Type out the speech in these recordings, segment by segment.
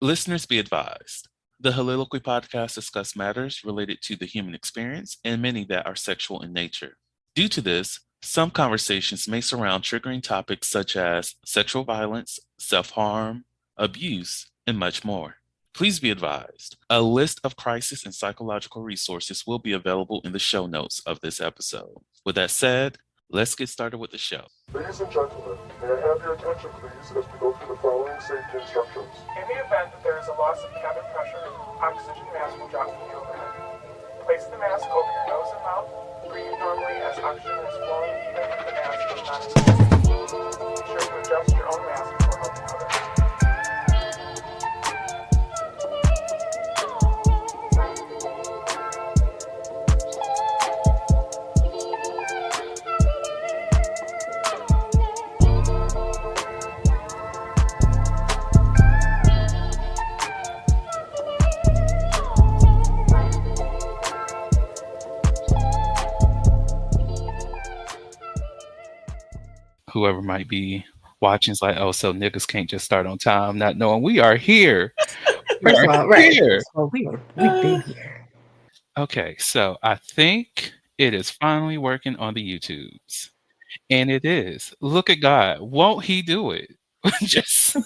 Listeners be advised. The Soliloquy podcast discuss matters related to the human experience and many that are sexual in nature. Due to this, some conversations may surround triggering topics such as sexual violence, self harm, abuse, and much more. Please be advised a list of crisis and psychological resources will be available in the show notes of this episode. With that said, let's get started with the show. Ladies and gentlemen, may I have your attention please as we go through the following safety instructions. In the event that there is a loss of cabin pressure, oxygen mask will drop from the overhead. Place the mask over your nose and mouth. Breathe normally as oxygen is flowing even if the mask is not exposed. Be sure to adjust your own mask before helping others. Whoever might be watching is like, oh, so niggas can't just start on time, not knowing we are here. We First are of all, right. here. First of all, we've been here. Okay, so I think it is finally working on the YouTubes. And it is. Look at God. Won't he do it? Just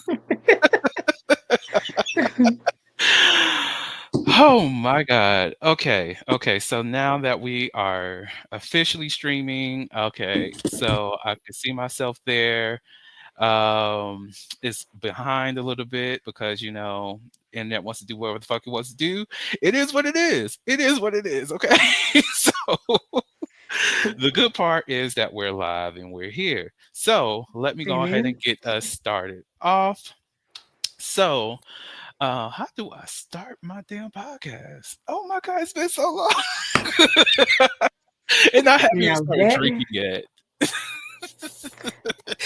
oh my God. Okay. Okay. So now that we are officially streaming, okay, so I can see myself there. It's behind a little bit because internet wants to do whatever the fuck it wants to do. It is what it is. It is what it is. Okay. So the good part is that we're live and we're here. So let me go ahead Amen. and get us started off. So how do I start my damn podcast? Oh my God, it's been so long. And I haven't even Now started that drinking yet. that's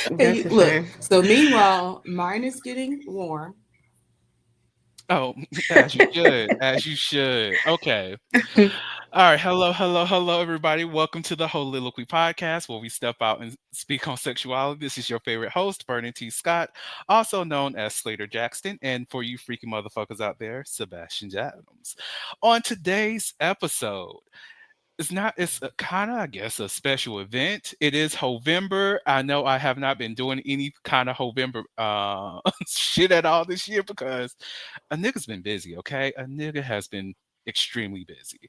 a Look, shame. so meanwhile, mine is getting warm. Oh, as you should, as you should. Okay. All right. Hello, hello, hello, everybody. Welcome to the Soliloquy podcast, where we step out and speak on sexuality. This is your favorite host, Vernon T. Scott, also known as Slater Jackson, and for you freaky motherfuckers out there, Sebastian Adams. On today's episode, it's kind of, I guess, a special event. It is Heauxvember. I know I have not been doing any kind of Heauxvember shit at all this year because a nigga's been busy, okay? A nigga has been extremely busy.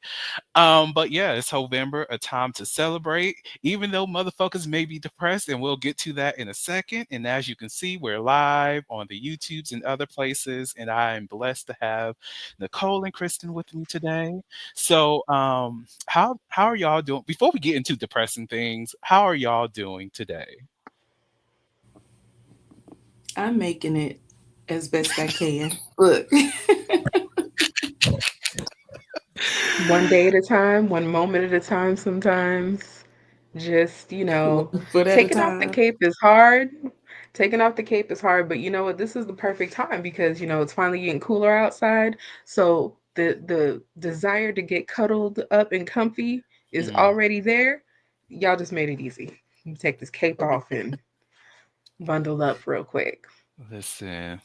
But yeah, it's Heauxvember, a time to celebrate, even though motherfuckers may be depressed, and we'll get to that in a second. And as you can see, we're live on the YouTubes and other places, and I am blessed to have Nicole and Kristen with me today. So, how are y'all doing? Before we get into depressing things, how are y'all doing today? I'm making it as best I can. Look, One day at a time, one moment at a time sometimes. Just, one foot at a taking off the time. cape is hard. Taking off the cape is hard, but you know what? This is the perfect time because, it's finally getting cooler outside. So the desire to get cuddled up and comfy is Mm. already there. Y'all just made it easy. You take this cape off and bundle up real quick. Listen,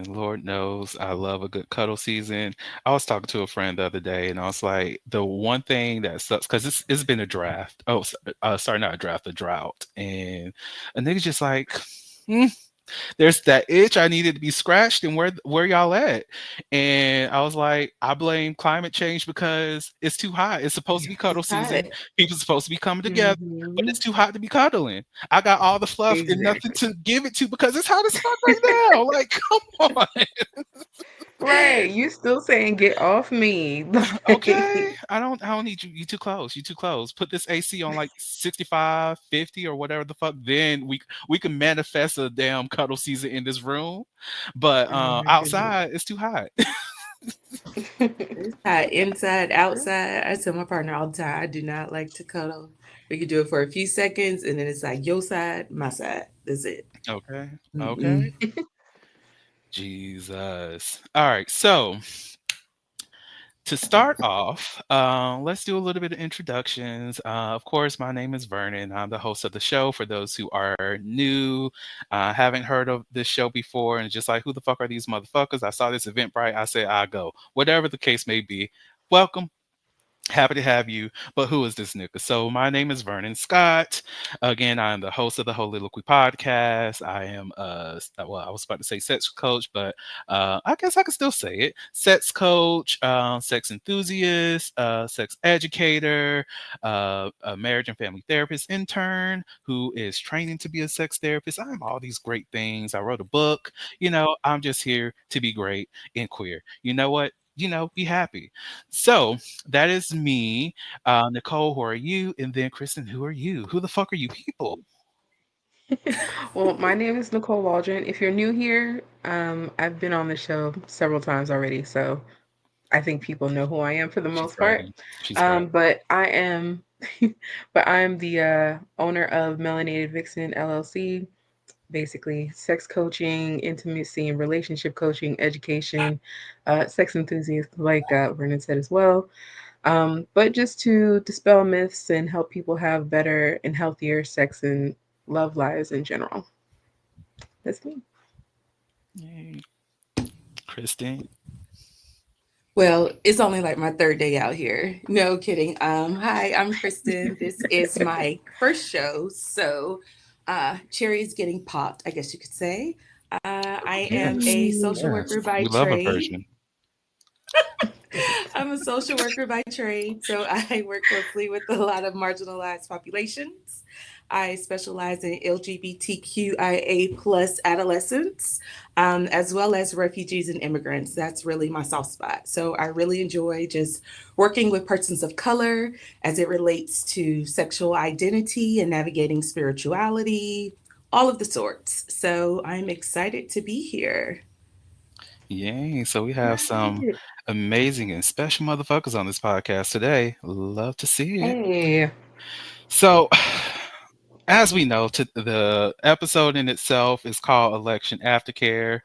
Lord knows I love a good cuddle season. I was talking to a friend the other day and I was like, the one thing that sucks, because it's been a draft. Oh, sorry, not a draft, a drought. And a nigga's just like, "Hmm, there's that itch I needed to be scratched, and where y'all at?" And I was like, I blame climate change because it's too hot. It's supposed to be cuddle It's hot. season. People supposed to be coming together, but Hmm. it's too hot to be cuddling. I got all the fluff and nothing Exactly. to give it to because it's hot as fuck right now. Like, come on. Right. You still saying get off me. Okay. I don't need you. You too close. You too close. Put this AC on like 65, 50, or whatever the fuck. Then we can manifest a damn cuddle season in this room. But Oh my goodness. outside it's too hot. It's hot inside, outside. I tell my partner all the time, I do not like to cuddle. We could do it for a few seconds, and then it's like your side, my side. That's it. Okay. Mm-mm. Okay. Jesus. All right. So To start off, let's do a little bit of introductions. Of course, my name is Vernon. I'm the host of the show. For those who are new, haven't heard of this show before, and just like, who the fuck are these motherfuckers? I saw this Eventbrite. I said, I go. Whatever the case may be, welcome. Happy to have you, but who is this nigga? So my name is Vernon Scott. Again, I'm the host of the Holy podcast. I am well, I was about to say sex coach, but I guess I can still say it. Sex coach, sex enthusiast, sex educator, a marriage and family therapist intern who is training to be a sex therapist. I'm all these great things. I wrote a book. I'm just here to be great and queer. You know what? Be happy. So that is me. Nicole, who are you? And then Kristen, who are you? Who the fuck are you people? Well, my name is Nicole Waldron. If you're new here, I've been on the show several times already, so I think people know who I am for the She's most part. bragging. She's bragging. But I am, but I'm the owner of Melanated Vixen LLC. Basically, sex coaching, intimacy and relationship coaching, education, sex enthusiast, like Vernon said as well. But just to dispel myths and help people have better and healthier sex and love lives in general. That's me. Yay. Kristen. Well, it's only like my third day out here. No kidding. Hi, I'm Kristen. This is my first show, so cherry is getting popped, I guess you could say. I am a Yes. social Yes. worker by We love a trade. version. I'm a social worker by trade, so I work closely with a lot of marginalized populations. I specialize in LGBTQIA plus adolescents, as well as refugees and immigrants. That's really my soft spot. So I really enjoy just working with persons of color as it relates to sexual identity and navigating spirituality, all of the sorts. So I'm excited to be here. Yay. So we have some Right. amazing and special motherfuckers on this podcast today. Love to see it. Hey. So, as we know, the episode in itself is called Election Aftercare.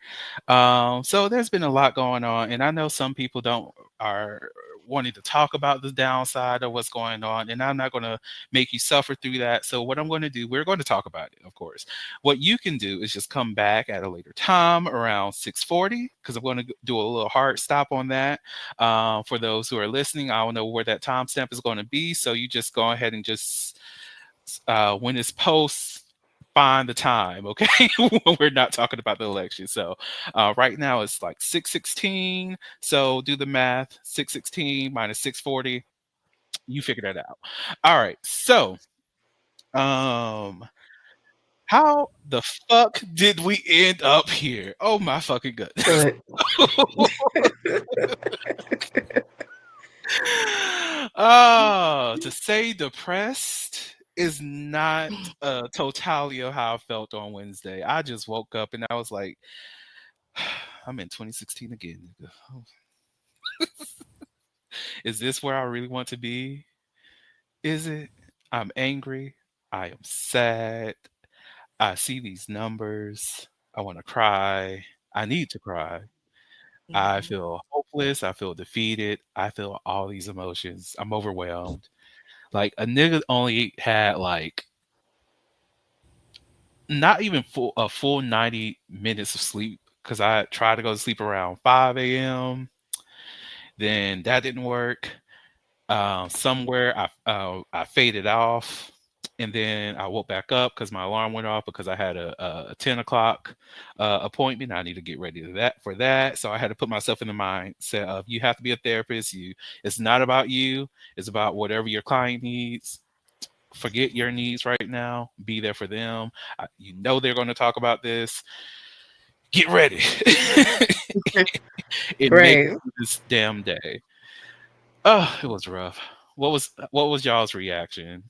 So there's been a lot going on, and I know some people don't are wanting to talk about the downside of what's going on, and I'm not going to make you suffer through that. So what I'm going to do, we're going to talk about it, of course. What you can do is just come back at a later time around 6:40, because I'm going to do a little hard stop on that. For those who are listening, I don't know where that timestamp is going to be, so you just go ahead and just when it's post, find the time, okay? When we're not talking about the election. So right now it's like 6:16. So do the math. 6:16 minus 6:40. You figure that out. All right. So um how the fuck did we end up here? Oh my fucking goodness. Good. Oh, to say depressed is not a totality of how I felt on Wednesday. I just woke up and I was like, I'm in 2016 again, nigga. Oh, is this where I really want to be? Is it? I'm angry. I am sad. I see these numbers. I want to cry. I need to cry. I Mhm. feel hopeless. I feel defeated. I feel all these emotions. I'm overwhelmed. Like a nigga only had like not even a full 90 minutes of sleep because I tried to go to sleep around 5 a.m. Then that didn't work. Somewhere I faded off, and then I woke back up because my alarm went off because I had a 10 o'clock appointment. I need to get ready to that for that, so I had to put myself in the mindset of you have to be a therapist. It's not about you. It's about whatever your client needs. Forget your needs right now. Be there for them. They're going to talk about this. Get ready and make Right. this damn day. Oh, it was rough. What was y'all's reaction?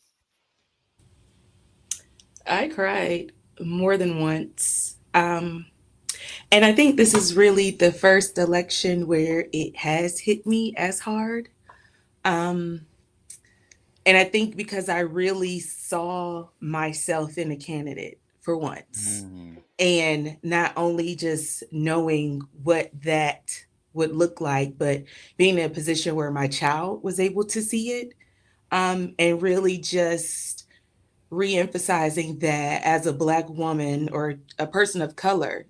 I cried more than once. And I think this is really the first election where it has hit me as hard. Um, and I think because I really saw myself in a candidate for once. Mm, And not only just knowing what that would look like, but being in a position where my child was able to see it, and really just re-emphasizing that as a Black woman or a person of color,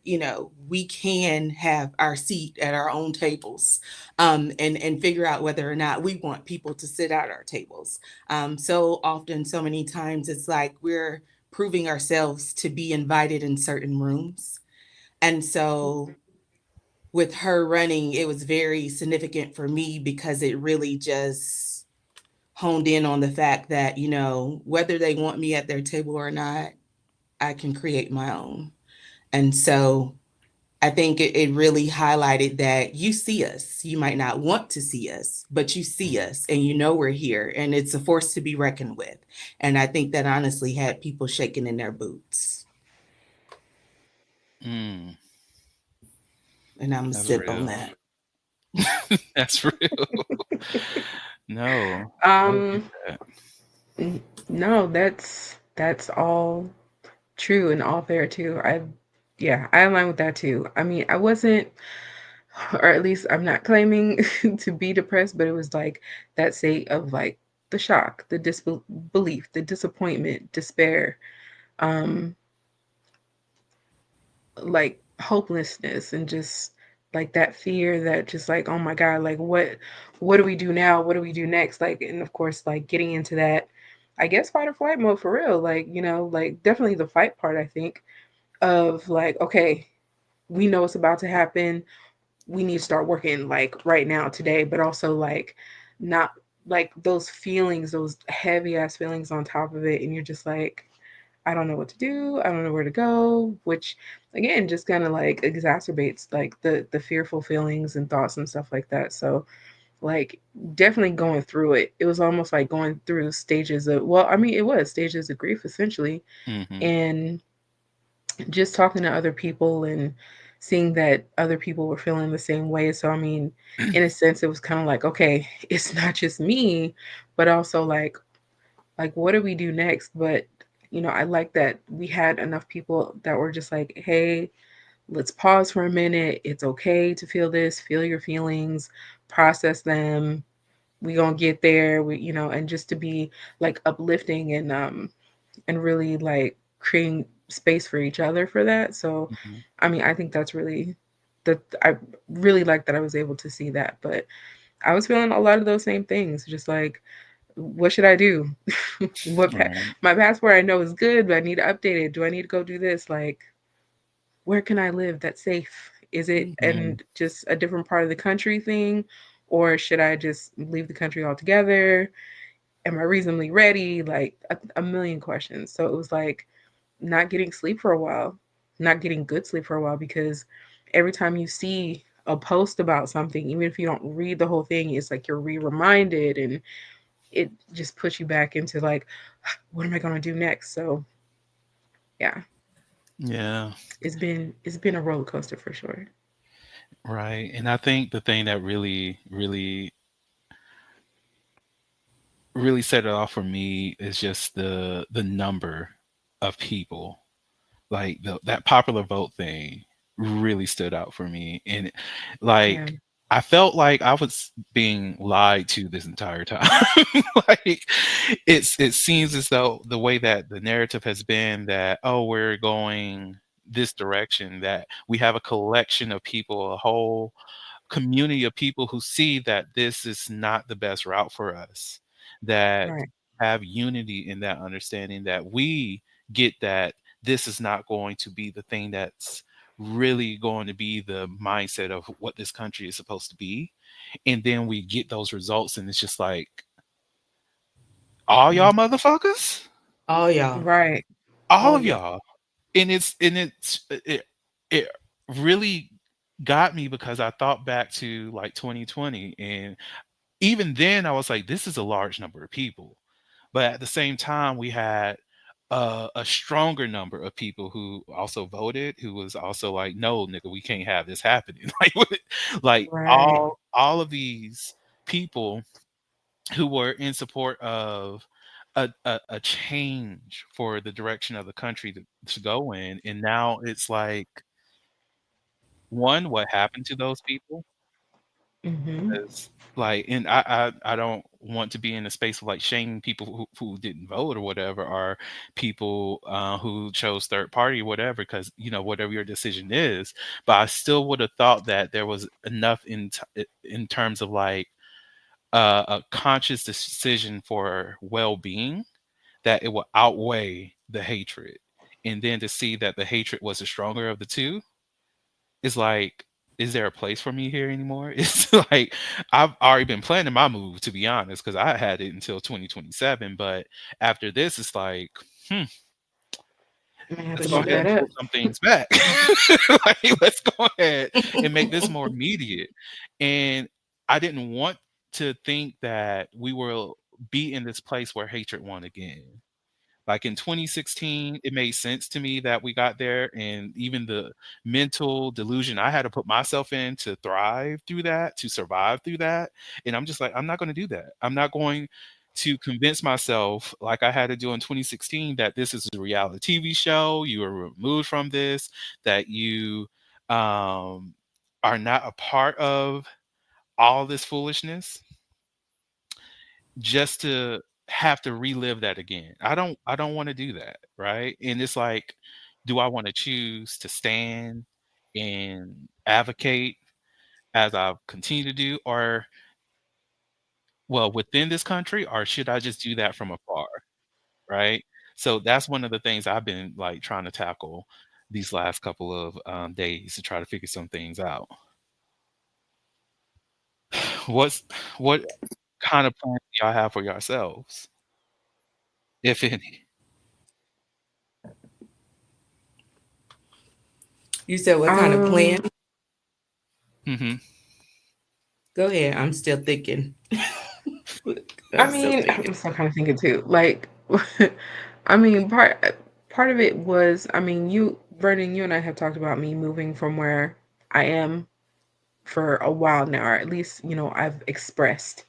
we can have our seat at our own tables, and figure out whether or not we want people to sit at our tables. So often, so many times, it's like we're proving ourselves to be invited in certain rooms. And so with her running, it was very significant for me because it really just honed in on the fact that, whether they want me at their table or not, I can create my own. And so I think it really highlighted that you see us. You might not want to see us, but you see us and we're here and it's a force to be reckoned with. And I think that honestly had people shaking in their boots. Mm, And I'm a that's sip on real. that. That's real. No, I get Um, that. no, that's all true and all fair too. Yeah, I align with that too. I mean, I wasn't, or at least I'm not claiming to be depressed, but it was like that state of like the shock, the disbelief, the disappointment, despair, um, like hopelessness, and just like that fear that just like, oh my God, like what do we do now? What do we do next? Like, and of course, like getting into that, I guess fight or flight mode for real. Like, like definitely the fight part, I think, of like, okay, we know what's about to happen. We need to start working like right now, today, but also like not like those feelings, those heavy ass feelings on top of it. And you're just like, I don't know what to do. I don't know where to go, which again just kind of like exacerbates like the fearful feelings and thoughts and stuff like that. So like definitely going through it. It was almost like going through stages of, well, I mean, it was stages of grief essentially. Mhm. And just talking to other people and seeing that other people were feeling the same way. So I mean, in a sense, it was kind of like, okay, it's not just me, but also like what do we do next? But I like that we had enough people that were just like, hey, let's pause for a minute. It's okay to feel this, feel your feelings, process them. We gonna get there. And just to be like uplifting and really like creating space for each other for that. So, Mhm. I mean, I think that's really that I really like that I was able to see that. But I was feeling a lot of those same things, just like, what should I do? Right. My passport I know is good, but I need to update it. Do I need to go do this? Like, where can I live that's safe? Is it Mhm. and just a different part of the country thing, or should I just leave the country altogether? Am I reasonably ready? Like a million questions. So it was like not getting sleep for a while, not getting good sleep for a while, because every time you see a post about something, even if you don't read the whole thing, it's like you're reminded, and it just puts you back into like, what am I gonna do next? So yeah, Yeah. it's been a roller coaster for sure. Right. And I think the thing that really set it off for me is just the number of people. Like that popular vote thing really stood out for me. And Yeah, like I felt like I was being lied to this entire time. Like it seems as though the way that the narrative has been that, oh, we're going this direction, that we have a collection of people, a whole community of people who see that this is not the best route for us, that right, have unity in that understanding, that we get that this is not going to be the thing that's really going to be the mindset of what this country is supposed to be. And then we get those results, and it's just like, all Mm. y'all motherfuckers, All y'all. right, all All of y'all. y'all. And it really got me because I thought back to like 2020, and even then I was like, this is a large number of people. But at the same time, we had a stronger number of people who also voted, who was also like, no, nigga, we can't have this happening. Like right, all of these people who were in support of a change for the direction of the country to go in. And now it's like, one, what happened to those people? Mhm. Like, and I don't want to be in a space of like shaming people who didn't vote or whatever, or people who chose third party or whatever, because whatever your decision is. But I still would have thought that there was enough in terms of like a conscious decision for well-being that it will outweigh the hatred, and then to see that the hatred was the stronger of the two is like, is there a place for me here anymore? It's like I've already been planning my move, to be honest, because I had it until 2027. But after this, it's like, hmm, I may have let's to go move ahead that and up. pull some things back. Like, let's go ahead and make this more immediate. And I didn't want to think that we will be in this place where hatred won again. Like in 2016, it made sense to me that we got there, and even the mental delusion I had to put myself in to thrive through that, to survive through that. And I'm just like, I'm not going to do that. I'm not going to convince myself, like I had to do in 2016, that this is a reality TV show. You are removed from this, that you um, are not a part of all this foolishness, just to have to relive that again. I don't wanna do that, right? And it's like, do I wanna choose to stand and advocate as I've continued to do, or well, within this country, or should I just do that from afar, right? So that's one of the things I've been, like, trying to tackle these last couple of, days to try to figure some things out. What's what kind of plans do y'all have for yourselves, if any? You said what kind of plan? Um, Mhm. Go ahead. I'm still thinking. I I'm still mean, thinking. I'm still kind of thinking too. Like, I mean, part of it was, I mean, Vernon, you and I have talked about me moving from where I am for a while now, or at least, I've expressed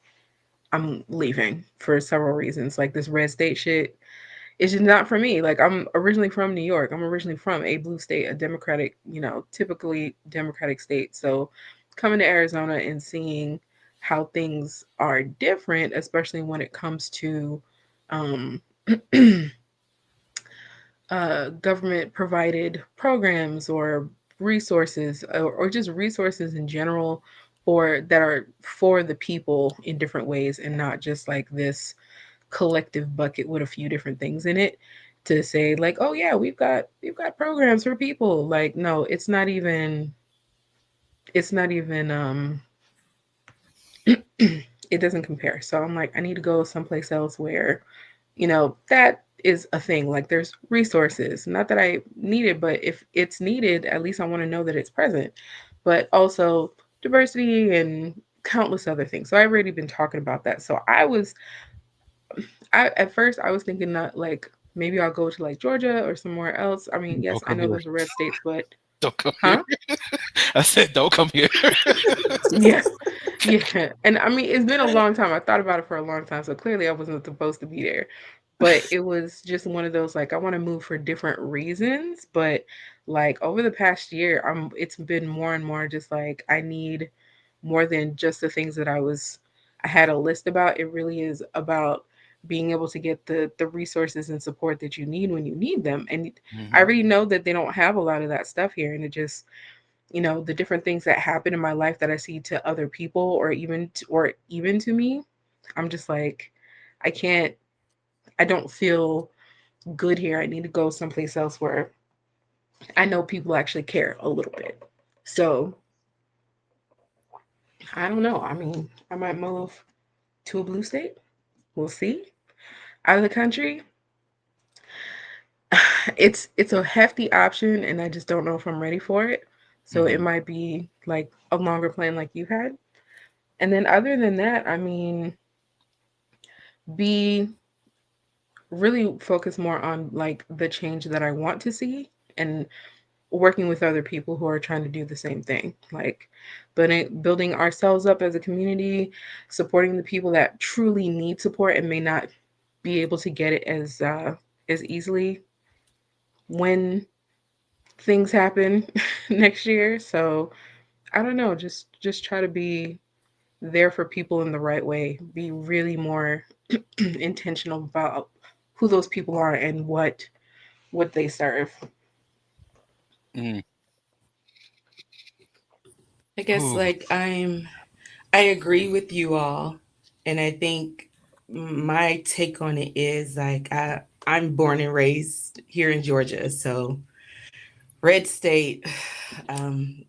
I'm leaving for several reasons. Like this red state shit, it's just not for me. Like I'm originally from New York. I'm originally from a blue state, a democratic, typically democratic state. So coming to Arizona and seeing how things are different, especially when it comes to um, government provided programs or resources, or just resources in general, or that are for the people in different ways and not just like this collective bucket with a few different things in it, to say like, oh yeah, we've got programs for people. Like, no, it's not even it doesn't compare. So I'm like, I need to go someplace else where, that is a thing. Like there's resources. Not that I need it, but if it's needed, at least I want to know that it's present. But also diversity and countless other things. So I've already been talking about that. So I at first I was thinking that like maybe I'll go to like Georgia or somewhere else. I mean, yes, Don't I come know here. those are red states, but Don't come here. huh? I said, "Don't come here." Yeah. Yeah. And I mean, it's been a long time. I thought about it for a long time, so clearly I wasn't supposed to be there. But it was just one of those like I want to move for different reasons, but like over the past year, it's been more and more just like I need more than just the things that I had a list about. It really is about being able to get the resources and support that you need when you need them. And I Mhm, already know that they don't have a lot of that stuff here, and it just, the different things that happen in my life that I see to other people, or even to me, I'm just like, I can't, I don't feel good here. I need to go someplace else where I know people actually care a little bit. So I don't know. I mean, I might move to a blue state. We'll see. Out of the country, it's a hefty option, and I just don't know if I'm ready for it. So it mhm, might be like a longer plan like you had. And then other than that, I mean, be really focus more on like the change that I want to see, and working with other people who are trying to do the same thing. Like building ourselves up as a community, supporting the people that truly need support and may not be able to get it as easily when things happen next year. So I don't know, just try to be there for people in the right way. Be really more intentional about who those people are and what they serve. Mm. I guess Ooh. I agree with you all, and I think my take on it is like I'm born and raised here in Georgia, so red state. Um,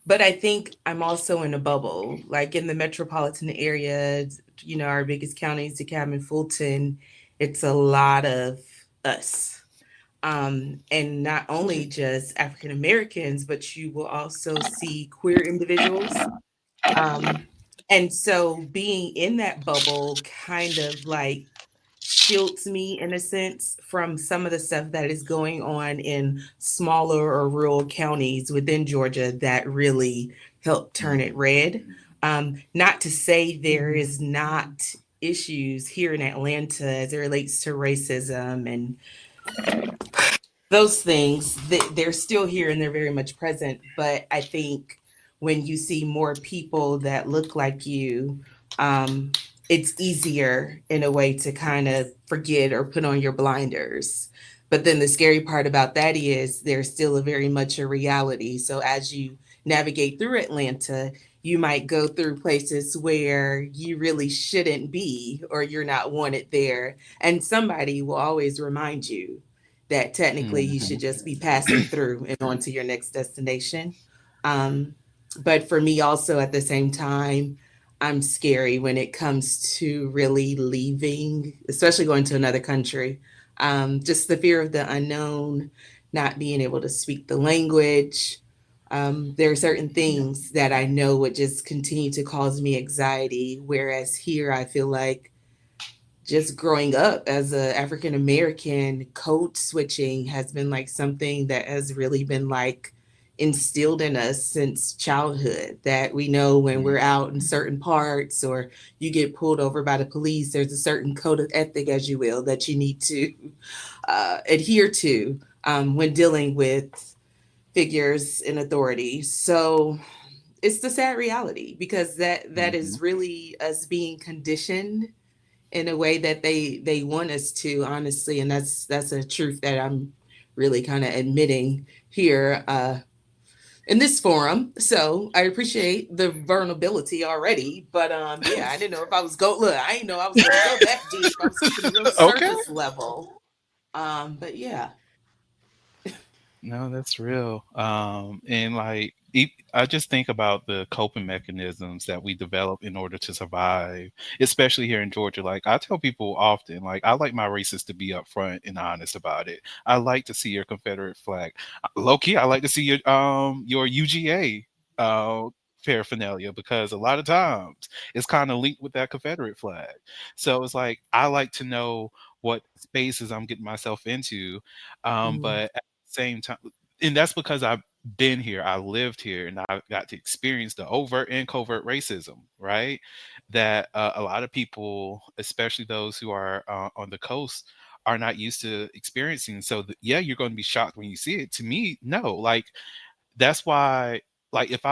but I think I'm also in a bubble, like in the metropolitan area. You know, our biggest counties, DeKalb and Fulton. It's a lot of us. And not only just African Americans, but you will also see queer individuals. Um, and so being in that bubble kind of like shields me in a sense from some of the stuff that is going on in smaller or rural counties within Georgia that really help turn it red. Not to say there is not issues here in Atlanta as it relates to racism and those things, they're still here and they're very much present. But I think when you see more people that look like you, um, it's easier in a way to kind of forget or put on your blinders. But then the scary part about that is there's still a very much a reality. So as you navigate through Atlanta, you might go through places where you really shouldn't be or you're not wanted there. And somebody will always remind you that technically you Mhm. should just be passing through and on to your next destination. Um, but for me, also at the same time, I'm scary when it comes to really leaving, especially going to another country. Just the fear of the unknown, not being able to speak the language. There are certain things that I know would just continue to cause me anxiety. Whereas here, I feel like just growing up as a African American, code switching has been like something that has really been like instilled in us since childhood, that we know when we're out in certain parts or you get pulled over by the police, there's a certain code of ethic, as you will, that you need to adhere to when dealing with figures in authority. So it's the sad reality because that Mhm. is really us being conditioned in a way that they want us to, honestly, and that's a truth that I'm really kind of admitting here in this forum. So I appreciate the vulnerability already, but yeah, I didn't know if I was go look I didn't know I was going to go that deep. I was keeping it real Okay. surface level. But yeah. No, that's real. And like, I just think about the coping mechanisms that we develop in order to survive, especially here in Georgia. Like, I tell people often, like, I like my racists to be upfront and honest about it. I like to see your Confederate flag. Low key, I like to see your UGA uh paraphernalia because a lot of times it's kind of linked with that Confederate flag. So it's like I like to know what spaces I'm getting myself into. Mm, But same time, and that's because I've been here, I lived here, and I got to experience the overt and covert racism, right? That a lot of people, especially those who are on the coast, are not used to experiencing. So, yeah, you're going to be shocked when you see it. To me, no. Like that's why. Like if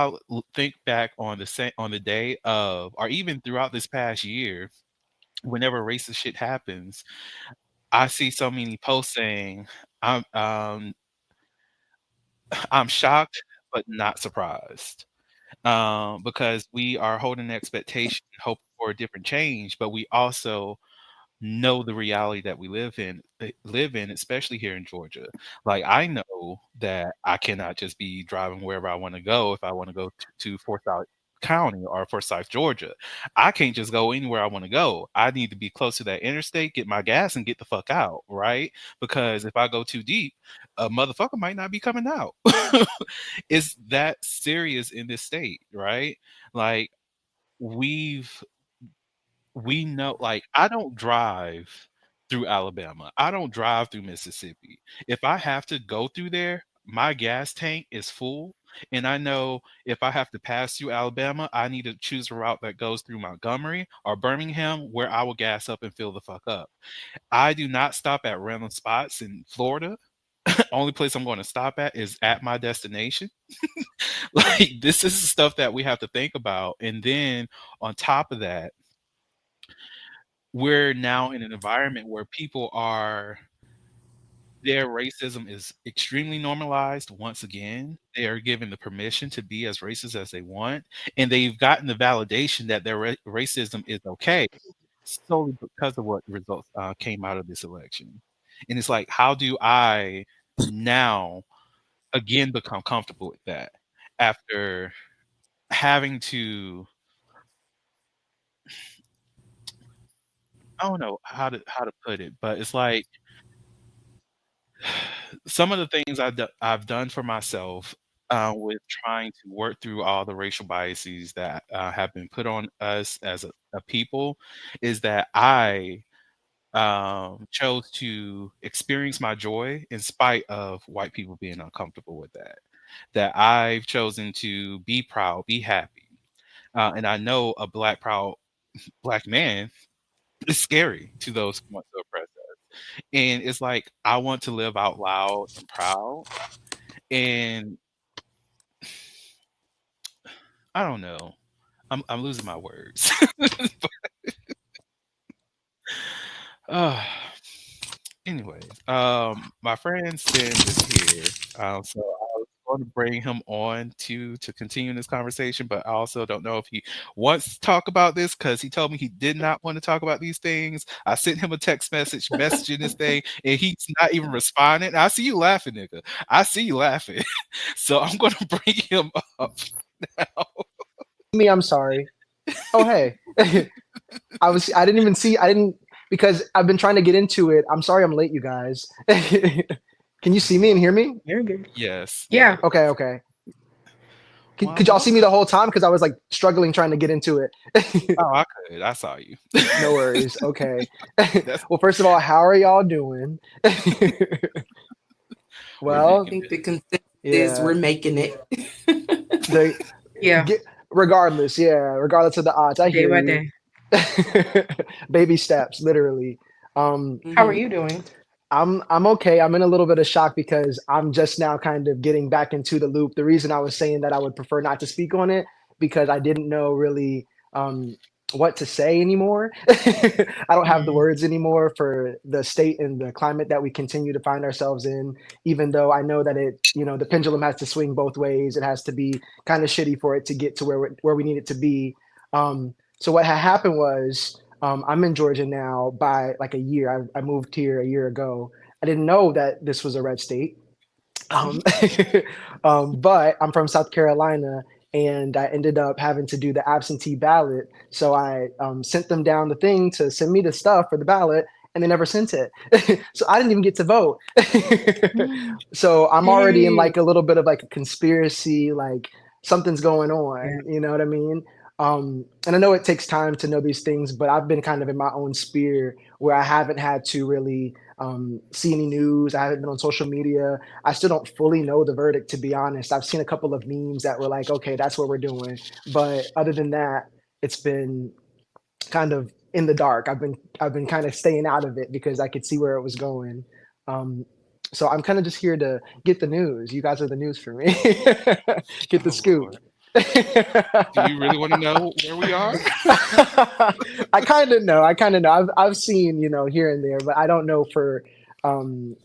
think back on on the day of, or even throughout this past year, whenever racist shit happens, I see so many posts saying, "I'm I'm shocked, but not surprised, because we are holding an expectation, hope for a different change, but we also know the reality that we live in, especially here in Georgia. Like I know that I cannot just be driving wherever I want to go if I want to go to Forsyth County or Forsyth, Georgia. I can't just go anywhere I want to go. I need to be close to that interstate, get my gas, and get the fuck out, right? Because if I go too deep, a motherfucker might not be coming out. It's that serious in this state, right? Like we've we know, like, I don't drive through Alabama. I don't drive through Mississippi. If I have to go through there, my gas tank is full, and I know if I have to pass through Alabama, I need to choose a route that goes through Montgomery or Birmingham where I will gas up and fill the fuck up. I do not stop at random spots in Florida. only place I'm going to stop at is at my destination. Like this is the stuff that we have to think about. And then on top of that, we're now in an environment where people are their racism is extremely normalized once again. They are given the permission to be as racist as they want, and they've gotten the validation that their racism is okay solely because of what results came out of this election. And it's like, how do I now again become comfortable with that after having to, I don't know how to put it, but it's like some of the things I've done for myself with trying to work through all the racial biases that have been put on us as a people is that I chose to experience my joy in spite of white people being uncomfortable with that. That I've chosen to be proud, be happy. And I know a proud black man is scary to those who want to oppress us. And it's like, I want to live out loud and proud. And I don't know. I'm losing my words. uh, Anyways, my friend Sim is here, so I was going to bring him on to continue this conversation, but I also don't know if he wants to talk about this because he told me he did not want to talk about these things. I sent him a text message messaging this thing, and he's not even responding. I see you laughing, nigga. I see you laughing. So I'm going to bring him up now. Me, I'm sorry. Oh, hey. I didn't even see, I didn't, because I've been trying to get into it. I'm sorry I'm late, you guys. Can you see me and hear me? You're good. Yes, Yeah. Okay, okay. Well, Could y'all see me welcome. the whole time? Because I was like struggling trying to get into it. Oh, I could. I saw you. No worries. Okay. That's Well, first of all, how are y'all doing? we're I Well, making think it. the consensus is yeah. we're making it. The Yeah. get, regardless, yeah, regardless of the odds, I Day hear by you. day. Baby steps, literally. How are Mhm. you doing? I'm okay. I'm in a little bit of shock because I'm just now kind of getting back into the loop. The reason I was saying that I would prefer not to speak on it because I didn't know really um, what to say anymore. I don't have the Mm, words anymore for the state and the climate that we continue to find ourselves in. Even though I know that the pendulum has to swing both ways. It has to be kind of shitty for it to get to where we need it to be. So what had happened was I'm in Georgia now by like a year. I moved here a year ago. I didn't know that this was a red state. Um, but I'm from South Carolina, and I ended up having to do the absentee ballot. So I sent them down the thing to send me the stuff for the ballot, and they never sent it. So I didn't even get to vote. mm. So I'm already in Dang. like a little bit of like a conspiracy, like something's going Yeah. on. You know what I mean? And I know it takes time to know these things, but I've been kind of in my own sphere where I haven't had to really see any news. I haven't been on social media. I still don't fully know the verdict, to be honest. I've seen a couple of memes that were like, okay, that's what we're doing. But other than that, it's been kind of in the dark. I've been kind of staying out of it because I could see where it was going. Um, so I'm kind of just here to get the news. You guys are the news for me. Get the Oh scoop. Lord. Do you really want to know where we are? I kind of know. I kind of know. I've seen, here and there, but I don't know for um,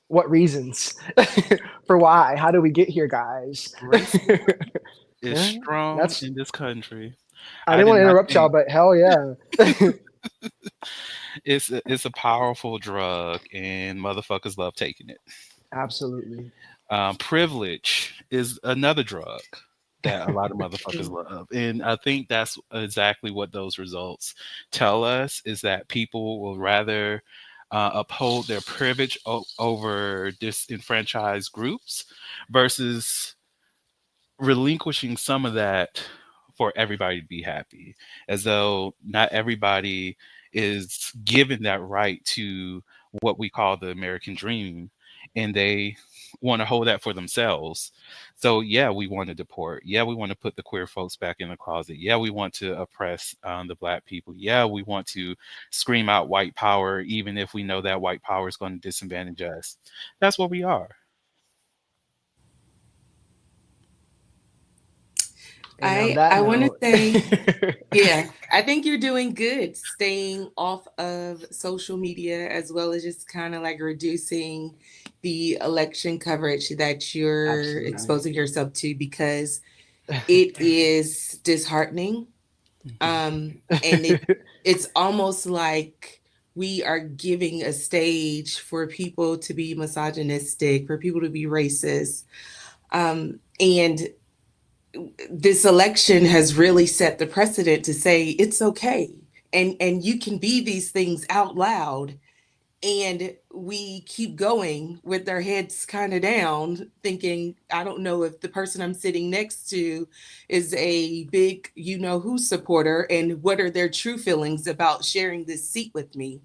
what reasons, for why. How do we get here, guys? Racism is Yeah, strong that's. in this country. I I didn't did want to not interrupt y'all, think but hell yeah. it's a powerful drug, and motherfuckers love taking it. Absolutely. Privilege is another drug that a lot of motherfuckers Mm. love, and I think that's exactly what those results tell us: is that people will rather uphold their privilege over disenfranchised groups versus relinquishing some of that for everybody to be happy, as though not everybody is given that right to what we call the American dream, and they want to hold that for themselves. So yeah, we want to deport. Yeah, we want to put the queer folks back in the closet. Yeah, we want to oppress the black people. Yeah, we want to scream out white power, even if we know that white power is going to disadvantage us. That's what we are. And on I that want to note, say, yeah, I think you're doing good staying off of social media as well as just kind of like reducing the election coverage that you're absolutely. exposing yourself to because it is disheartening. Mhm. And it's almost like we are giving a stage for people to be misogynistic, for people to be racist. And this election has really set the precedent to say it's okay, and you can be these things out loud, and we keep going with our heads kind of down thinking I don't know if the person I'm sitting next to is a big you know who supporter and what are their true feelings about sharing this seat with me.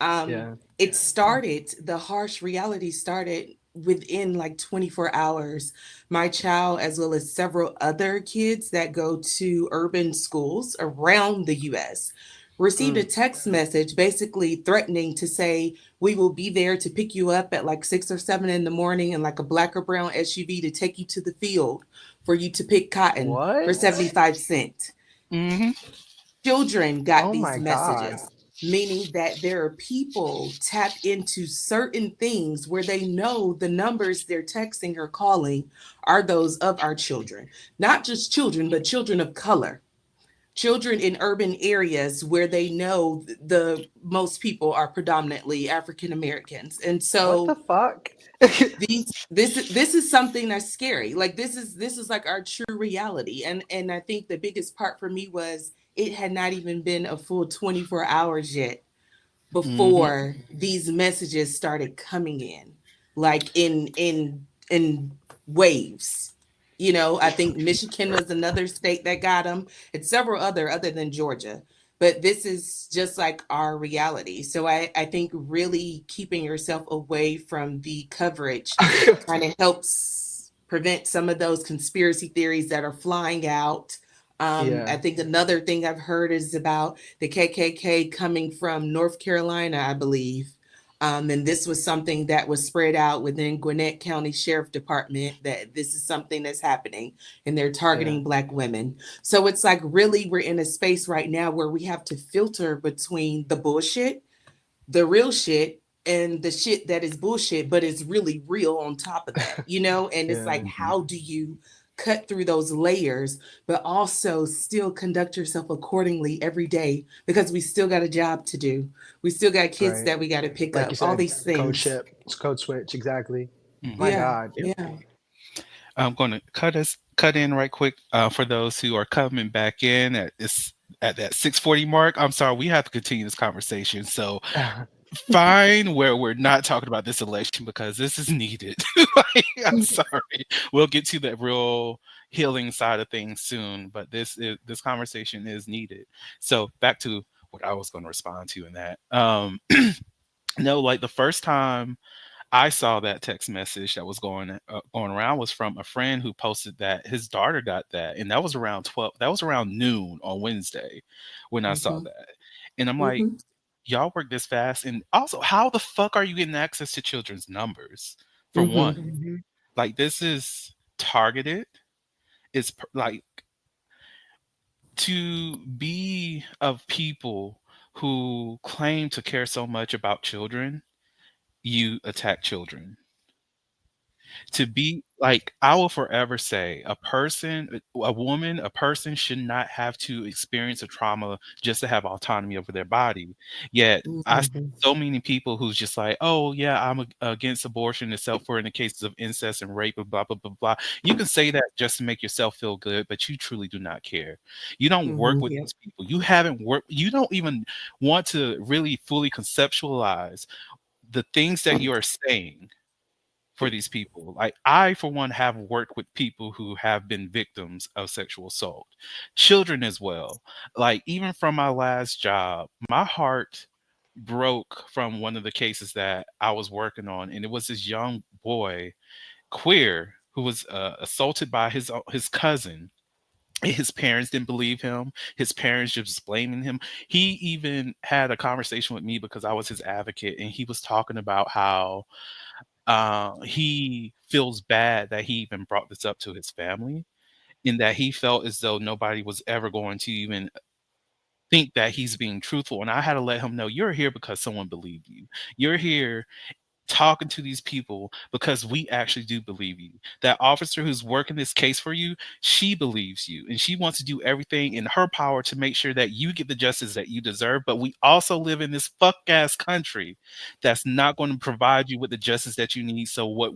um Yeah. it started, the harsh reality started within like 24 hours. My child, as well as several other kids that go to urban schools around the US, received a Mm. text message basically threatening to say, we will be there to pick you up at like 6 or 7 in the morning in like a black or brown SUV to take you to the field for you to pick cotton for What? 75 cents. Mhm. Children got Oh these my God. messages, meaning that there are people tapped into certain things where they know the numbers they're texting or calling are those of our children. Not just children, but children of color, children in urban areas where they know the most people are predominantly African Americans. And What the so fuck? this is something that's scary. Like this is like our true reality. And I think the biggest part for me was it had not even been a full 24 hours yet Mhm. before these messages started coming in, like in waves. You know, I think Michigan was another state that got them. It's several other than Georgia, but this is just like our reality. So I think really keeping yourself away from the coverage kind of helps prevent some of those conspiracy theories that are flying out. Yeah. I think another thing I've heard is about the KKK coming from North Carolina, I believe. And this was something that was spread out within Gwinnett County Sheriff Department that this is something that's happening and they're Yeah. targeting Black women. So it's like really we're in a space right now where we have to filter between the bullshit, the real shit, and the shit that is bullshit, but it's really real on top of that, you know? And it's Yeah. like, Mhm. how do you cut through those layers, but also still conduct yourself accordingly every day because we still got a job to do. We still got kids Right. that we got to pick Like up, you all said, these code things. ship, code switch, exactly. My Mhm. Yeah, God. Yep. yeah. I'm going to cut in right quick for those who are coming back in at that 6:40 mark. I'm sorry, we have to continue this conversation. So fine, where we're not talking about this election because this is needed. Like, I'm sorry. We'll get to the real healing side of things soon, but this conversation is needed. So back to what I was going to respond to in that. No, like the first time I saw that text message that was going around was from a friend who posted that his daughter got that, and that was around 12. That was around noon on Wednesday when I saw Mm-hmm, that, and I'm like, mm-hmm, y'all work this fast, and also, how the fuck are you getting access to children's numbers? For mm-hmm, one, Mhm. like this is targeted. Like to be of people who claim to care so much about children, you attack children. To be like, I will forever say a woman, a person should not have to experience a trauma just to have autonomy over their body. Yet I see Mhm. so many people who's just like, oh yeah, against abortion except for in the cases of incest and rape and blah blah blah blah. You can say that just to make yourself feel good, but you truly do not care. You don't work mm-hmm. with Yep. these people. You haven't worked. You don't even want to really fully conceptualize the things that you are saying for these people. Like, I, for one, have worked with people who have been victims of sexual assault, children as well. Like, even from my last job, my heart broke from one of the cases that I was working on, and it was this young boy. queer who was assaulted by his cousin. His parents didn't believe him. His parents just blaming him. He even had a conversation with me because I was his advocate, and he was talking about how he feels bad that he even brought this up to his family, and that he felt as though nobody was ever going to even think that he's being truthful. And I had to let him know, you're here because someone believed you. You're here talking to these people because we actually do believe you. That officer who's working this case for you, she believes you, and she wants to do everything in her power to make sure that you get the justice that you deserve. But we also live in this fuck ass country that's not going to provide you with the justice that you need. So what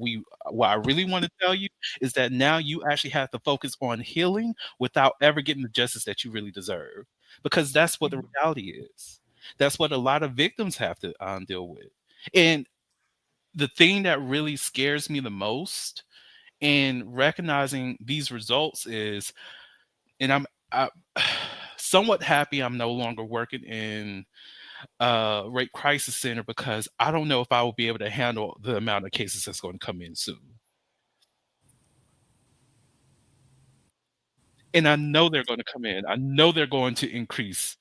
I really want to tell you is that now you actually have to focus on healing without ever getting the justice that you really deserve, because that's what the reality is. That's what a lot of victims have to deal with. And the thing that really scares me the most in recognizing these results is, and I somewhat happy I'm no longer working in rape crisis center, because I don't know if I will be able to handle the amount of cases that's going to come in soon. And I know they're going to come in. I know they're going to increase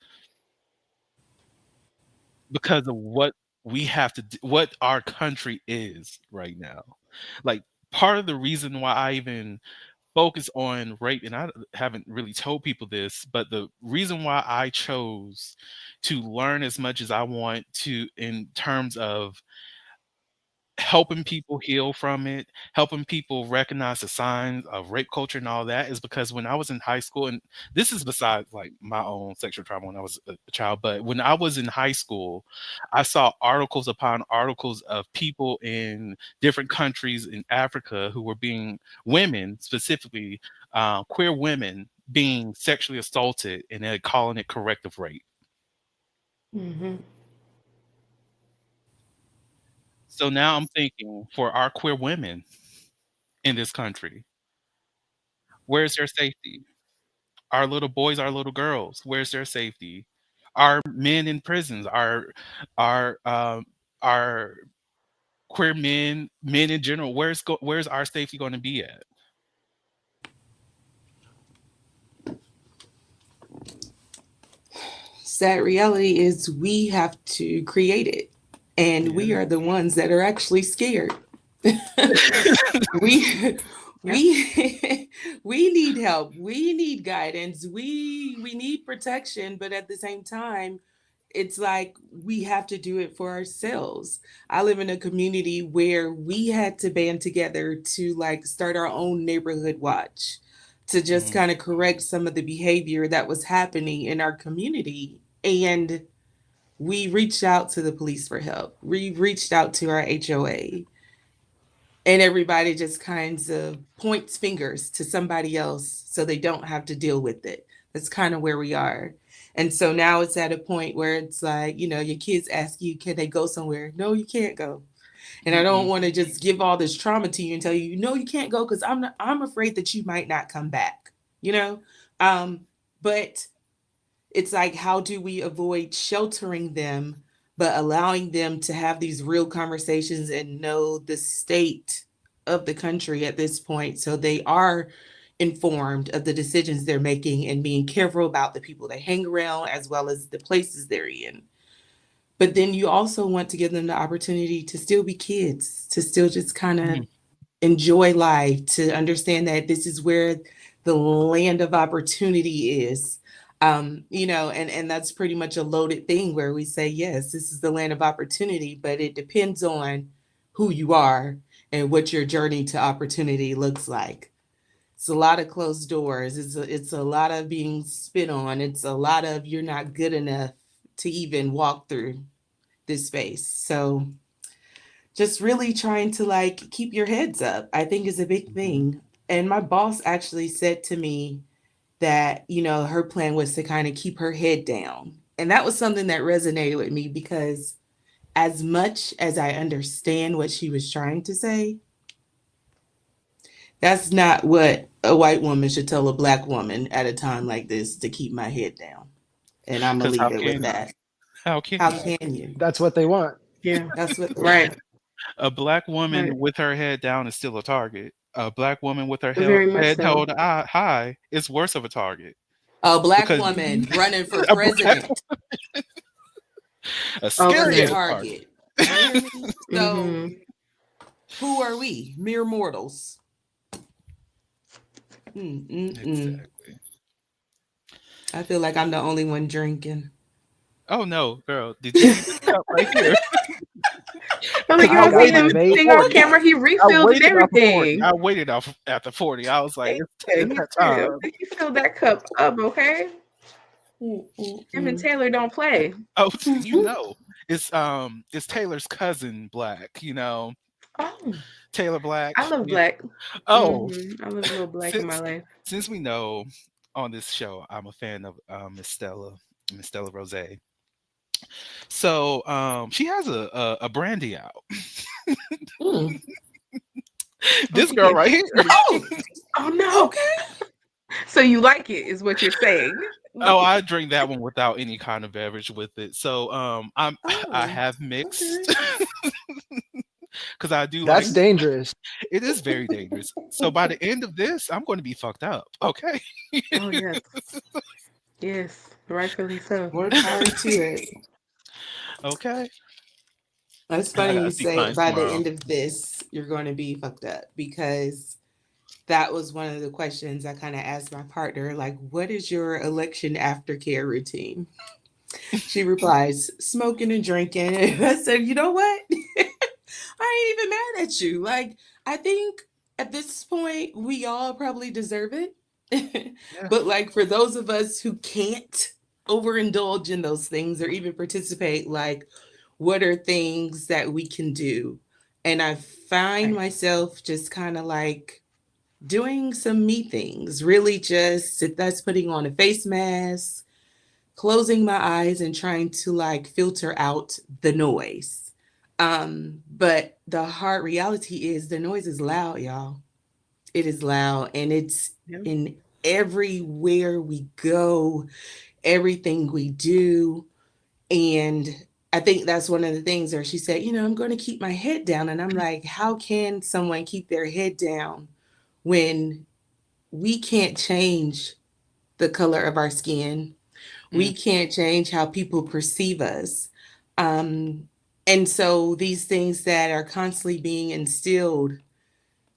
because of what we have to do, what our country is right now. Like, part of the reason why I even focus on rape, and I haven't really told people this, but the reason why I chose to learn as much as I want to in terms of helping people heal from it, helping people recognize the signs of rape culture and all that, is because when I was in high school, and this is besides like my own sexual trauma when I was a child, but when I was in high school, I saw articles upon articles of people in different countries in Africa who were being, women specifically, queer women being sexually assaulted, and they're calling it corrective rape. Mm-hmm. So now I'm thinking, for our queer women in this country, where's their safety? Our little boys, our little girls, where's their safety? Our men in prisons, our our queer men in general, where's our safety going to be at? Sad reality is we have to create it, and we Yeah. are the ones that are actually scared. we Yeah. we we need help, we need guidance, we need protection, but at the same time it's like we have to do it for ourselves. I live in a community where we had to band together to like start our own neighborhood watch to just Mm, kind of correct some of the behavior that was happening in our community. And we reached out to the police for help. We reached out to our HOA, and everybody just kinds of points fingers to somebody else so they don't have to deal with it. That's kind of where we are. And so now it's at a point where it's like, your kids ask you, can they go somewhere? No, you can't go. And I don't mm-mm. want to just give all this trauma to you and tell you, no, you can't go, because I'm afraid that you might not come back, you know? But it's like, how do we avoid sheltering them, but allowing them to have these real conversations and know the state of the country at this point, so they are informed of the decisions they're making and being careful about the people they hang around as well as the places they're in. But then you also want to give them the opportunity to still be kids, to still just kind of Mhm. enjoy life, to understand that this is where the land of opportunity is. And that's pretty much a loaded thing where we say, yes, this is the land of opportunity, but it depends on who you are and what your journey to opportunity looks like. It's a lot of closed doors. It's a lot of being spit on. It's a lot of you're not good enough to even walk through this space. So just really trying to like keep your heads up, I think, is a big Mhm. thing. And my boss actually said to me that, her plan was to kind of keep her head down. And that was something that resonated with me, because as much as I understand what she was trying to say, that's not what a white woman should tell a black woman at a time like this, to keep my head down. And I'm going to Because how leave it with can I? that. How can How I? can you? That's what they want. Yeah. That's what they Right. want. A black Right. woman with her head down is still a target. A black woman with her Very much head so. held high is worse of a target A black because woman Mhm. running for a black president a is a scary Okay. ass target. target. You hear me? So Mhm. who are we? Mere mortals. Mm-mm-mm. Exactly. I feel like I'm the only one drinking. Oh no, girl! Did you see this cup right here? I'm like, Because you I I don't got see my waited him until vape. sitting on 40. camera. He I refilled and waited after 40. everything. I waited after 40. I was like, Hey, it's he's that real. time. He filled that cup up, okay? Him and Mm-mm-mm. Taylor don't play. Oh, it's Taylor's cousin Black. Oh, Taylor Black. I love Yeah. black. Oh, I love a little black in my since life. since we know on this show, I'm a fan of Miss Stella Rose. So she has a brandy out. Mm. This girl Okay. right here. Oh, Oh no. okay. So you like it, is what you're saying. Oh, I drink that one without any kind of beverage with it. So I Oh, have okay. mixed because I do like That's dangerous. it is very dangerous. So by the end of this, I'm going to be fucked up. Okay. Oh yes. Yes. Rightfully so. More power to it. Okay. It's I funny gotta you see say clients by the tomorrow. end of this, you're going to be fucked up because that was one of the questions I kind of asked my partner, like, what is your election aftercare routine? She replies, smoking and drinking. And I said, you know what? I ain't even mad at you. Like, I think at this point, we all probably deserve it. Yeah. But, like, for those of us who can't overindulge in those things or even participate, like, what are things that we can do? And I find Right. myself just kind of like doing some me things, really just if that's putting on a face mask, closing my eyes and trying to like filter out the noise. But the hard reality is the noise is loud, y'all. It is loud and it's Yeah. in everywhere we go, everything we do. And I think that's one of the things where she said, I'm going to keep my head down. And I'm like, how can someone keep their head down when we can't change the color of our skin? Mm, We can't change how people perceive us. Um, and so these things that are constantly being instilled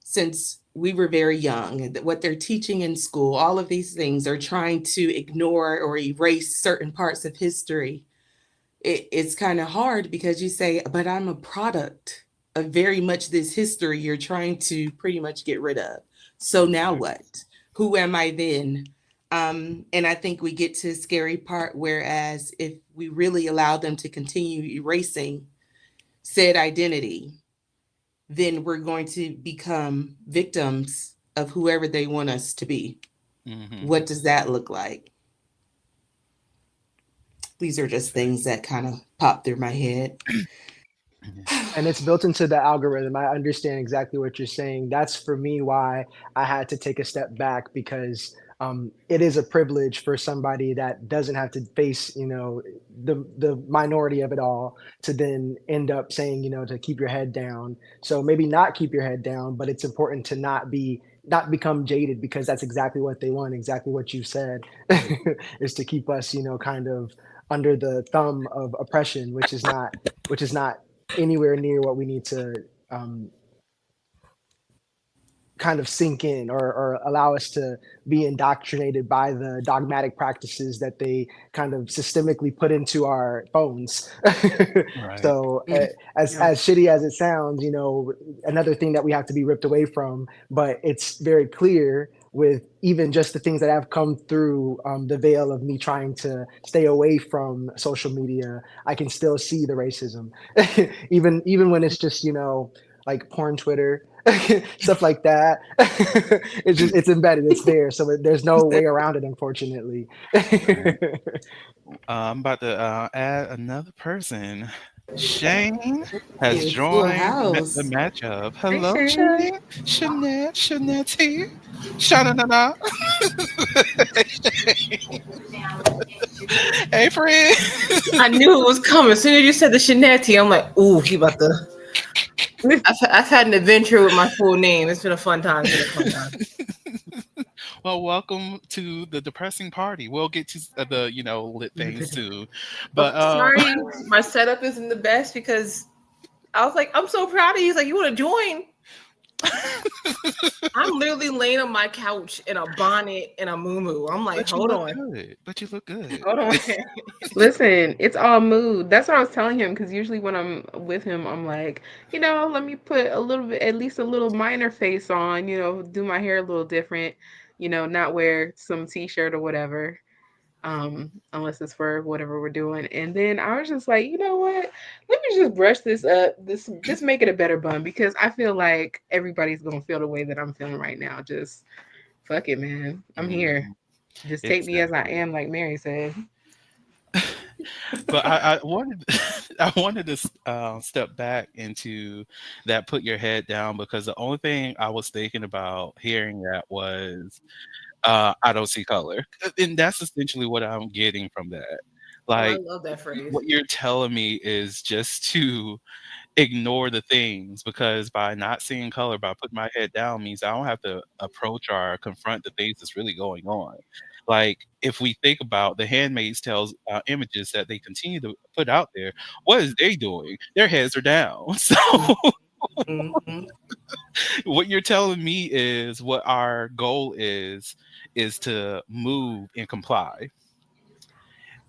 since we were very young, what they're teaching in school, all of these things are trying to ignore or erase certain parts of history. It's kind of hard because you say, but I'm a product of very much this history you're trying to pretty much get rid of. So now exactly. what? Who am I then? And I think we get to a scary part, whereas if we really allow them to continue erasing said identity, then we're going to become victims of whoever they want us to be. Hmm. What does that look like? These are just things Exactly. that kind of pop through my head. And it's built into the algorithm. I understand exactly what you're saying. That's for me why I had to take a step back because it is a privilege for somebody that doesn't have to face, the minority of it all to then end up saying, to keep your head down. So maybe not keep your head down, but it's important to not become jaded because that's exactly what they want, exactly what you said, is to keep us, kind of under the thumb of oppression, which is not anywhere near what we need to um, kind of sink in or allow us to be indoctrinated by the dogmatic practices that they kind of systemically put into our phones. Right. So Mm. Yeah. as shitty as it sounds, another thing that we have to be ripped away from, but it's very clear with even just the things that have come through the veil of me trying to stay away from social media, I can still see the racism, even when it's just like porn Twitter, stuff like that. It's embedded, it's there, so there's no way around it, unfortunately. Right. I'm about to add another person. Shane has Yeah, full joined the house. matchup. Hey Hello, Shane. Shane. Shanette, Shanana. Hey, friend. I knew it was coming. As soon as you said the Shinetti, I'm like, ooh, he about to. I've had an adventure with my full name. It's been a fun time. It's been a fun time. Well, welcome to the depressing party. We'll get to the lit things soon, Oh, but sorry, my setup isn't the best because I was like, I'm so proud of you. He's like, you want to join? I'm literally laying on my couch in a bonnet and a muumuu. I'm like, but you hold look on, good. But you look good. hold on. Listen, it's all mood. That's what I was telling him because usually when I'm with him, I'm like, let me put a little bit, at least a little minor face on, do my hair a little different, not wear some t-shirt or whatever, unless it's for whatever we're doing. And then I was just like, you know what? Let me just brush this up, just make it a better bun because I feel like everybody's gonna feel the way that I'm feeling right now. Just fuck it, man. I'm here. Mhm. Just take me as I Exactly. am, like Mary said. But I wanted I wanted to step back into that put your head down because the only thing I was thinking about hearing that was I don't see color. And that's essentially what I'm getting from that. Oh, I Like love that phrase. what you're telling me is just to ignore the things because by not seeing color, by putting my head down means I don't have to approach or confront the things that's really going on. Like if we think about the Handmaid's Tales images that they continue to put out there, what is they doing? Their heads are down. So Mm-hmm. what you're telling me is what our goal is to move and comply.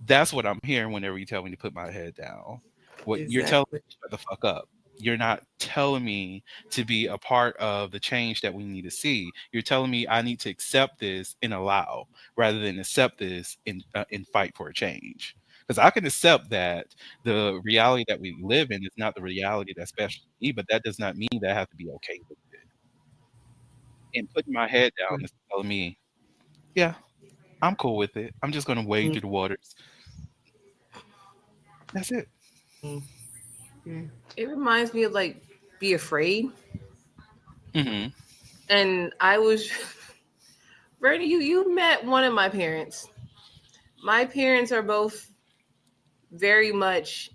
That's what I'm hearing whenever you tell me to put my head down. What you're telling Exactly. me, shut the fuck up. You're not telling me to be a part of the change that we need to see. You're telling me I need to accept this and allow, rather than accept this and fight for a change. Because I can accept that the reality that we live in is not the reality that's special to me, but that does not mean that I have to be okay with it. And putting my head down is telling me, yeah, I'm cool with it. I'm just going to wade through the waters. That's it. Mm-hmm. Mm. It reminds me of like be afraid. Hmm. And I was Bernie, you met one of my parents. My parents are both very much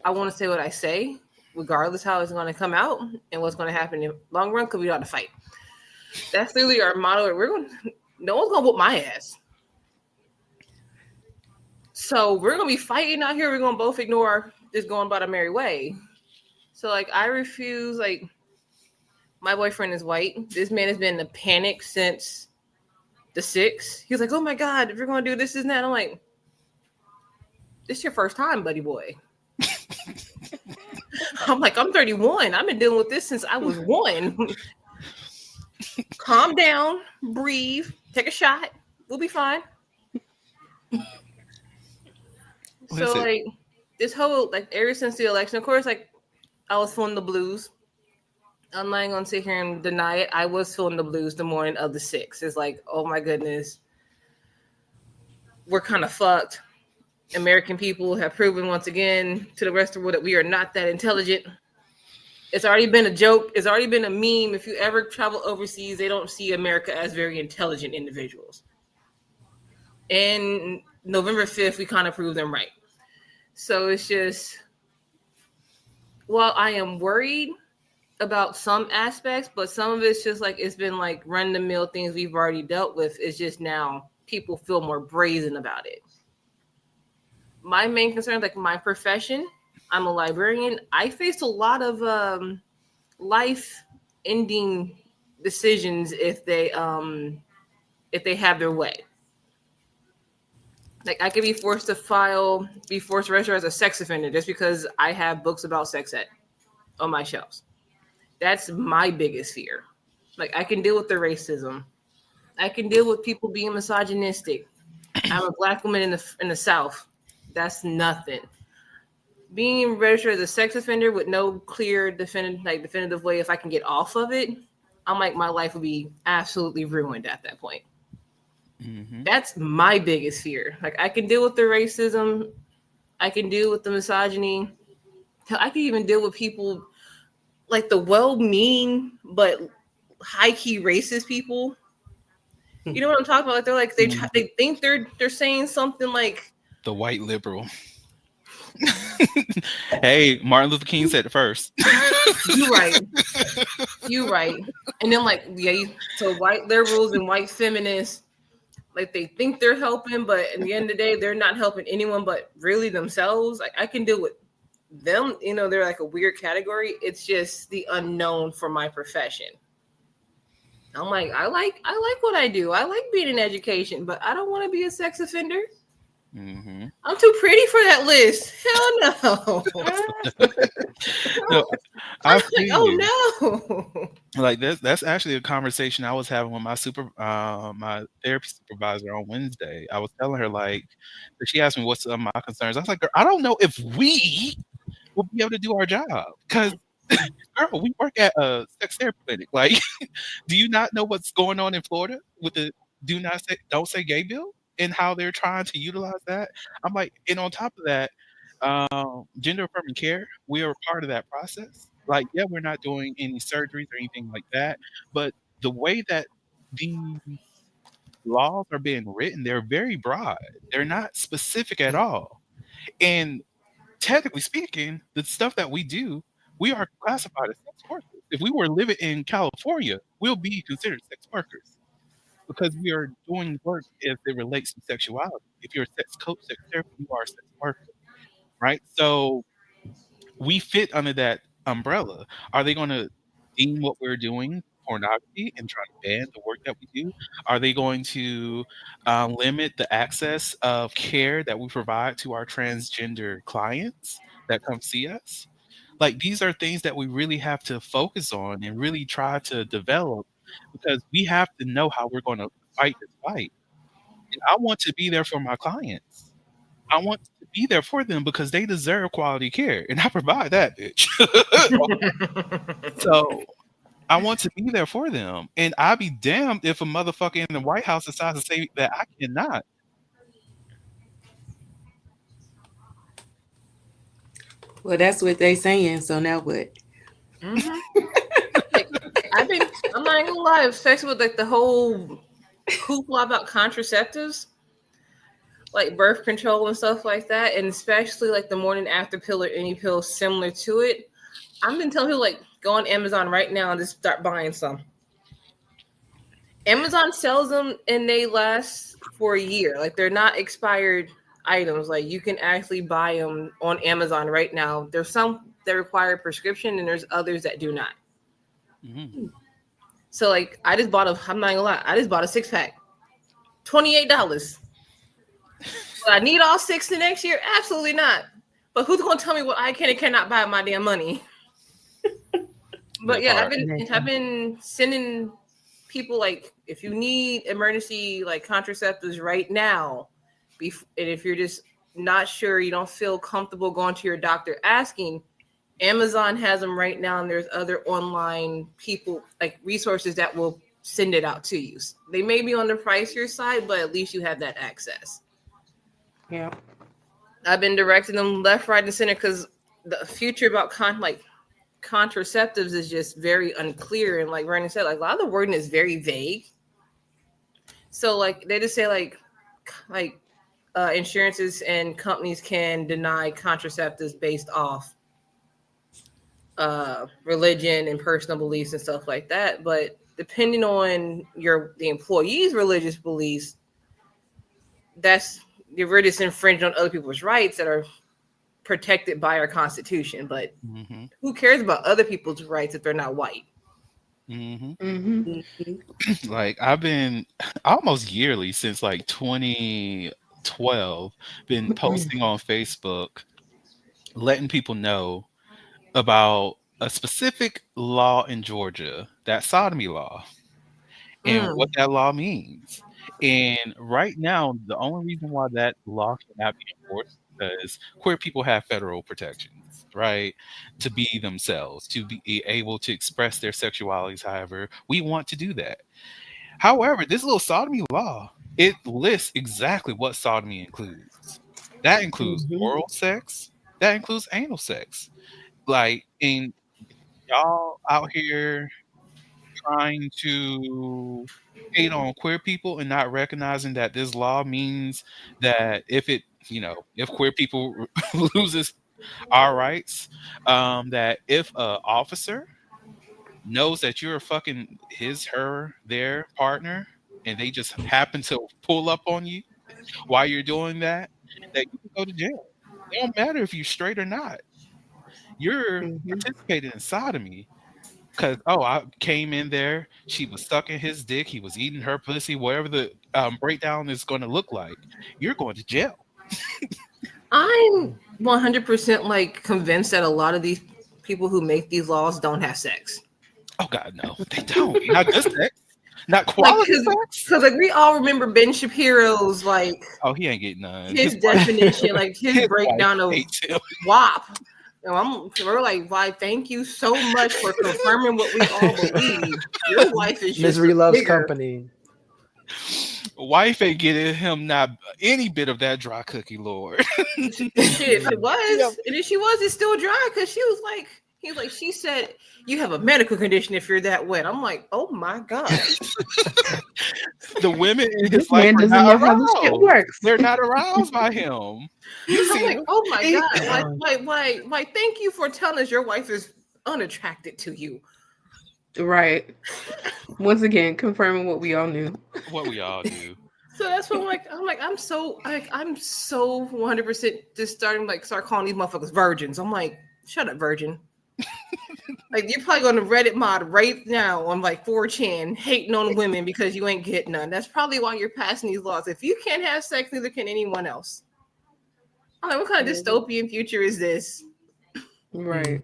I want to say what I say, regardless how it's going to come out and what's going to happen in the long run because we got to fight. That's literally our motto. We're going no one's going to whoop my ass. So we're going to be fighting out here. We're going to both ignore just going about our merry way. So like I refuse like my boyfriend is white. This man has been in a panic since the six. He was like, "Oh my god, if you're gonna do this, and that," I'm like, "This is your first time, buddy boy." I'm like, "I'm 31. I've been dealing with this since I was one. Calm down, breathe, take a shot. We'll be fine." So Listen, like this whole like ever since the election, of course, like I was feeling the blues. I'm not gonna sit here and deny it. I was feeling the blues the morning of the six. It's like, oh my goodness, we're kind of fucked. American people have proven once again to the rest of the world that we are not that intelligent. It's already been a joke. It's already been a meme. If you ever travel overseas, they don't see America as very intelligent individuals. And November 5th, we kind of proved them right. So it's just, well, I am worried about some aspects, but some of it's just like it's been like run the mill things we've already dealt with. It's just now people feel more brazen about it. My main concern, like my profession, I'm a librarian. I faced a lot of life ending decisions if they have their way. Like I could be forced to register as a sex offender just because I have books about sex ed on my shelves. That's my biggest fear. Like I can deal with the racism. I can deal with people being misogynistic. I'm a black woman in the South. That's nothing. Being registered as a sex offender with no clear definitive way if I can get off of it, I'm like my life would be absolutely ruined at that point. hmm That's my biggest fear. Like I can deal with the racism, I can deal with the misogyny. I can even deal with people like the well-meaning but high-key racist people. You know what I'm talking about? Like they think they're saying something like the white liberal. Hey, Martin Luther King said it first. You right. You right. And then like so white liberals and white feminists, like they think they're helping, but in the end of the day, they're not helping anyone but really themselves. Like I can deal with them, they're like a weird category. It's just the unknown for my profession. I'm like, I like what I do. I like being in education, but I don't want to be a sex offender. Hmm. I'm too pretty for that list. Hell no. No, I'm I like, feel you. oh no. Like that's actually a conversation I was having with my therapy supervisor on Wednesday. I was telling her like, 'cause she asked me what's some of my concerns. I was like, "Girl, I don't know if we will be able to do our job because, girl, we work at a sex therapy clinic. Like, do you not know what's going on in Florida with the don't say gay bill and how they're trying to utilize that? I'm like, and on top of that, gender affirming care, we are part of that process. Like, yeah, we're not doing any surgeries or anything like that, but the way that these laws are being written, they're very broad. They're not specific at all. And technically speaking, the stuff that we do, we are classified as sex workers. If we were living in California, we'll be considered sex workers because we are doing work as it relates to sexuality. If you're a sex coach, sex therapist, you are a sex worker, right? So we fit under that umbrella. Are they going to deem what we're doing pornography and try to ban the work that we do? Are they going to limit the access of care that we provide to our transgender clients that come see us? Like these are things that we really have to focus on and really try to develop because we have to know how we're going to fight this fight. And I want to be there for my clients. I want to be there for them because they deserve quality care, and I provide that, bitch. So I want to be there for them, and I'd be damned if a motherfucker in the White House decides to say that I cannot. Well, that's what they saying. So now what? Hmm. Like I'm not even gonna lie, especially with like the whole hoopla about contraceptives, like birth control and stuff like that, and especially like the morning after pill or any pill similar to it. I've been telling people like go on Amazon right now and just start buying some. Amazon sells them and they last for a year. Like they're not expired items. Like you can actually buy them on Amazon right now. There's some that require a prescription and there's others that do not. Mhm. So like I'm not gonna lie, I just bought a 6 pack. $28. Will I need all six the next year? Absolutely not. But who's gonna tell me what I can and cannot buy with my damn money? But That yeah, part. I've been sending people like if you need emergency like contraceptives right now, and if you're just not sure, you don't feel comfortable going to your doctor asking, Amazon has them right now, and there's other online people like resources that will send it out to you. They may be on the pricier side, but at least you have that access. Yeah. I've been directing them left, right, and center because the future about contraceptives is just very unclear. And like Vernon said, like a lot of the wording is very vague. So like they just say like insurances and companies can deny contraceptives based off religion and personal beliefs and stuff like that. But depending on the employee's religious beliefs, that's you're just infringing on other people's rights that are protected by our constitution. But Mhm. who cares about other people's rights if they're not white? Mhm. Mm-hmm. Mhm. Like I've been almost yearly since like 2012 been posting on Facebook letting people know about a specific law in Georgia, that sodomy law, and what Mm. that law means. And right now, the only reason why that law cannot be enforced is because queer people have federal protections, right? To be themselves, to be able to express their sexualities however we want to do that. However, this little sodomy law, it lists exactly what sodomy includes. That includes Mhm. oral sex, that includes anal sex. Like, and y'all out here trying to hate on queer people and not recognizing that this law means that if it if queer people loses our rights, that if a officer knows that you're fucking their partner, and they just happen to pull up on you while you're doing that you can go to jail. It don't matter if you're straight or not. You're Mhm. participating in sodomy because I came in there, she was sucking his dick, he was eating her pussy, whatever the breakdown is going to look like. You're going to jail. I'm 100% like convinced that a lot of these people who make these laws don't have sex. Oh God, no, they don't. Not good sex, not Like, quality sex. because like we all remember Ben Shapiro's like Oh, he ain't getting none. his definition, like his His wife breakdown of hates him. WAP. We're like, why? Thank you so much for confirming what we all believe. Your wife is just Misery loves bigger. company. Wife ain't getting him not any bit of that dry cookie, Lord. Shit, if it was, Yep. and if she was, it's still dry because she said, you have a medical condition if you're that wet. I'm like, oh my God. The women in his This life man are doesn't not know how this shit aroused. works. They're not aroused by him. You I'm see like, him? oh my He- God. Why, thank you for telling us your wife is unattracted to you. Right. Once again, confirming what we all knew. What we all do. So that's what I'm so 100% just start calling these motherfuckers virgins. I'm like, shut up, virgin. Like, you're probably going to Reddit mod right now on like 4chan hating on women because you ain't getting none. That's probably why you're passing these laws. If you can't have sex, neither can anyone else. I'm like, what kind of dystopian future is this? Right.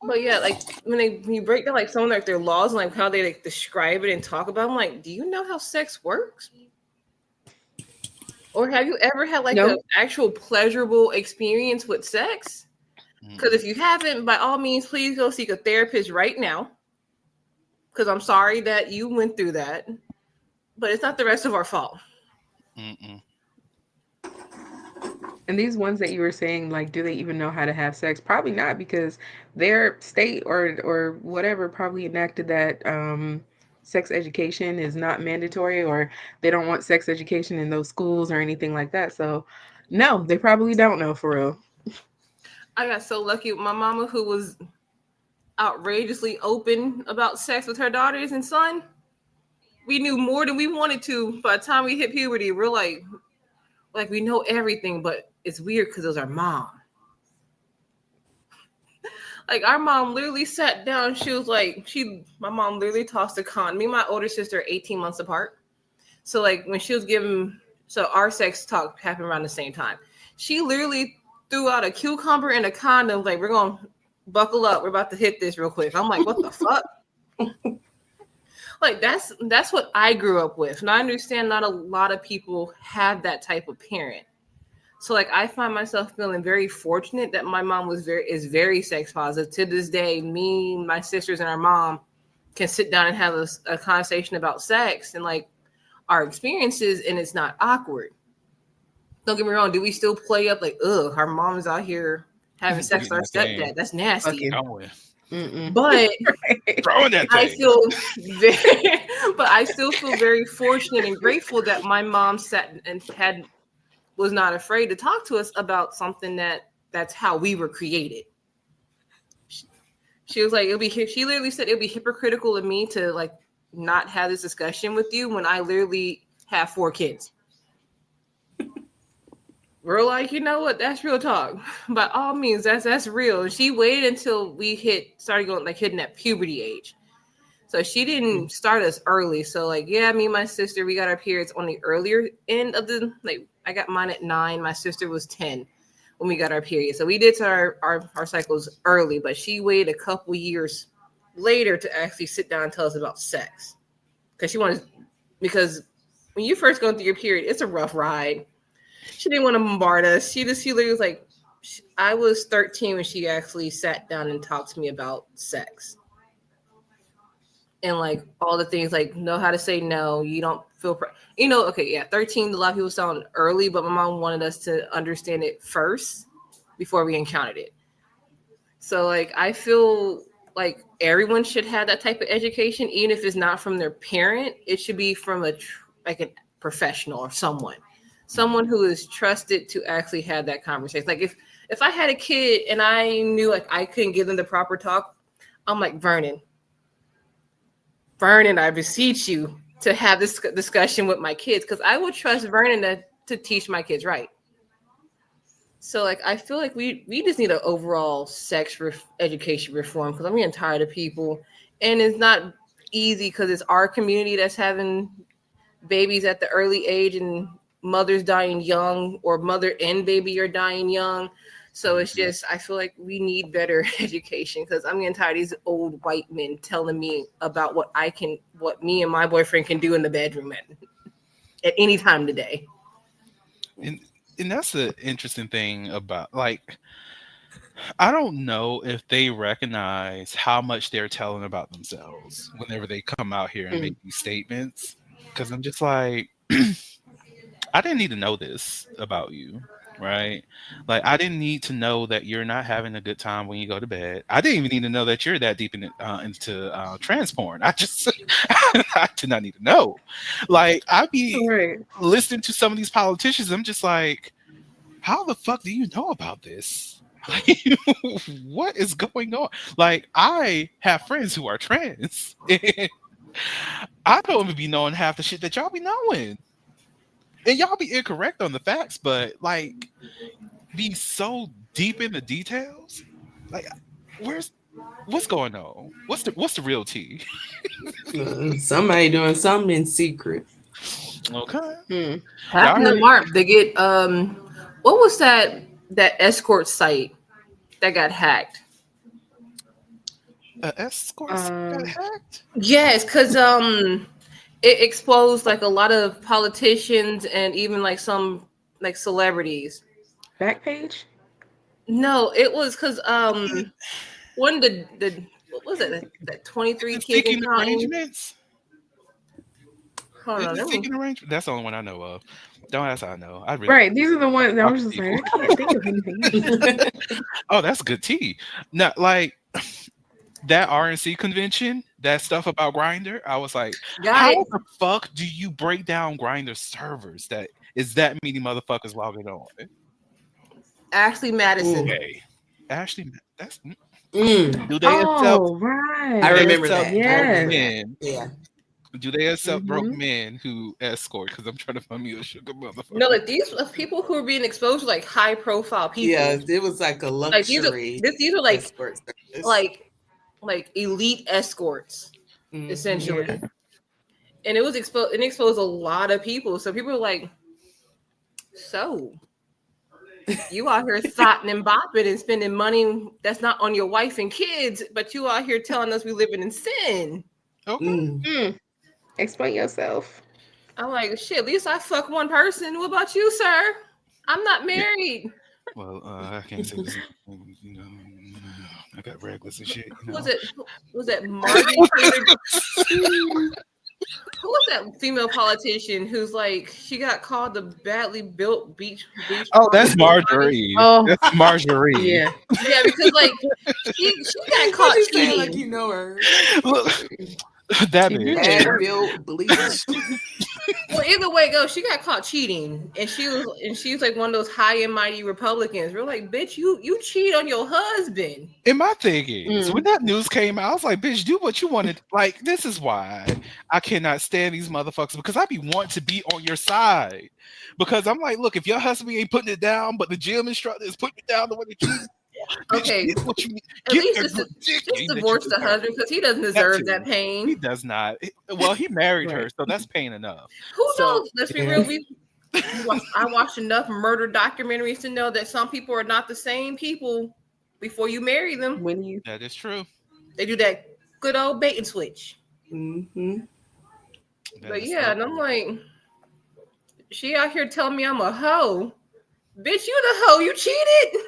But yeah, like when you break down like some of like their laws and like how they like describe it and talk about it, I'm like, do you know how sex works? Or have you ever had like No. an actual pleasurable experience with sex? Because if you haven't, by all means, please go seek a therapist right now. Because I'm sorry that you went through that, but it's not the rest of our fault. Mm-mm. And these ones that you were saying, like, do they even know how to have sex? Probably not, because their state or whatever probably enacted that sex education is not mandatory, or they don't want sex education in those schools or anything like that. So, no, they probably don't know for real. I got so lucky with my mama, who was outrageously open about sex with her daughters and son. We knew more than we wanted to. By the time we hit puberty, we're like we know everything, but it's weird because it was our mom. Like, our mom literally sat down. She was like, my mom literally tossed a condom. Me and my older sister are 18 months apart. So like when she was so our sex talk happened around the same time. She literally threw out a cucumber and a condom. Like, we're going to buckle up. We're about to hit this real quick. I'm like, what the fuck? Like, that's what I grew up with. And I understand not a lot of people have that type of parent. So like, I find myself feeling very fortunate that my mom is very sex positive. To this day, me, my sisters, and our mom can sit down and have a conversation about sex and like our experiences, and it's not awkward. Don't get me wrong. Do we still play up like, ugh, our mom is out here having sex with our stepdad? That's nasty. But Throwing that I thing. I still feel very fortunate and grateful that my mom sat and was not afraid to talk to us about something that's how we were created. She was like, she literally said it'll be hypocritical of me to like not have this discussion with you when I literally have 4 kids. We're like, you know what? That's real talk. By all means, that's real. And she waited until we hitting that puberty age. So she didn't start us early. So like, yeah, me and my sister, we got our periods on the earlier end of the, like, I got mine at 9. My sister was 10 when we got our period. So we did our cycles early, but she waited a couple years later to actually sit down and tell us about sex. Because when you first go through your period, it's a rough ride. She didn't want to bombard us. She literally was like, I was 13 when she actually sat down and talked to me about sex. And like all the things, like know how to say no. You don't feel, okay, yeah, 13. A lot of people sound early, but my mom wanted us to understand it first before we encountered it. So like, I feel like everyone should have that type of education, even if it's not from their parent. It should be from professional or someone who is trusted to actually have that conversation. Like if I had a kid and I knew like I couldn't give them the proper talk, I'm like, Vernon, I beseech you to have this discussion with my kids, because I would trust Vernon to teach my kids right. So like I feel like we just need an overall education reform, because I'm getting tired of people, and it's not easy because it's our community that's having babies at the early age, and mothers dying young, or mother and baby are dying young. So it's just, I feel like we need better education, because I'm getting tired of these old white men telling me about what me and my boyfriend can do in the bedroom at any time today. And that's the interesting thing about, like, I don't know if they recognize how much they're telling about themselves whenever they come out here and make these statements. Because I'm just like, I didn't need to know this about you, right? Like, I didn't need to know that you're not having a good time when you go to bed. I didn't even need to know that you're that deep into trans porn. I just, I did not need to know. Like, I be Right. listening to some of these politicians. I'm just like, how the fuck do you know about this? Like, what is going on? Like, I have friends who are trans, and I don't even be knowing half the shit that y'all be knowing. And y'all be incorrect on the facts, but like, be so deep in the details. Like, what's going on? What's the real tea? Somebody doing something in secret. Okay. Half the mark, they get what was that escort site that got hacked? Escorts got hacked? Yes, because it exposed like a lot of politicians and even like some like celebrities. Backpage? No, it was because one of the what was it, that 23 kids in arrangements? Hold on, Seeking arrangement. That's the only one I know of. Don't ask how I know. I really Right. These are the ones that I was just like, I can't think of anything. Oh, that's good tea. Now, like that RNC convention, that stuff about Grindr, I was like, how the fuck do you break down Grindr servers that is that many motherfuckers logging on? Ashley Madison. Okay. Ashley, that's Do they accept? Right. I remember that. Broke men? Yeah. Do they accept broke men who escort? Because I'm trying to find me a sugar motherfucker. No, like these people who are being exposed to like high profile people. Yeah, it was like a luxury. Like these are like elite escorts, essentially. Yeah. And it was exposed. It exposed a lot of people. So people were like, "So, you out here thotting and bopping and spending money that's not on your wife and kids, but you out here telling us we living in sin." Okay. Explain yourself. I'm like, shit, at least I fuck one person. What about you, sir? I'm not married. Well, I can't say this. You know, I got reckless and shit. You know? Was that Margie Taylor? Who was that female politician who's like, she got called the badly built beach? Oh, that's Marjorie. Oh, that's Marjorie. Yeah, because like she got caught cheating. Like, you know her. That is bleach. Well, either way it goes, she got caught cheating, and she was like one of those high and mighty Republicans. We're like, bitch, you cheat on your husband. And my thing is, when that news came out, I was like, bitch, do what you wanted. Like, this is why I cannot stand these motherfuckers, because I be wanting to be on your side. Because I'm like, look, if your husband ain't putting it down, but the gym instructor is putting it down the way that you. Okay, at least just divorce the husband, because he doesn't deserve that pain. He does not. Well, he married her, so that's pain enough. Who knows? Let's be real. I watched enough murder documentaries to know that some people are not the same people before you marry them. That is true. They do that good old bait and switch. But yeah, and I'm like, she out here telling me I'm a hoe. Bitch, you the hoe. You cheated.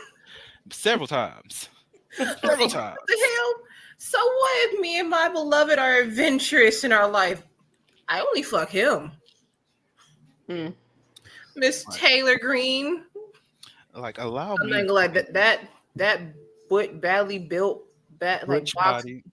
Several times. Several times. What the hell? So what if me and my beloved are adventurous in our life? I only fuck him. Miss Taylor Green. Like, allow me. I'm like that badly built like box. Body.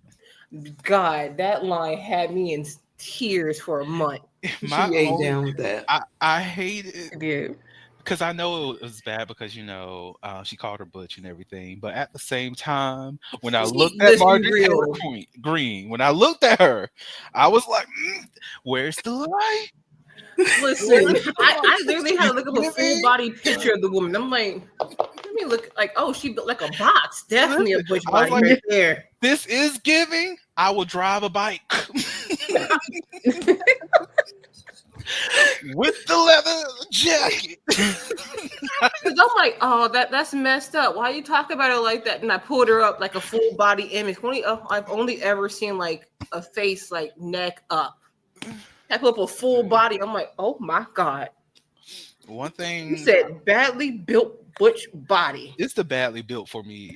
God, that line had me in tears for a month. My She ain't only down with that. I hate it Yeah. because I know it was bad because she called her butch and everything, but at the same time, when I looked at Let's be Marjorie Taylor real. Green, when I looked at her, I was like, "Where's the light? Listen, Where's the I light? literally had She's to look up a full giving." body picture of the woman. I'm like, let me look like, oh, she built like a box. Definitely a Listen, bush I was body like, right there. "This is giving. I will drive a bike with the leather jacket." Because I'm like, oh, that's messed up. Why you talk about her like that? And I pulled her up like a full body image. I've only ever seen like a face like neck up. I put up a full body. I'm like, oh my god. One You thing, said badly built butch body. it's the badly built for me.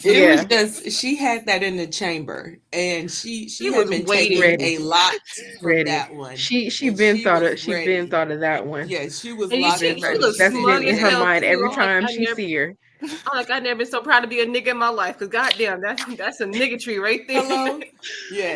It was Yeah. just she had that in the chamber, and He she had was been waiting. taking Ready. a lot from Ready. that one, She and been she thought was of ready. thought of that one. Yeah, she was And you She locked see, been in. she She ready. looks was That's sitting smug been in as her there. hell mind too. every time she see her. I never been so proud to be a nigga in my life. Cause goddamn, that's a nigga tree right there Hello. in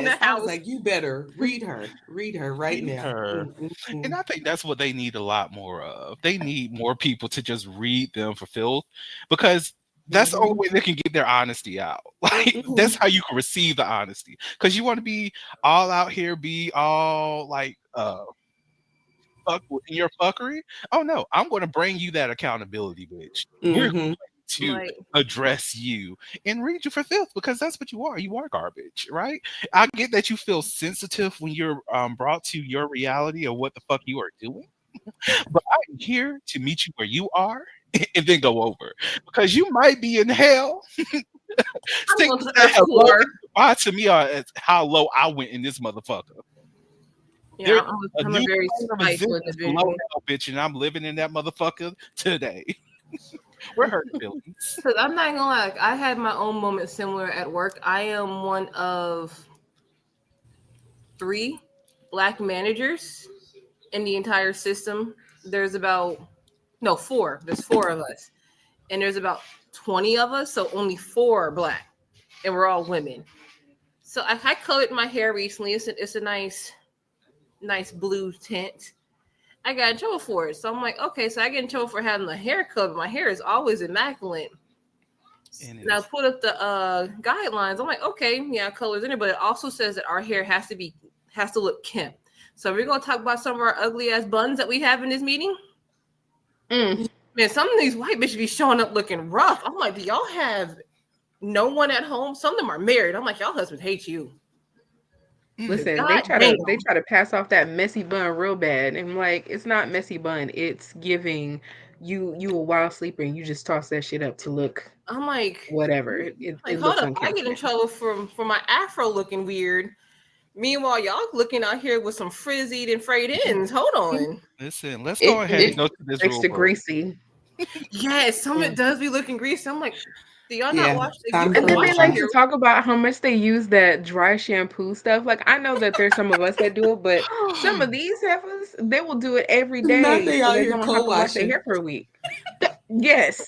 the Yes, I was house. like, you better read her right Read now. her. And Mm-mm-mm. I think that's what they need a lot more of. They need more people to just read them for filth because that's the only Mhm. way they can get their honesty out. Like that's Mhm. how you can receive the honesty. Because you want to be all out here, be all like fuck in your fuckery. Oh no, I'm going to bring you that accountability, bitch. We're Mhm. going to Like, address you and read you for filth because that's what you are. You are garbage, right? I get that you feel sensitive when you're brought to your reality of what the fuck you are doing, but I'm here to meet you where you are and then go over because you might be in hell. I'm Sick going to to say Earth hello core. and goodbye to me as how low I went in this motherfucker. Yeah, There's a I'm a new very plane of spiteful existence below individual. hell, bitch, and I'm living in that motherfucker today. We're hurt feelings. Cause I'm not gonna lie, like, I had my own moment similar at work. I am one of 3 black managers in the entire system. There's about no 4. There's 4 of us, and there's about 20 of us, so only 4 are black, and we're all women. So I colored my hair recently. It's a nice blue tint. I got in trouble for it. So I'm like, okay, so I get in trouble for having the hair color. My hair is always immaculate. And And I it's put up the guidelines. I'm like, okay, yeah, colors in it, but it also says that our hair has to look kempt. So we're gonna talk about some of our ugly ass buns that we have in this meeting. Mm. Man, some of these white bitches be showing up looking rough. I'm like, do y'all have no one at home? Some of them are married. I'm like, y'all husbands hate you. Listen, God they damn. try to pass off that messy bun real bad. And I'm like, it's not messy bun. It's giving you a wild sleeper and you just toss that shit up to look I'm whatever. It hold looks up. I get in uncharismatic. trouble for my afro looking weird. Meanwhile, y'all looking out here with some frizzied and frayed ends. Hold on. listen, let's go It ahead and it go to this rule Extra book. greasy. Yes, some of yeah, it does be looking greasy. I'm like, do y'all not yeah. wash? You Time can And for a then they wash your like wash. to hair. talk about how much they use that dry shampoo stuff. Like I know that there's some of us that do it, but some of these heifers, they will do it every Not day they so out they here don't have to wash their co-washing. hair for a week. Yes.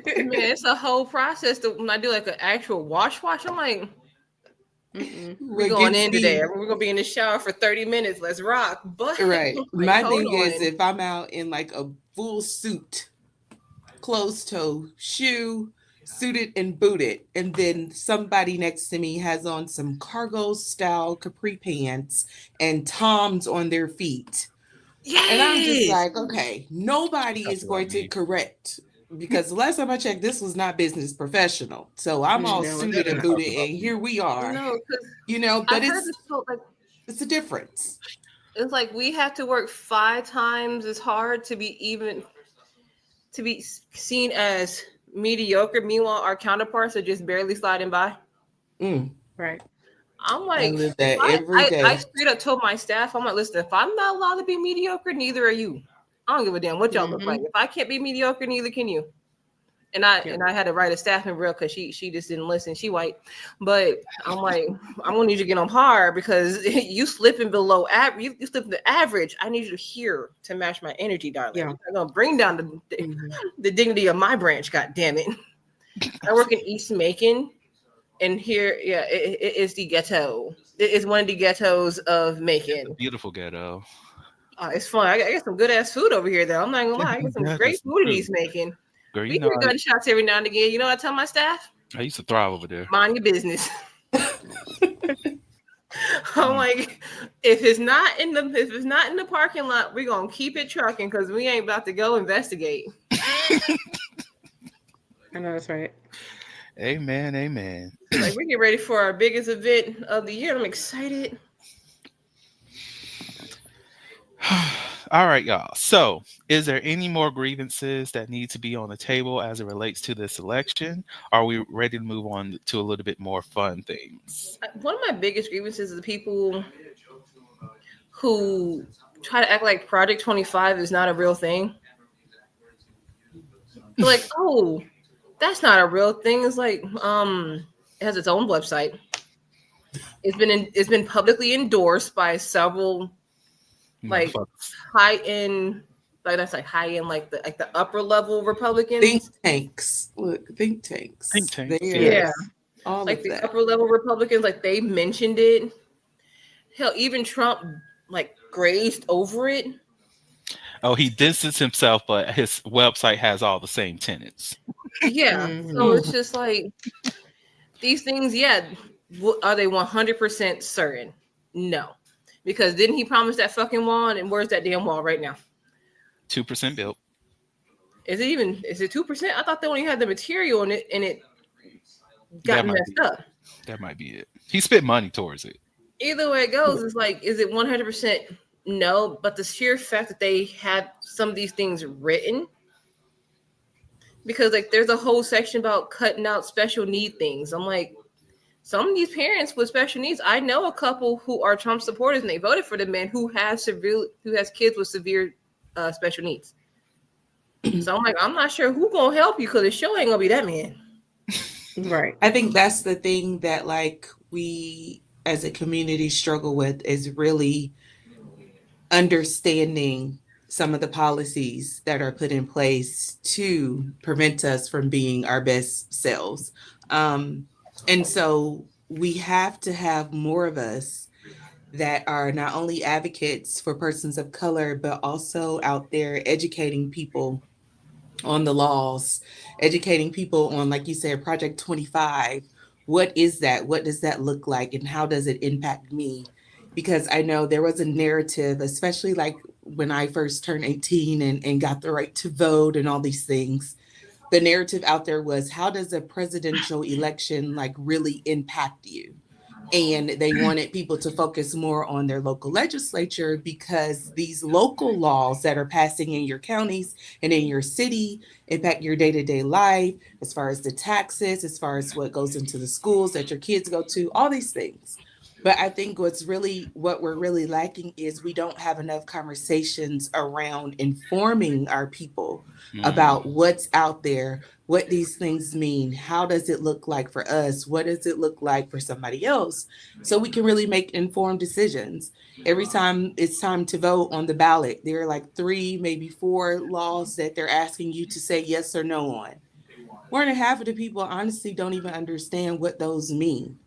Man, it's a whole process. When I do like an actual wash, I'm like, Mm-mm. we going Against in today. the We're gonna be in the shower for 30 minutes. Let's rock. But right. like, My hold thing is, on. if I'm out in like a full suit, closed toe shoe, suited and booted, and then somebody next to me has on some cargo style capri pants and Toms on their feet. And I'm just Yes. like, okay, nobody is going to Copyright correct because the last time I checked, this was not business professional. So I'm all No, it's suited That and is not. booted, talking about and me. here we are, No, because but I've heard this quote like it's a difference. it's like we have to work 5 times as hard to be seen as mediocre. Meanwhile, our counterparts are just barely sliding by. Mm, Right. I'm I like, live if that every I day. straight up told my staff, I'm like, listen, if I'm not allowed to be mediocre, neither are you. I don't give a damn what y'all look like. Mm-hmm. If I can't be mediocre, neither can you. Yep. And I had to write a staff member because she just didn't listen. She white, but I'm like, I'm gonna need you to get on par because you slipping below average. You slipping the average. I need you here to match my energy, darling. Yeah. You're not gonna bring down the, Mm-hmm. the dignity of my branch. God damn it! I work in East Macon, and here, yeah, it is the ghetto. It's one of the ghettos of It's a Macon. beautiful ghetto. It's fun. I got some good ass food over here, though. I'm not gonna lie. I got some That great is the food in truth. East Macon. Girl, you We know, hear gunshots every now and again. You know what I tell my staff? I used to thrive over there. Mind your business. I'm Mm. like, if it's not in the parking lot, we're gonna keep it trucking because we ain't about to go investigate. I know that's right. Amen, amen. Like we get ready for our biggest event of the year. I'm excited. All right, y'all. So, is there any more grievances that need to be on the table as it relates to this election? Are we ready to move on to a little bit more fun things? One of my biggest grievances is the people who try to act like Project 25 is not a real thing. They're like, oh, that's not a real thing. It's like, it has its own website. It's been publicly endorsed by several like Motherfuckers. high end, like that's like high end, like the upper level Think Republicans. tanks. Look, think Think tanks. tanks, yeah. There, Yeah, all like of the that. upper level Republicans, like they mentioned it. Hell, even Trump like grazed over it. Oh, he distanced himself, but his website has all the same tenants. Yeah, so Hmm. it's just like these things. Yeah, are they 100% certain? No, because didn't he promise that fucking wall? And where's that damn wall right now? 2% built. Is it 2%? I thought they only had the material in it and it That got might be messed it. up. That might be it. He spent money towards it. Either way it goes, it's like, is it 100% no? But the sheer fact that they had some of these things written, because like there's a whole section about cutting out special need things. I'm like, some of these parents with special needs, I know a couple who are Trump supporters and they voted for the man who has kids with severe special needs. So I'm like, I'm not sure who gonna help you because it sure ain't gonna be that man. Right. I think that's the thing that like we as a community struggle with is really understanding some of the policies that are put in place to prevent us from being our best selves. And so we have to have more of us that are not only advocates for persons of color, but also out there educating people on the laws, educating people on, like you said, Project 25. What is that? What does that look like? And how does it impact me? Because I know there was a narrative, especially like when I first turned 18 and got the right to vote and all these things. The narrative out there was, how does a presidential election like really impact you? And they wanted people to focus more on their local legislature because these local laws that are passing in your counties and in your city impact your day-to-day life, as far as the taxes, as far as what goes into the schools that your kids go to, all these things. But I think what we're really lacking is we don't have enough conversations around informing our people Mm. about what's out there, what these things mean, how does it look like for us, what does it look like for somebody else, so we can really make informed decisions. Every time it's time to vote on the ballot, there are like three, maybe four laws that they're asking you to say yes or no on. More than half of the people honestly don't even understand what those mean.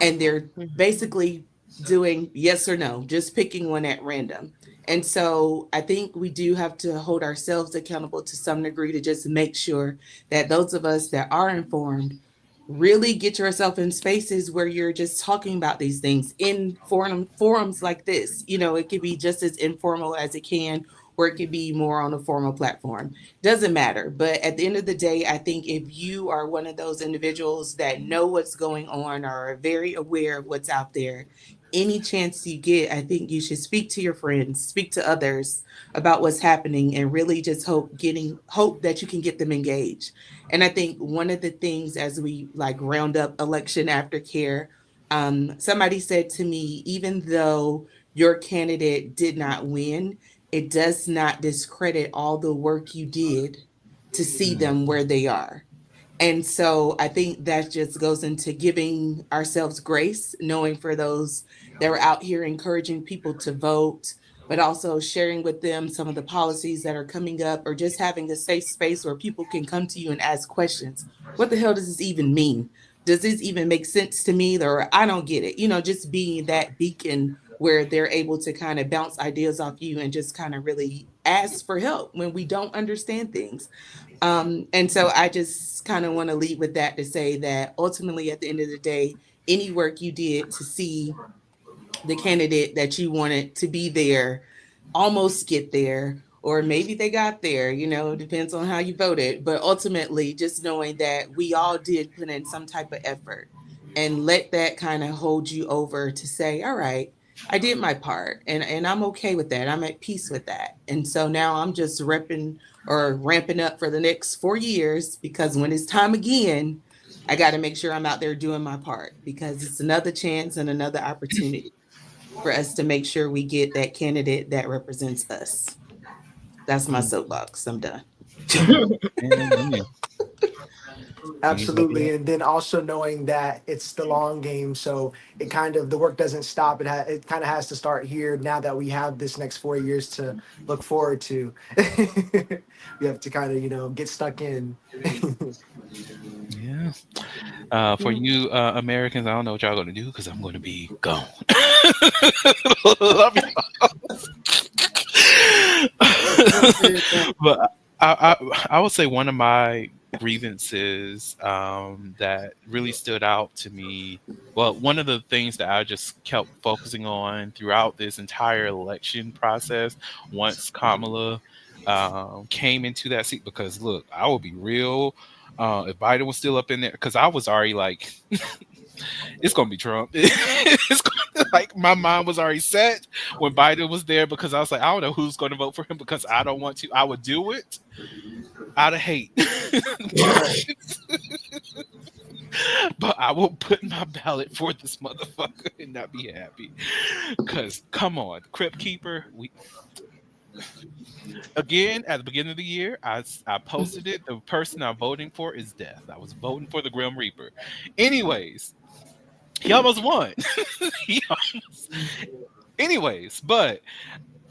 And they're basically doing yes or no, just picking one at random. And so I think we do have to hold ourselves accountable to some degree to just make sure that those of us that are informed really get yourself in spaces where you're just talking about these things in forums like this. You know, it could be just as informal as it can, or it could be more on a formal platform. Doesn't matter. But at the end of the day, I think if you are one of those individuals that know what's going on or are very aware of what's out there, any chance you get, I think you should speak to your friends, speak to others about what's happening, and really just hope that you can get them engaged. And I think one of the things as we like round up election aftercare, somebody said to me, even though your candidate did not win, it does not discredit all the work you did to see Mm. them where they are. And so I think that just goes into giving ourselves grace, knowing for those that are out here encouraging people to vote, but also sharing with them some of the policies that are coming up, or just having a safe space where people can come to you and ask questions. What the hell does this even mean? does this even make sense to me? Or I don't get it. Just being that beacon where they're able to kind of bounce ideas off you and just kind of really ask for help when we don't understand things. And so I just kind of want to lead with that to say that ultimately, at the end of the day, any work you did to see the candidate that you wanted to be there almost get there, or maybe they got there, depends on how you voted. But ultimately, just knowing that we all did put in some type of effort, and let that kind of hold you over to say, all right, I did my part, and I'm okay with that. I'm at peace with that. And so now I'm just repping or ramping up for the next 4 years, because when it's time again, I got to make sure I'm out there doing my part, because it's another chance and another opportunity for us to make sure we get that candidate that represents us. That's my Mm, soapbox. I'm done. amen. Anybody Absolutely, else? and then also knowing that it's the long game, so it kind of the work doesn't stop. It kind of has to start here now that we have this next 4 years to look forward to. We have to kind of get stuck in. Yeah. For you Americans, I don't know what y'all gonna do because I'm gonna be gone. Love but I would say one of my grievances that really stood out to me. Well, one of the things that I just kept focusing on throughout this entire election process, once Kamala came into that seat, because look, I will be real. If Biden was still up in there, because I was already like, it's gonna be Trump. Like my mind was already set when Biden was there, because I was like, I don't know who's going to vote for him because I don't want to. I would do it out of hate, but I will put my ballot for this motherfucker and not be happy. Cause come on, Crypt Keeper. We again at the beginning of the year, I posted it. The person I'm voting for is death. I was voting for the Grim Reaper. Anyways, he almost won. He almost, anyways, but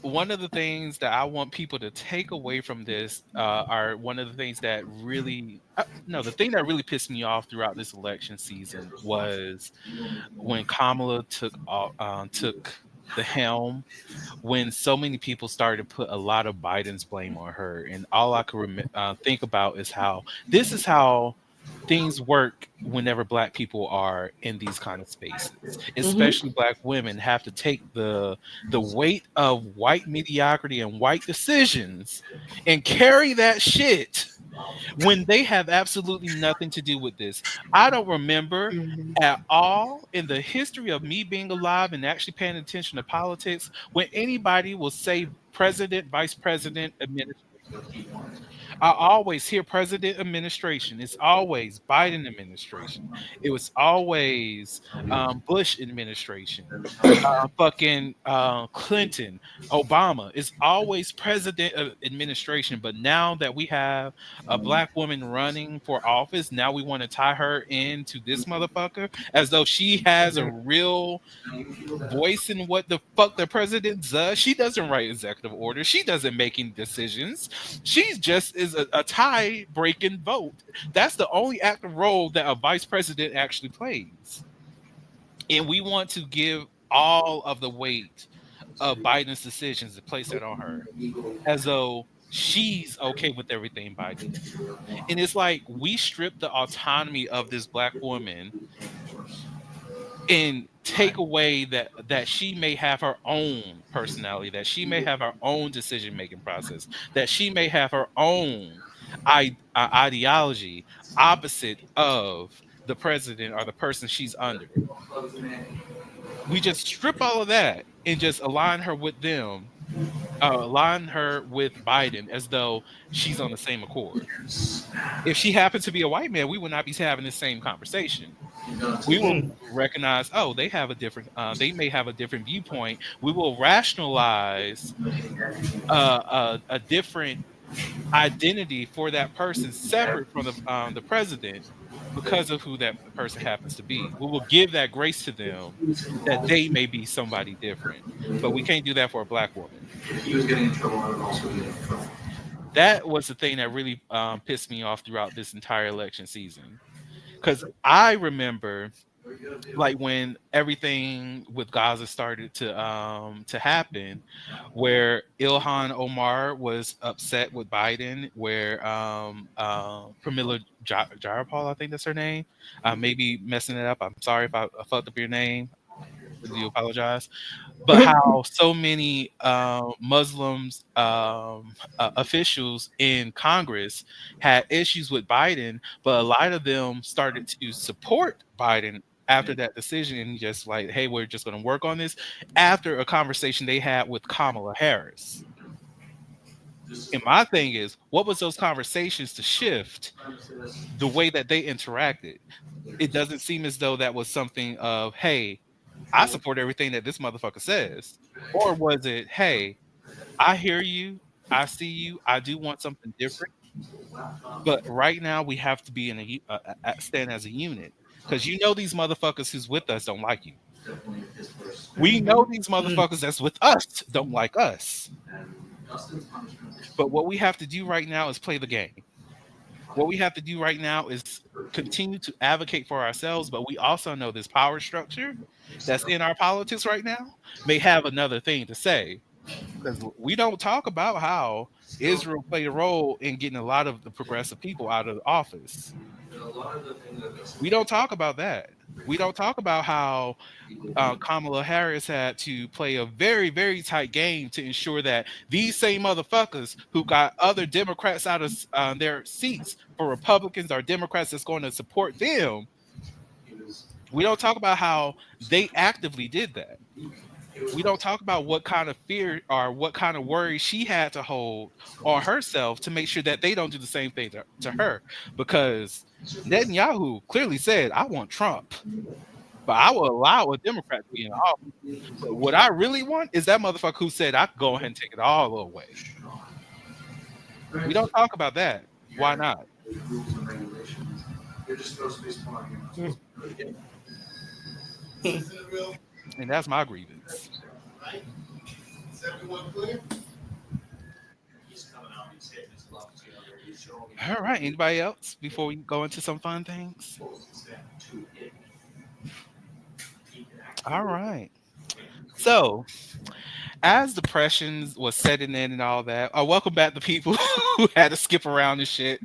one of the things that I want people to take away from this are one of the things that really, no, the thing that really pissed me off throughout this election season was when Kamala took the helm, when so many people started to put a lot of Biden's blame on her, and all I could think about is how this is how things work whenever black people are in these kind of spaces, Mm-hmm. especially black women have to take the weight of white mediocrity and white decisions and carry that shit when they have absolutely nothing to do with this. I don't remember Mm-hmm. at all in the history of me being alive and actually paying attention to politics when anybody will say president, vice president, administration. I always hear president administration. It's always Biden administration. It was always Bush administration. Fucking Clinton, Obama. It's always president administration. But now that we have a black woman running for office, now we want to tie her into this motherfucker as though she has a real voice in what the fuck the president does. She doesn't write executive orders. She doesn't make any decisions. She's just is a tie breaking vote. That's the only active role that a vice president actually plays. And we want to give all of the weight of Biden's decisions to place that on her as though she's okay with everything Biden does. And it's like we strip the autonomy of this black woman and take away that she may have her own personality, that she may have her own decision making process, that she may have her own ideology opposite of the president or the person she's under. We just strip all of that and just align her with them, align her with Biden as though she's on the same accord. If she happened to be a white man, we would not be having the same conversation. We will Mm. recognize, oh, they have a different, they may have a different viewpoint. We will rationalize a different identity for that person separate from the president because of who that person happens to be. We will give that grace to them that they may be somebody different, but we can't do that for a black woman. That was the thing that really pissed me off throughout this entire election season. Because I remember, like, when everything with Gaza started to happen, where Ilhan Omar was upset with Biden, where Pramila Jayapal, I think that's her name, maybe messing it up. I'm sorry if I fucked up your name. I do apologize. But how so many Muslims officials in Congress had issues with Biden, but a lot of them started to support Biden after that decision and just like, hey, we're just going to work on this after a conversation they had with Kamala Harris. And my thing is, what was those conversations to shift the way that they interacted? It doesn't seem as though that was something of, hey, I support everything that this motherfucker says. Or was it, hey, I hear you, I see you, I do want something different, but right now we have to be in stand as a unit because you know these motherfuckers who's with us don't like you. We know these Mm. motherfuckers that's with us don't like us. But what we have to do right now is play the game. What we have to do right now is continue to advocate for ourselves, but we also know this power structure that's in our politics right now may have another thing to say because we don't talk about how Israel played a role in getting a lot of the progressive people out of office. We don't talk about that. We don't talk about how Kamala Harris had to play a very, very tight game to ensure that these same motherfuckers who got other Democrats out of their seats for Republicans or Democrats that's going to support them, we don't talk about how they actively did that. We don't talk about what kind of fear or what kind of worry she had to hold on herself to make sure that they don't do the same thing to her. Because Netanyahu clearly said, I want Trump, but I will allow a Democrat to be in office. But what I really want is that motherfucker who said I could go ahead and take it all away. We don't talk about that. Why not? And that's my grievance. All right. Anybody else before we go into some fun things? All right. So, as depression was setting in and all that, welcome back to people who had to skip around and shit.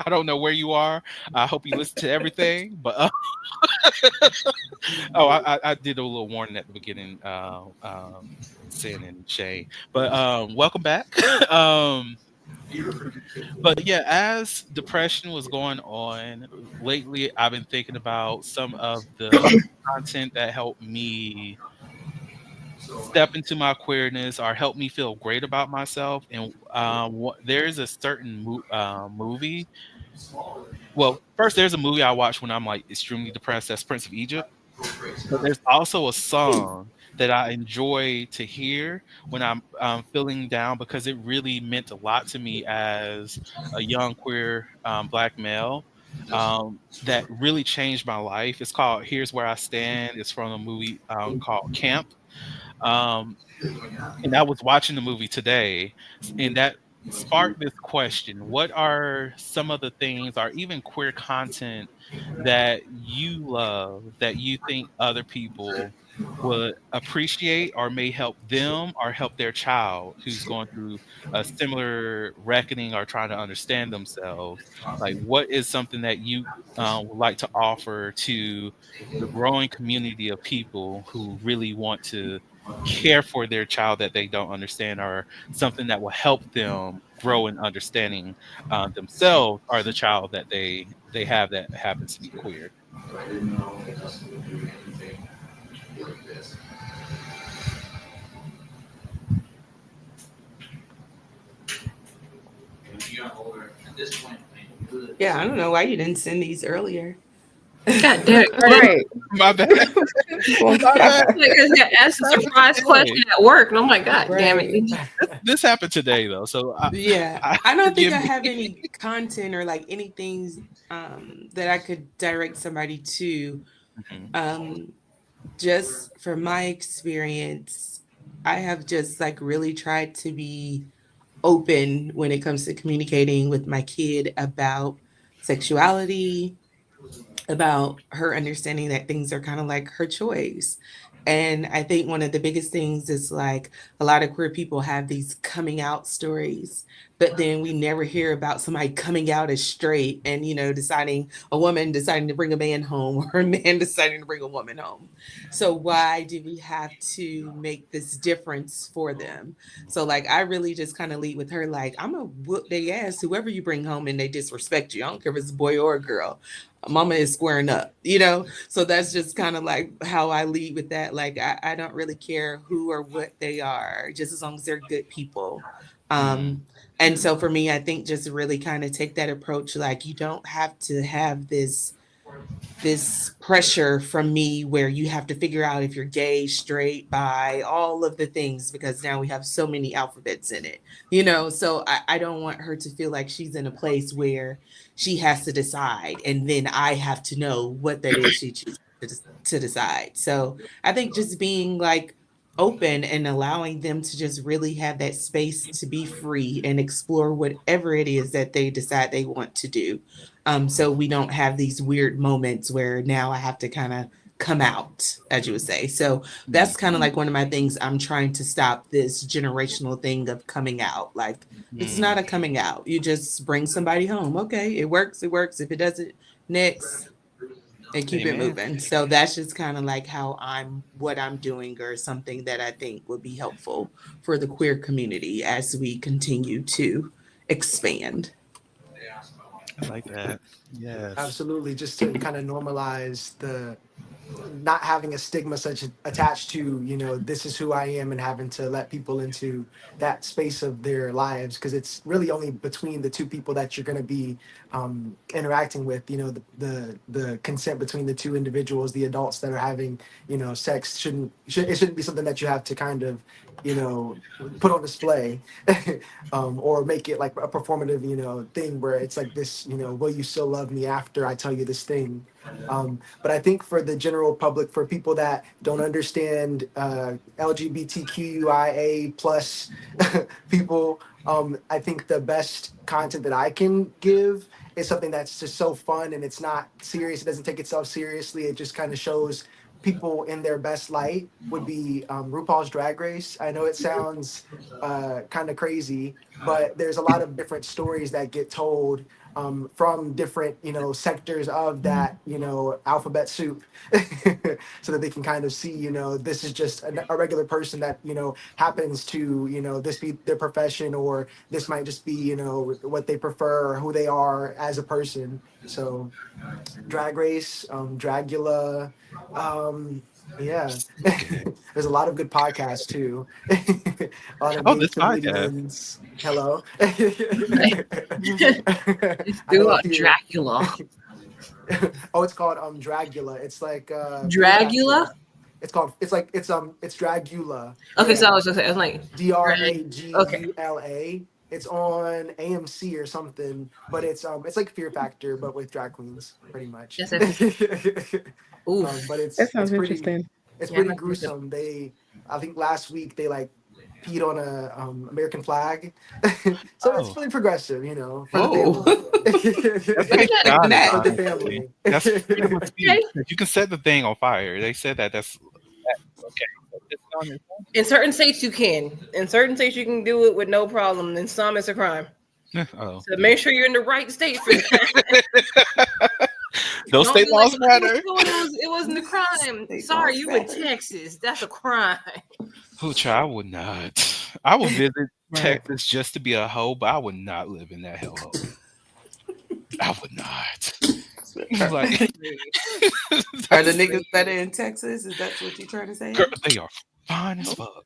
I don't know where you are. I hope you listen to everything. But oh, I did a little warning at the beginning, sin and shame. But welcome back. But yeah, as depression was going on lately, I've been thinking about some of the content that helped me step into my queerness or help me feel great about myself. And there's a certain movie. Well, first, there's a movie I watch when I'm like extremely depressed. That's Prince of Egypt. But there's also a song that I enjoy to hear when I'm feeling down because it really meant a lot to me as a young queer black male. That really changed my life. It's called "Here's Where I Stand." It's from a movie called Camp. Um, and I was watching the movie today, and that sparked this question: what are some of the things, or even queer content, that you love that you think other people would appreciate or may help them or help their child who's going through a similar reckoning or trying to understand themselves? Like, what is something that you would like to offer to the growing community of people who really want to care for their child that they don't understand, or something that will help them grow in understanding themselves or the child that they have that happens to be queer? Yeah, I don't know why you didn't send these earlier. God damn it, Vernon. Right. My bad. Well, My bad. Like, I got asked a surprise question at work, and I'm like, God damn it. This happened today though, so Yeah, I don't think forgive I me. have any content or like anything that I could direct somebody to. Mhm. Um, just from my experience, I have just like really tried to be open when it comes to communicating with my kid about sexuality, about her understanding that things are kind of like her choice. And I think one of the biggest things is like a lot of queer people have these coming out stories, but then we never hear about somebody coming out as straight and, deciding a woman deciding to bring a man home or a man deciding to bring a woman home. So why do we have to make this difference for them? So like I really just kind of lead with her, like, I'm gonna whoop their ass, whoever you bring home and they disrespect you. I don't care if it's a boy or a girl. Mama is squaring up. So that's just kind of like how I lead with that. Like I don't really care who or what they are, just as long as they're good people. Mm, And so for me, I think just really kind of take that approach. Like you don't have to have this pressure from me where you have to figure out if you're gay, straight, bi, all of the things, because now we have so many alphabets in it. So I don't want her to feel like she's in a place where she has to decide and then I have to know what that is she chooses to decide. So I think just being like open and allowing them to just really have that space to be free and explore whatever it is that they decide they want to do, so we don't have these weird moments where now I have to kind of come out, as you would say. So mm, that's kind of like one of my things. I'm trying to stop this generational thing of coming out. Like it's mm. not a coming out. You just bring somebody home. Okay, it works. It works. If it doesn't, next, and keep it Amen. moving. So that's just kind of like what I'm doing, or something that I think would be helpful for the queer community as we continue to expand. I like that. Yes. Absolutely, just to kind of normalize the not having a stigma such attached to, this is who I am, and having to let people into that space of their lives, because it's really only between the two people that you're going to be interacting with. The consent between the two individuals, the adults that are having sex, it shouldn't be something that you have to kind of you know put on display, or make it like a performative thing where it's like this, will you still love me after I tell you this thing. But I think for the general public, for people that don't understand LGBTQIA plus people, I think the best content that I can give is something that's just so fun, and it's not serious. It doesn't take itself seriously. It just kind of shows people in their best light. Would be RuPaul's Drag Race. I know it sounds kind of crazy, but there's a lot of different stories that get told from different sectors of that alphabet soup, so that they can kind of see this is just a regular person that happens to this be their profession, or this might just be what they prefer or who they are as a person. So Drag Race, Dragula, yeah. Okay. There's a lot of good podcasts too. A lot of Oh, gay this podcast. comedians. Hello. It's I know a throughout few. Dracula. Oh, it's called Dragula. It's like Fear Dragula? Factor. It's Dragula. Okay, so I Yeah. was just saying, I was like, Drag. Okay. Dragula. It's on AMC or something, but it's like Fear Factor, but with drag queens, pretty much. Yes, oof. But That it's sounds pretty interesting. it's Yeah, I'm pretty not gonna gruesome. I think last week they like peed on a American flag, so it's Oh, really progressive, for the Whoa. family. that's I pretty didn't expect exotic, that. For the honestly. family. That's freedom of speech. Okay. You can set the thing on fire. They said that's okay. But it's on its In certain states, you can. In certain states, you can do it with no problem. In some, it's a crime. own. Oh, So yeah. make sure you're in the right state for that. Those Don't state be like, laws it was matter. cool. It wasn't a crime. State Sorry, laws you in matter. Texas. That's a crime. Oh, child, I would not. I would visit Right. Texas just to be a hoe, but I would not live in that hellhole. I would not. Like, Are the that's, niggas better in Texas? Is that what you're trying to say? girl, they are fine as Oh, fuck.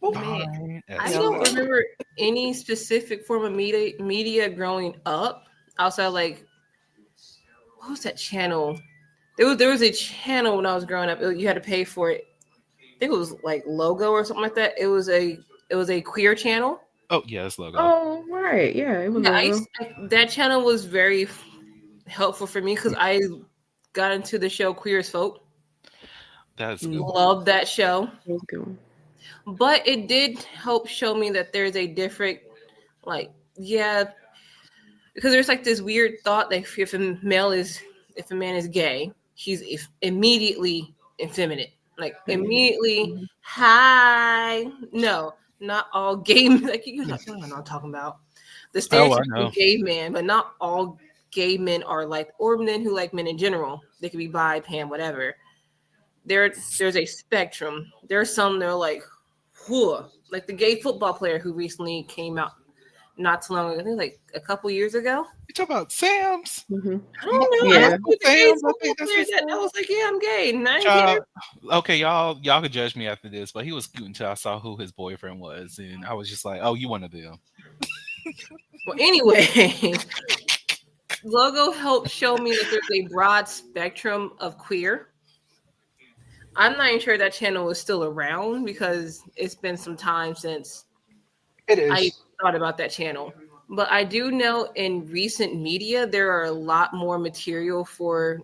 oh, Man, Fine I as young don't fuck. love. remember any specific form of media growing up outside like what was that channel? There was a channel when I was growing up. You had to pay for it. I think it was like Logo or something like that. It was a queer channel. Oh, yeah, it's logo. Oh, right. Yeah, it was Yeah, logo. that channel was very helpful for me because I got into the show Queer as Folk. That's a good one. Mhm. Loved that show, It was a good one. but it did help show me that there's a different, like, yeah, because there's like this weird thought that if a male is if a man is gay, he's immediately effeminate. Like immediately, Mhm. hi. No, not all gay men. Like you know what I'm talking about. The Oh, I stereotypical know. gay man, but not all gay men are like, or men who like men in general. They could be bi, pan, whatever. There's a spectrum. There's some that are like, whoa, like the gay football player who recently came out not too long ago. I think like a couple years ago. You talk about Sam's? Mhm. I don't know. I Marco don't Yeah. know the gay Sam's, I football think that's player his that name. was like, yeah, I'm gay, and I didn't care. Child, okay, y'all could judge me after this, but he was cute until I saw who his boyfriend was, and I was just like, "Oh, you one of them." Well, anyway, logo helped show me that there's a broad spectrum of queer. I'm not even sure that channel is still around because it's been some time since It I is. thought about that channel. But I do know in recent media there are a lot more material for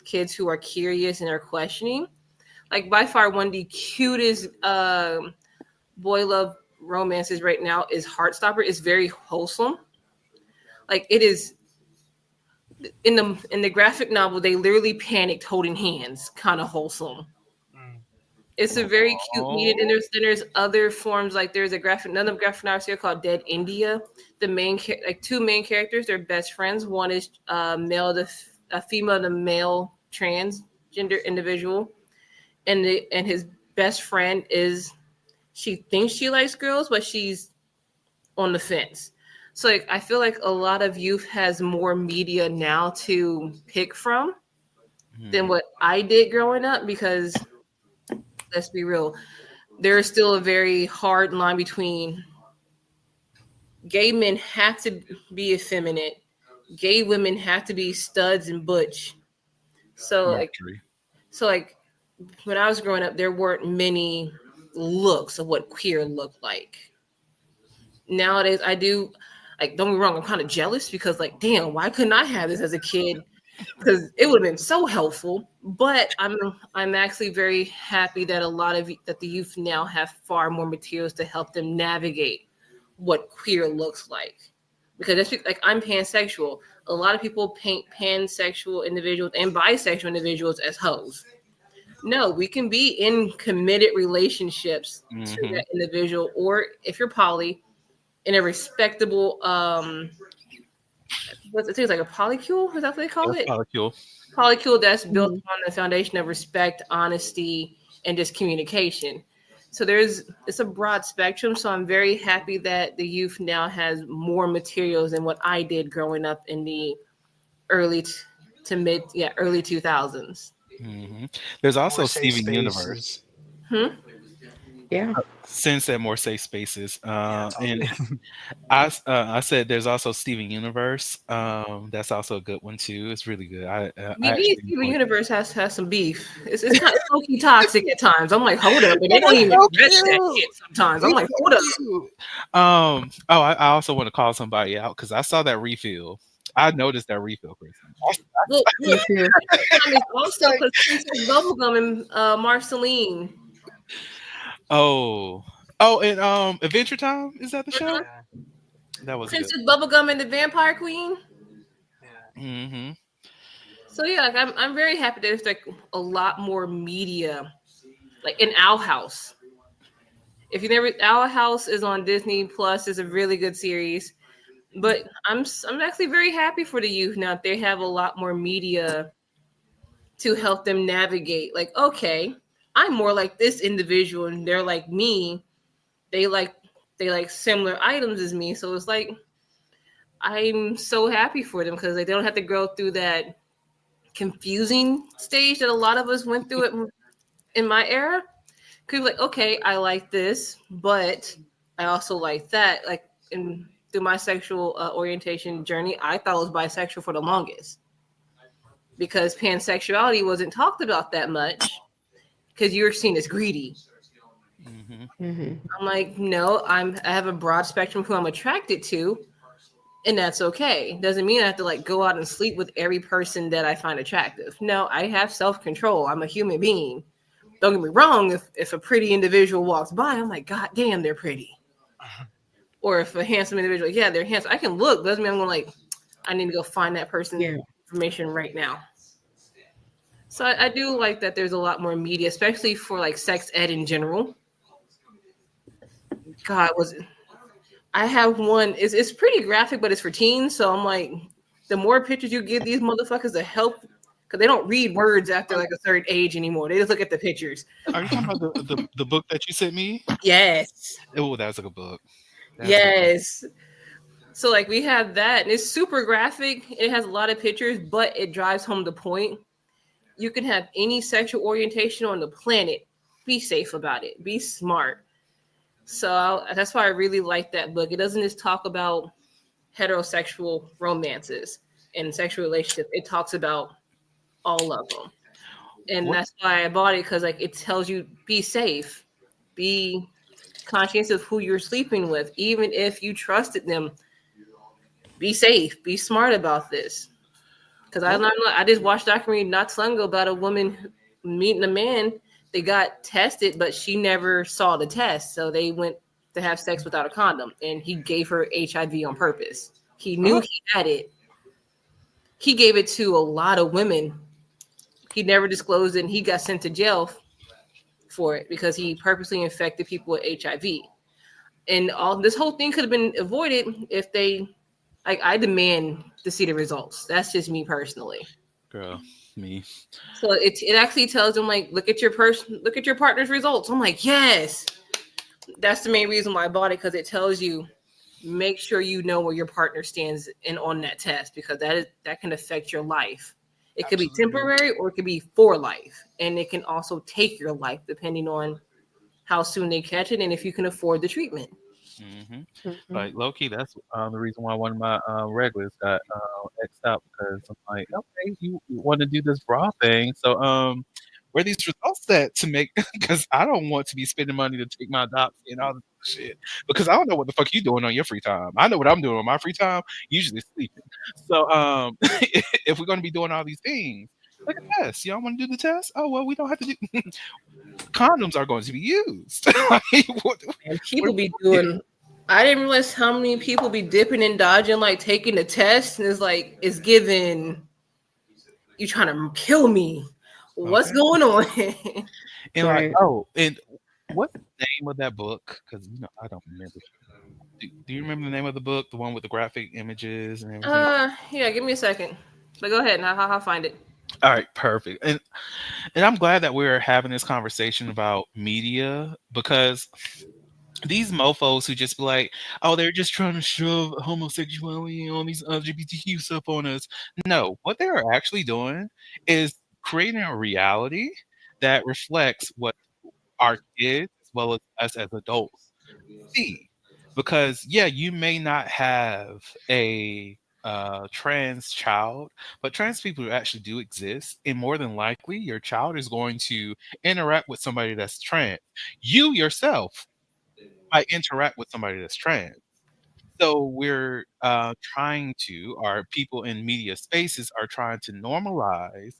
kids who are curious and are questioning. Like by far one of the cutest boy love romances right now is Heartstopper. It's very wholesome. Like it is in the graphic novel, they literally panicked holding hands, kind of wholesome. Mm. It's a very cute media. And Oh, there's other forms like there's another graphic novel here called Dead India. The like two main characters, they're best friends. One is male to a female to male transgender individual, and his best friend is she thinks she likes girls, but she's on the fence. So like I feel like a lot of youth has more media now to pick from than mhm. what I did growing up because let's be real, there is still a very hard line between gay men have to be effeminate, gay women have to be studs and butch. So like Marjorie. so like when I was growing up, there weren't many looks of what queer looked like. Nowadays, I do like don't get me wrong, I'm kind of jealous because like, damn, why couldn't I have this as a kid? Because it would have been so helpful. But I'm actually very happy that a lot of that the youth now have far more materials to help them navigate what queer looks like. Because that's like I'm pansexual. A lot of people paint pansexual individuals and bisexual individuals as hoes. No, we can be in committed relationships to Mhm. that individual, or if you're poly, in a respectable what's it? It's like a polycule. Is that what they call That's it? probably cool. Polycule that's built Mhm. on the foundation of respect, honesty, and just communication. So it's a broad spectrum. So I'm very happy that the youth now has more materials than what I did growing up in the early to mid early 2000s. Mhm. There's More also safe Steven Universe. spaces. Hmm? Yeah. Since said more safe spaces, Yeah, and totally. I said there's also Steven Universe. That's also a good one too. It's really good. I Me and actually Steven enjoyed. Universe has some beef. It's kind of low toxic at times. I'm like, hold up, and they Oh, don't it's even so address that cute. shit sometimes. I'm It's like, so hold up. cute. Oh, I also want to call somebody out because I saw that refill. I noticed that refill, Kristen. Look, Me too. time is It's also like, because Princess Bubblegum and Marceline. oh, oh, and Adventure Time, is that the show? Yeah, That was a good. Princess Bubblegum and the Vampire Queen. yeah. Mm-hmm. So yeah, like I'm very happy that there's like a lot more media, like in Owl House. If you never, Owl House is on Disney Plus. It's a really good series. But I'm actually very happy for the youth now. They have a lot more media to help them navigate. Like, okay, I'm more like this individual, and they're like me. They like they like similar items as me. So it's like I'm so happy for them because they don't have to go through that confusing stage that a lot of us went through it in my era. Cause like, okay, I like this, but I also like that. Like in through my sexual orientation journey, I thought I was bisexual for the longest because pansexuality wasn't talked about that much because you're seen as greedy. Mm-hmm. Mhm. I'm like, no, I have a broad spectrum of who I'm attracted to, and that's okay. Doesn't mean I have to like go out and sleep with every person that I find attractive. No, I have self control. I'm a human being. Don't get me wrong. If a pretty individual walks by, I'm like, God damn, they're pretty. Or if a handsome individual, yeah, they're handsome. I can look. Doesn't mean I'm gonna like. I need to go find that person Yeah. information right now. So I do like that there's a lot more media, especially for like sex ed in general. God, was I have one. It's pretty graphic, but it's for teens. So I'm like, the more pictures you give these motherfuckers, the help, because they don't read words after like a certain age anymore. They just look at the pictures. Are you talking about the book that you sent me? Yes, Oh, that was a good book. That's a good book. yes. So like we have that, and it's super graphic. It has a lot of pictures, but it drives home the point. You can have any sexual orientation on the planet. Be safe about it. Be smart. So that's why I really like that book. It doesn't just talk about heterosexual romances and sexual relationships. It talks about all of them, and What? that's why I bought it because like it tells you be safe, be conscious of who you're sleeping with, even if you trusted them. Be safe, be smart about this. Because What? I just watched a documentary not so long ago about a woman meeting a man. They got tested, but she never saw the test, so they went to have sex without a condom, and he gave her HIV on purpose. He knew Oh, he had it. He gave it to a lot of women. He never disclosed it, and he got sent to jail for it because he purposely infected people with HIV. And all this whole thing could have been avoided if they, like, I demand to see the results. That's just me personally. girl, me. So it actually tells them like look at your partner's results. I'm like, yes. That's the main reason why I bought it, because it tells you make sure you know where your partner stands in on that test, because that can affect your life. It could be Absolutely. temporary or it could be for life. And it can also take your life depending on how soon they catch it and if you can afford the treatment. Hmm. Mhm. Like low key, that's the reason why one of my regulars got xed out because I'm like, okay, you want to do this bra thing, so where are these results at to make? Because I don't want to be spending money to take my docs and all this shit because I don't know what the fuck you doing on your free time. I know what I'm doing on my free time, usually sleeping. So if we're gonna be doing all these things. Like a test, y'all want to do the test? Oh well, we don't have to do. Condoms are going to be used. Like, And what are people we be doing doing I didn't realize how many people be dipping and dodging, like taking the test, and it's like it's given you trying to kill me. here? What's Okay. going on? And like, Right. oh, and what's the name of that book? Because I don't remember. Do you remember the name of the book, the one with the graphic images and everything? Yeah, give me a second. But go ahead and I'll find it. All right, perfect. And I'm glad that we're having this conversation about media because these mofos who just be like, oh, they're just trying to shove homosexuality and all these LGBTQ stuff on us. No, what they are actually doing is creating a reality that reflects what our kids as well as us as adults see. Because yeah, you may not have a trans child, but trans people actually do exist, and more than likely, your child is going to interact with somebody that's trans. You yourself might interact with somebody that's trans. So we're trying to, our people in media spaces are trying to normalize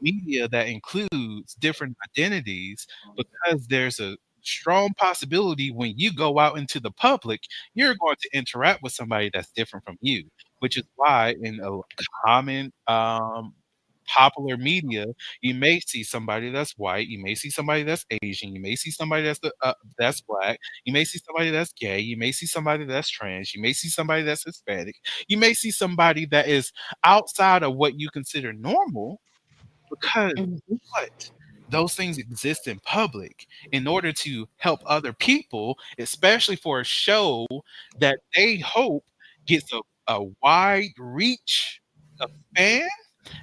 media that includes different identities because there's a strong possibility when you go out into the public, you're going to interact with somebody that's different from you, which is why in a common popular media, you may see somebody that's white, you may see somebody that's Asian, you may see somebody that's black, you may see somebody that's gay, you may see somebody that's trans, you may see somebody that's Hispanic, you may see somebody that is outside of what you consider normal because Mhm. what? Those things exist in public in order to help other people, especially for a show that they hope gets a wide reach of fan.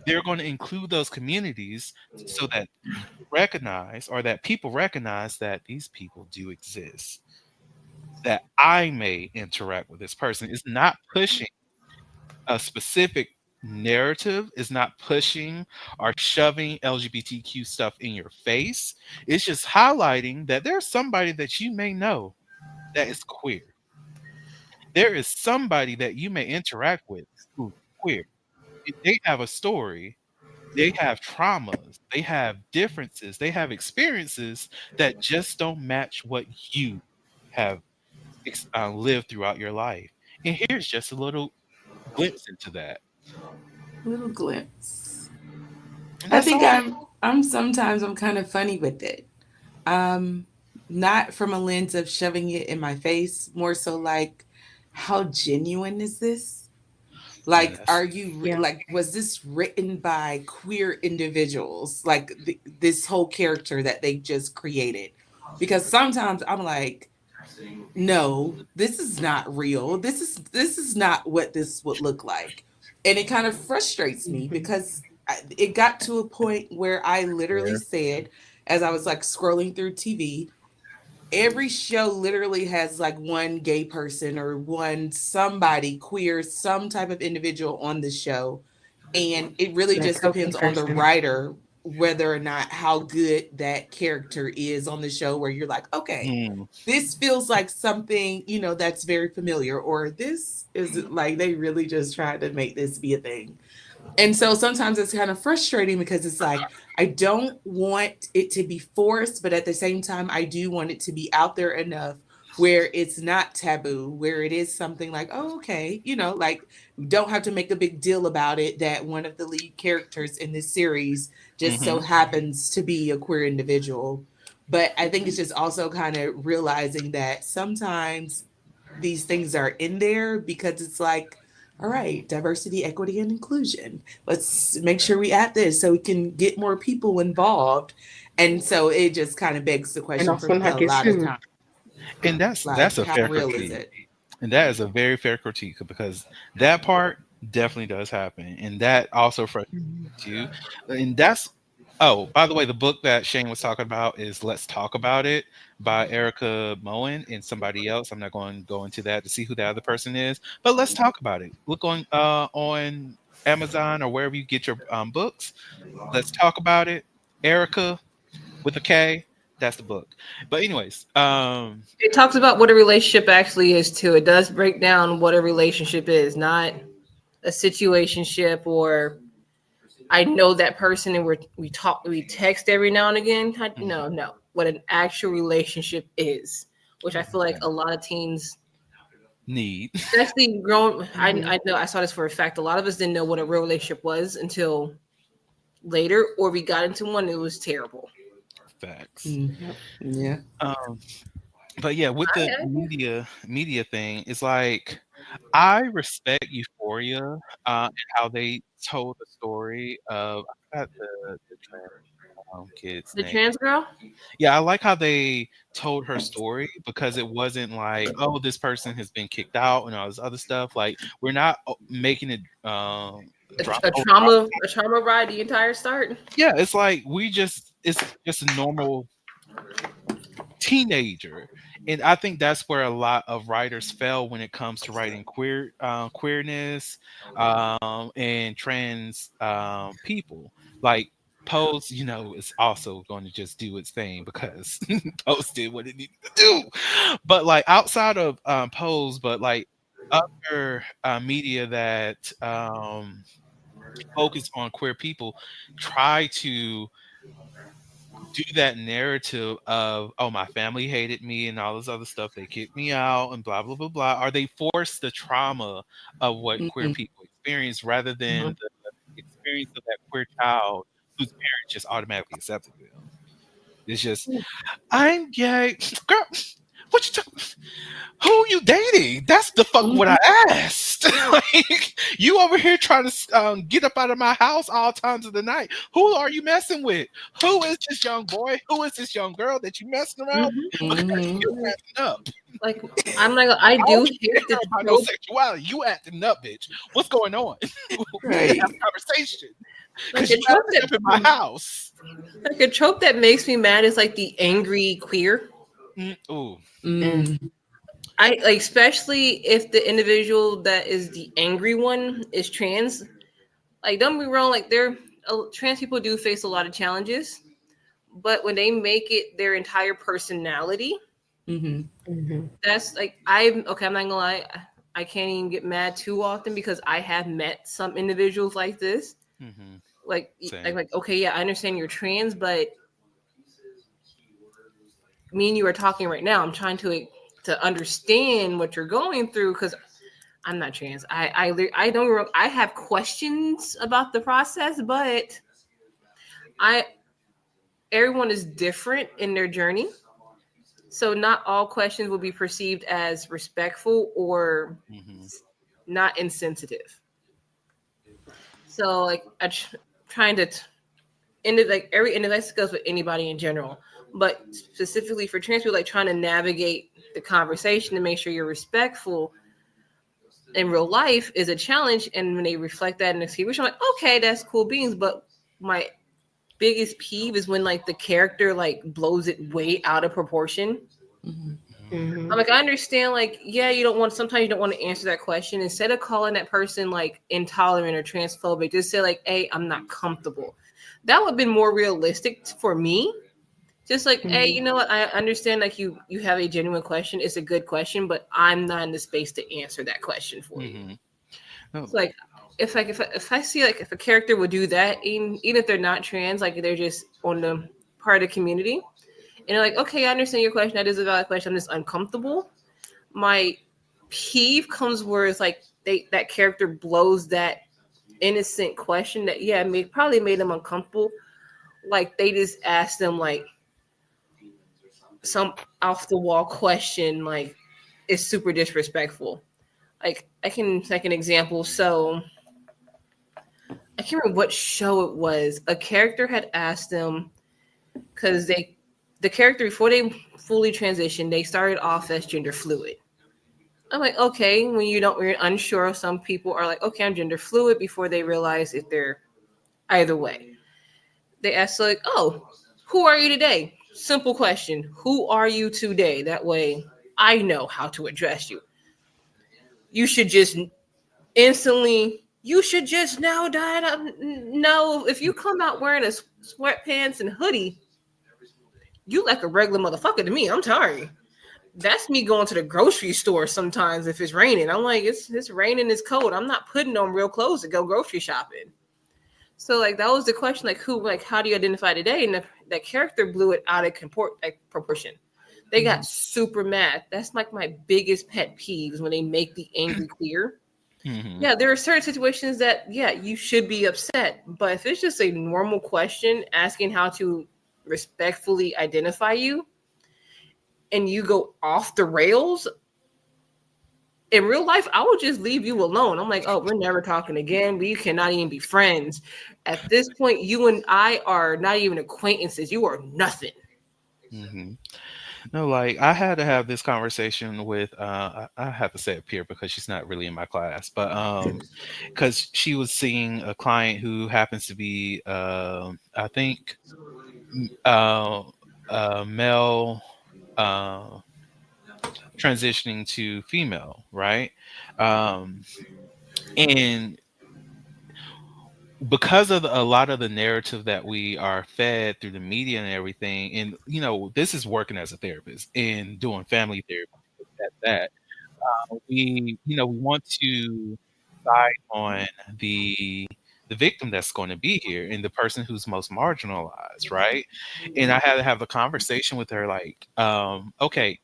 They're going to include those communities so that you recognize or that people recognize that these people do exist. That I may interact with this person is not pushing a specific narrative, is not pushing or shoving LGBTQ stuff in your face. It's just highlighting that there's somebody that you may know that is queer. There is somebody that you may interact with who's queer. And they have a story, they have traumas, they have differences, they have experiences that just don't match what you have lived throughout your life. And here's just a little glimpse into that. Little glimpse. And I that's think all. I'm sometimes I'm kind of funny with it. Um, Not from a lens of shoving it in my face, more so like, how genuine is this? Like, Yes. are you Yeah. like, was this written by queer individuals? Like this whole character that they just created? Because sometimes I'm like, no, this is not real. This is not what this would look like. And it kind of frustrates me Mhm. because it got to a point where I literally Fair. said, as I was like scrolling through TV, every show literally has like one gay person or one somebody queer, some type of individual on the show. And it really That just token depends on the person. writer whether or not how good that character is on the show, where you're like, okay, Mm, this feels like something, that's very familiar, or this is like they really just tried to make this be a thing. And so sometimes it's kind of frustrating because it's like, I don't want it to be forced, but at the same time, I do want it to be out there enough where it's not taboo, where it is something like, oh, okay, like we don't have to make a big deal about it that one of the lead characters in this series just hmm so happens to be a queer individual. But I think it's just also kind of realizing that sometimes these things are in there because it's like, all right, diversity, equity, and inclusion. Let's make sure we add this so we can get more people involved. And so it just kind of begs the And question for also me a not get lot of sued. time, And that's like, a how fair real is critique. it? And that is a very fair critique because that part definitely does happen. And that also frustrates Mhm. you. And that's oh, by the way, the book that Shane was talking about is Let's Talk About It by Erica Moen and somebody else. I'm not going to go into that to see who the other person is, but let's talk about it. Look on Amazon or wherever you get your books. Let's talk about it. Erica with a K. That's the book. But anyways, It talks about what a relationship actually is too. It does break down what a relationship is, not a situationship or I know that person and we text every now and again. mhm, No, no. What an actual relationship is, which I feel like okay. a lot of teens, Need especially grown, Mhm. I know I saw this for a fact. A lot of us didn't know what a real relationship was until later, or we got into one. It was terrible. facts. Mm, Yep. yeah. Um, but yeah, with the I, media thing, it's like I respect Euphoria and how they told the story of I forgot the trans kid's the name. trans girl. Yeah, I like how they told her story because it wasn't like, oh, this person has been kicked out and all this other stuff. Like we're not making it drama. A trauma ride the entire start. Yeah, it's like it's just a normal teenager, and I think that's where a lot of writers fail when it comes to writing queerness and trans people. Like Pose, is also going to just do its thing because Pose did what it needed to do. But like outside of Pose, but like other media that focus on queer people try to do that narrative of, oh, my family hated me and all this other stuff, they kicked me out and blah blah blah blah, or they force the trauma of what queer Mhm. people experience rather than Mhm. the experience of that queer child whose parents just automatically accepted them. It's just, I'm gay. Girl, what you talking? Who you dating? That's the fuck what I Mhm. asked. Like, you over here trying to get up out of my house all times of the night. Who are you messing with? Who is this young boy? Who is this young girl that you messing around Hmm. with? Because you Mhm. acting up. Like I'm like I I do don't hate the care about no trope. sexuality. You acting up, bitch. What's going on? We need to have Right. a conversation. Like Because a you trope acting up in my house. that makes me mad is like the angry queer. Ooh. Mm. Mm. I like especially if the individual that is the angry one is trans. Like don't be wrong, like trans people do face a lot of challenges, but when they make it their entire personality, Mhm. Mhm. that's like I'm okay. I'm not gonna lie. I can't even get mad too often because I have met some individuals like this. Mm-hmm. Like, Same. okay, yeah, I understand you're trans, but me and you are talking right now. I'm trying to understand what you're going through because I'm not trans. I don't. I have questions about the process, but I everyone is different in their journey. So not all questions will be perceived as respectful or Mhm. not insensitive. So like trying to end it like every and that goes with anybody in general, but specifically for trans people, like trying to navigate the conversation to make sure you're respectful in real life is a challenge. And when they reflect that in the TV show, I'm like, okay, that's cool beans. But my biggest peeve is when like the character like blows it way out of proportion. Mhm. Mhm. Mm-hmm. I'm like, I understand, like, yeah, you don't want sometimes you don't want to answer that question. Instead of calling that person like intolerant or transphobic, just say like, hey, I'm not comfortable. That would have been more realistic for me. Just like, hey, you know what? I understand like you have a genuine question. It's a good question, but I'm not in the space to answer that question for you. Mhm. No. So like if I see like if a character would do that, even if they're not trans, like they're just on the part of the community, and they're like, okay, I understand your question. That is a valid question. I'm just uncomfortable. My peeve comes where it's like that character blows that innocent question that probably made them uncomfortable. Like they just asked them like some off the wall question, like it's super disrespectful. Like I can take an example. So I can't remember what show it was. A character had asked them because the character before they fully transitioned, they started off as gender fluid. I'm like, okay, when you're unsure, some people are like, okay, I'm gender fluid before they realize if they're either way. They ask like, oh, who are you today? Simple question. Who are you today? That way I know how to address you. You should just instantly you should just now die. No, if you come out wearing a sweatpants and hoodie, you like a regular motherfucker to me. I'm sorry. That's me going to the grocery store sometimes if it's raining. I'm like, it's raining, it's cold. I'm not putting on real clothes to go grocery shopping. So like that was the question, like who, like how do you identify today? And that character blew it out of proportion. They got super mad. That's like my biggest pet peeves when they make the angry clear. Mhm. Yeah, there are certain situations that you should be upset, but if it's just a normal question asking how to respectfully identify you and you go off the rails, in real life, I would just leave you alone. I'm like, oh, we're never talking again. We cannot even be friends. At this point, you and I are not even acquaintances. You are nothing. Mhm. No, like I had to have this conversation with I have to say it peer because she's not really in my class, but because she was seeing a client who happens to be I think m- male uh transitioning to female, right? Um and because of a lot of the narrative that we are fed through the media and everything, and this is working as a therapist and doing family therapy at that. We want to side on the the victim that's going to be here and the person who's most marginalized, right? And I had to have a conversation with her like, okay,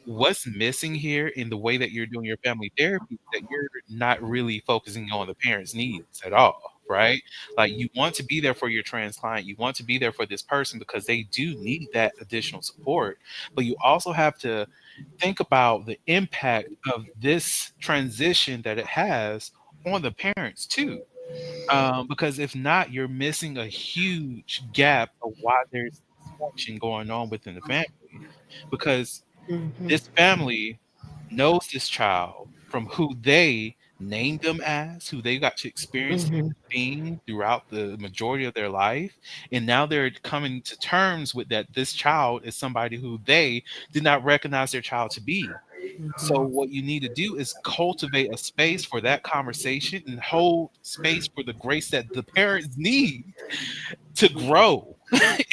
what's missing here in the way that you're doing your family therapy is that you're not really focusing on the parents' needs at all, right? Like you want to be there for your trans client, you want to be there for this person because they do need that additional support, but you also have to think about the impact of this transition that it has on the parents too. Because if not, you're missing a huge gap of why there's dysfunction going on within the family. Because Mm-hmm. this family knows this child from who they named them as, who they got to experience them Mm-hmm. as being throughout the majority of their life. And now they're coming to terms with that this child is somebody who they did not recognize their child to be. So what you need to do is cultivate a space for that conversation and hold space for the grace that the parents need to grow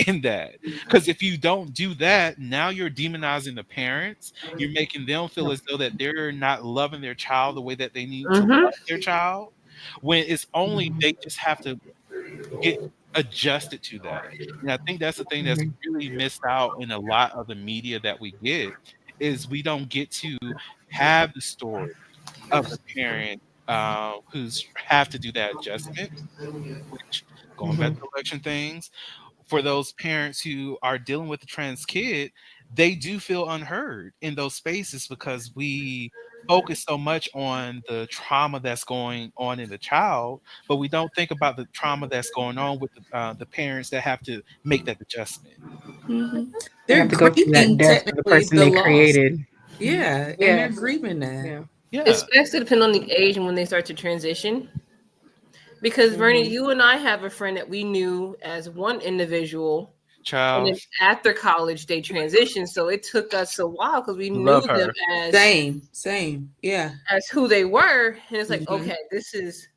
in that. Because if you don't do that, now you're demonizing the parents. You're making them feel as though that they're not loving their child the way that they need to Mm-hmm. love their child. When it's only they just have to get adjusted to that. And I think that's the thing that's really missed out in a lot of the media that we get is we don't get to have the story of the parent who's have to do that adjustment, going back Mhm. to election things, for those parents who are dealing with a trans kid, they do feel unheard in those spaces because we focus so much on the trauma that's going on in the child, but we don't think about the trauma that's going on with the parents that have to make that adjustment. Hmm. They They're have to go through that grieving death for the technically person the they loss. created. Yeah, and they're Yes. grieving that. Yeah. Yeah, Especially depending on the age and when they start to transition. Because Vernon, Mhm. you and I have a friend that we knew as one individual, and child, then after college they transitioned. So it took us a while because we knew love them her. Same. Yeah. as who they were, and it's like, Hmm. okay, this is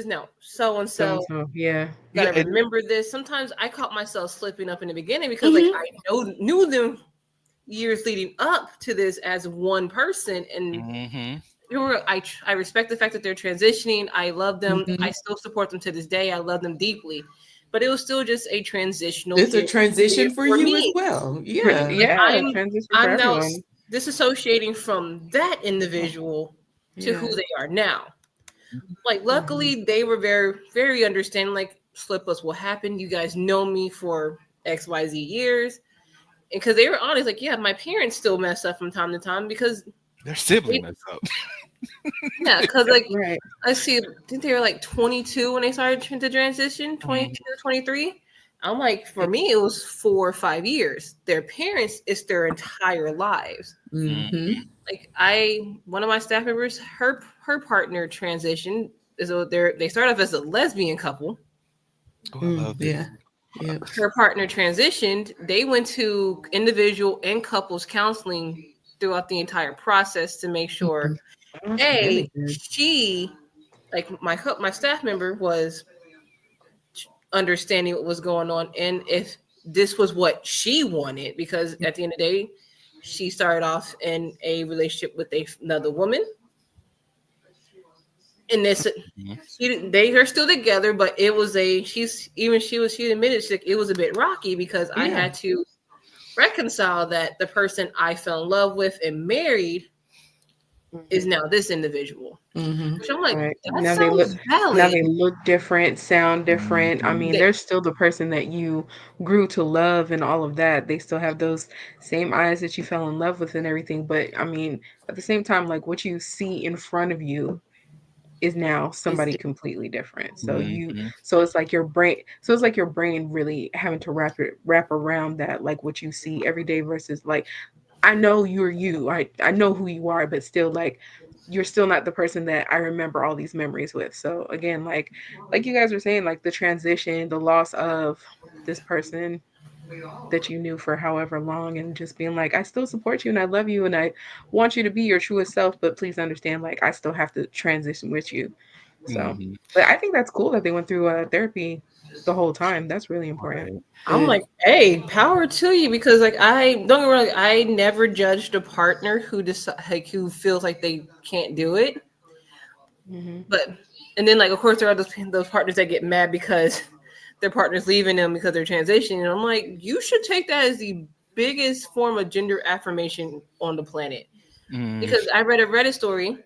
now so and So and so. so. Yeah. Yeah, Gotta and remember this. Sometimes I caught myself slipping up in the beginning because like Hmm. I knew them years leading up to this as one person, and mhm, I respect the fact that they're transitioning. I love them. I Hmm. still support them to this day. I love them deeply, but it was still just a transitional It's a period transition for for you as me. well. Like Yeah. Yeah. I'm Transition for I'm now everyone. disassociating from that individual to who Yeah. they are now. Like Mhm. luckily they were very very understanding. Like slip ups will happen. You guys know me for XYZ years, and because they were honest, like yeah, my parents still mess up from time to time because their sibling they mess up. yeah, because like Right. let's see, I think they were like 22 when they started to transition, Mhm, 22, 23. I'm like, for me, it was 4 or 5 years. Their parents, it's their entire lives. Hmm. mhm. Like one of my staff members, her partner transitioned. So they start off as a lesbian couple. Oh, I Mm, love this. yeah. Yeah. Her partner transitioned. They went to individual and couples counseling throughout the entire process to make sure, Mhm. Oh, that's really A, good. she like my staff member was understanding what was going on and if this was what she wanted because at the end of the day she started off in a relationship with another woman and this Mhm, they are still together but it was a she admitted it was a bit rocky because I Yeah. had to reconcile that the person I fell in love with and married is Mhm. now this individual, Hmm. which I'm like Right. that Look sounds now valid. they look different, sound different. I mhm. mean, They, they're still the person that you grew to love and all of that. They still have those same eyes that you fell in love with and everything. But I mean, at the same time, like what you see in front of you is now It's somebody completely different. Mhm. So it's like your brain really having to wrap around that, like what you see every day versus like I know you're you. I know who you are, but still like you're still not the person that I remember all these memories with. So again, like you guys were saying, like the transition, the loss of this person that you knew for however long and just being like, I still support you and I love you and I want you to be your truest self, but please understand like I still have to transition with you. So Mhm. but I think that's cool that they went through therapy the whole time. That's really important. Right. I'm like, hey, power to you because like I don't get me wrong, like, I never judged a partner who like who feels like they can't do it. Hmm. But and then like of course there are those partners that get mad because their partner's leaving them because they're transitioning. And I'm like, you should take that as the biggest form of gender affirmation on the planet. Mm, Because I read a Reddit story.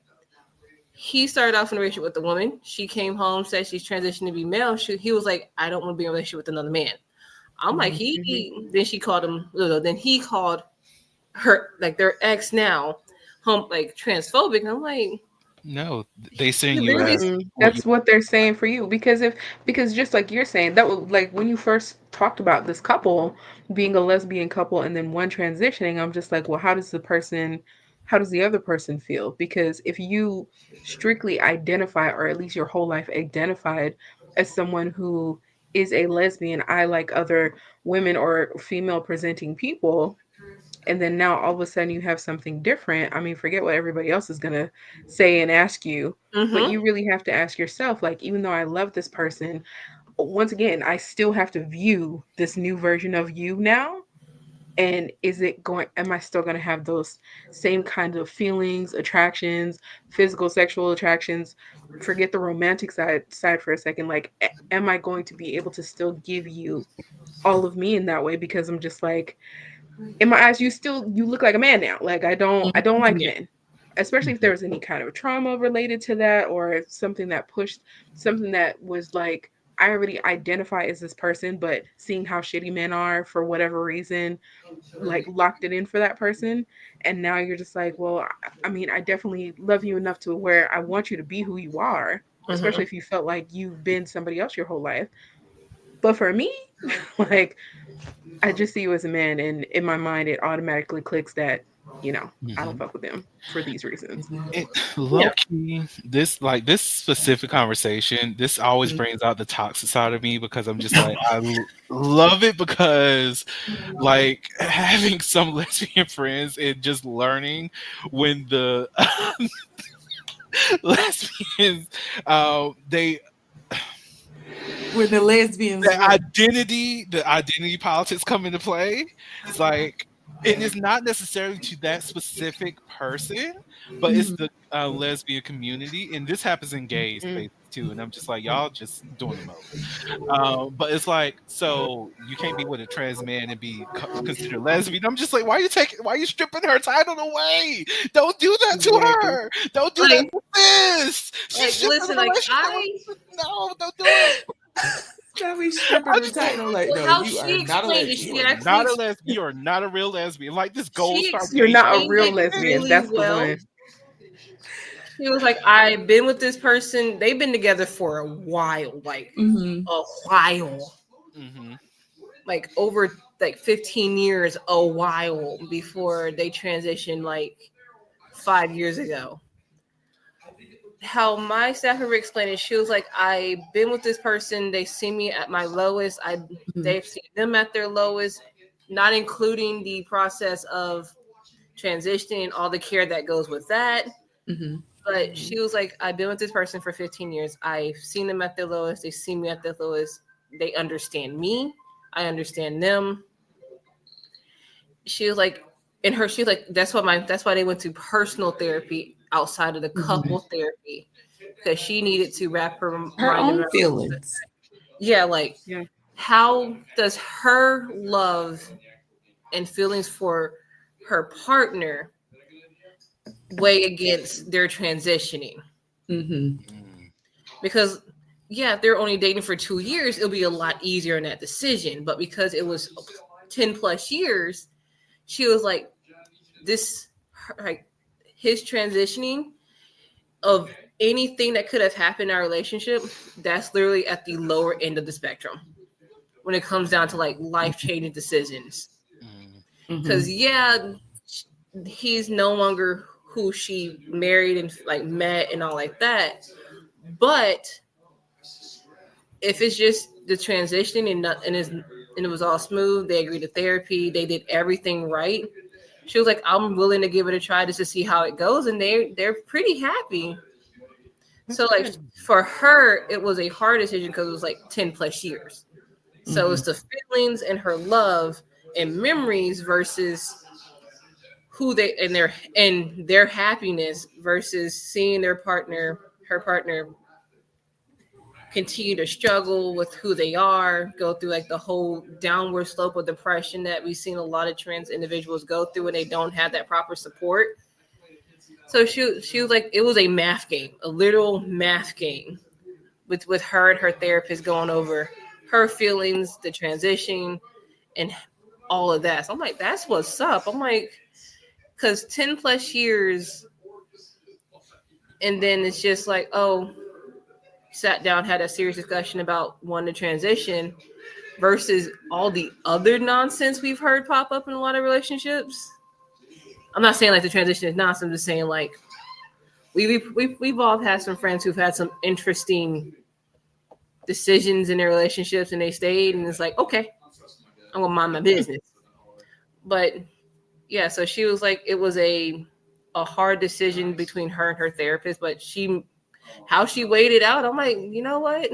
He started off in a relationship with a woman. She came home, said she's transitioning to be male. He was like, I don't want to be in a relationship with another man. I'm like, Hmm. then she called him, then he called her, like their ex now, home, like transphobic. And I'm like, no, they seeing you you literally, as what you That's what they're saying for you because just like you're saying that was like when you first talked about this couple being a lesbian couple and then one transitioning, I'm just like, well, how does the other person feel? Because if you strictly identify or at least your whole life identified as someone who is a lesbian, I like other women or female presenting people, and then now all of a sudden you have something different. I mean, forget what everybody else is going to say and ask you, but mm-hmm, you really have to ask yourself, like, even though I love this person, once again, I still have to view this new version of you now. And am I still going to have those same kinds of feelings, attractions, physical, sexual attractions? Forget the romantic side for a second. Like, am I going to be able to still give you all of me in that way? Because I'm just like, in my eyes, you look like a man now. Like I don't like yeah, men, especially if there was any kind of trauma related to that, or something that was like I already identify as this person, but seeing how shitty men are for whatever reason, like locked it in for that person. And now you're just like, well, I mean, I definitely love you enough to where I want you to be who you are, especially if you felt like you've been somebody else your whole life. But for me, like, I just see you as a man, and in my mind, it automatically clicks that, I don't Mhm. fuck with them for these reasons. It Yeah. low key, this specific conversation, this always Mhm. brings out the toxic side of me because I'm just like love it because like having some lesbian friends and just learning when the lesbians they When the lesbians what? the identity politics come into play. It's like, and it's not necessarily to that specific person, but it's Mhm. the lesbian community, and this happens in gay Mm. spaces too. And I'm just like, y'all just doing the most. But it's like, so you can't be with a trans man and be considered lesbian. I'm just like, why are you stripping her title away? Don't do that to Exactly. her. Don't do that Like, to this. She's shipping listen, the like relationship with. I, No, don't do it. Now we stripping I her just title like, no, how you are she not a explained it, lesbian. You she are actually, not a lesbian. You are not a real lesbian. Like this gold she star You're gay not a show. explained real it lesbian. really That's the well. one. She was like, I've been with this person. They've been together for a while, Mm-hmm. a while, Hmm. like over like 15 years, a while before they transitioned, like 5 years ago. How my staff member explained it, she was like, I've been with this person. They see me at my lowest. Mm-hmm. They've seen them at their lowest, not including the process of transitioning, all the care that goes with that. Mm-hmm. But Mhm. she was like, I've been with this person for 15 years. I've seen them at their lowest. They see me at their lowest. They understand me. I understand them. She was like, she was like, that's why they went to personal therapy outside of the Mm-hmm. couple therapy, because she needed to wrap her Her mind own around, feelings. yeah, like Yeah. how does her love and feelings for her partner weigh against their transitioning? Mm-hmm. Because yeah, if they're only dating for 2 years, it'll be a lot easier in that decision. But because it was 10 plus years, she was like, this, like, his transitioning of anything that could have happened in our relationship, that's literally at the lower end of the spectrum when it comes down to like life changing decisions. Mm-hmm. Because yeah, he's no longer who she married and like met and all like that. But if it's just the transition and not, and it was all smooth, they agreed to therapy, they did everything right. She was like, I'm willing to give it a try just to see how it goes, and they're pretty happy. So That's like good. for her, it was a hard decision because it was like 10 plus years. So Mm-hmm. it's the feelings and her love and memories versus who they and their happiness versus seeing her partner continue to struggle with who they are, go through like the whole downward slope of depression that we've seen a lot of trans individuals go through when they don't have that proper support. So she was like, it was a math game, a literal math game with her and her therapist going over her feelings, the transition, and all of that. So I'm like, that's what's up. I'm like, because 10 plus years, and then it's just like, oh, sat down, had a serious discussion about wanting to transition versus all the other nonsense we've heard pop up in a lot of relationships. I'm not saying like the transition is nonsense. I'm just saying like we've all had some friends who've had some interesting decisions in their relationships and they stayed, and it's like, okay, I'm gonna mind my business. But yeah, so she was like, it was a hard decision between her and her therapist, but how she weighed it out, I'm like, you know what?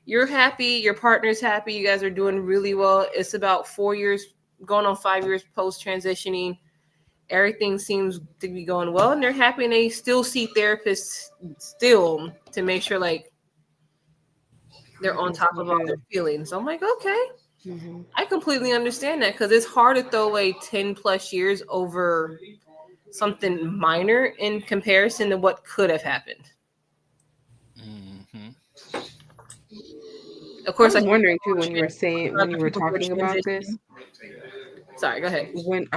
You're happy, your partner's happy, you guys are doing really well. It's about 4 years, going on 5 years post transitioning. Everything seems to be going well, and they're happy, and they still see therapists still to make sure like they're on Everything's top of all their good. feelings. I'm like, okay, Hmm. I completely understand that because it's hard to throw away 10 plus years over something minor in comparison to what could have happened. Hmm. Of I course, was like wondering too when you were saying when other you were people who are talking about this. transitioning. Sorry, go ahead. When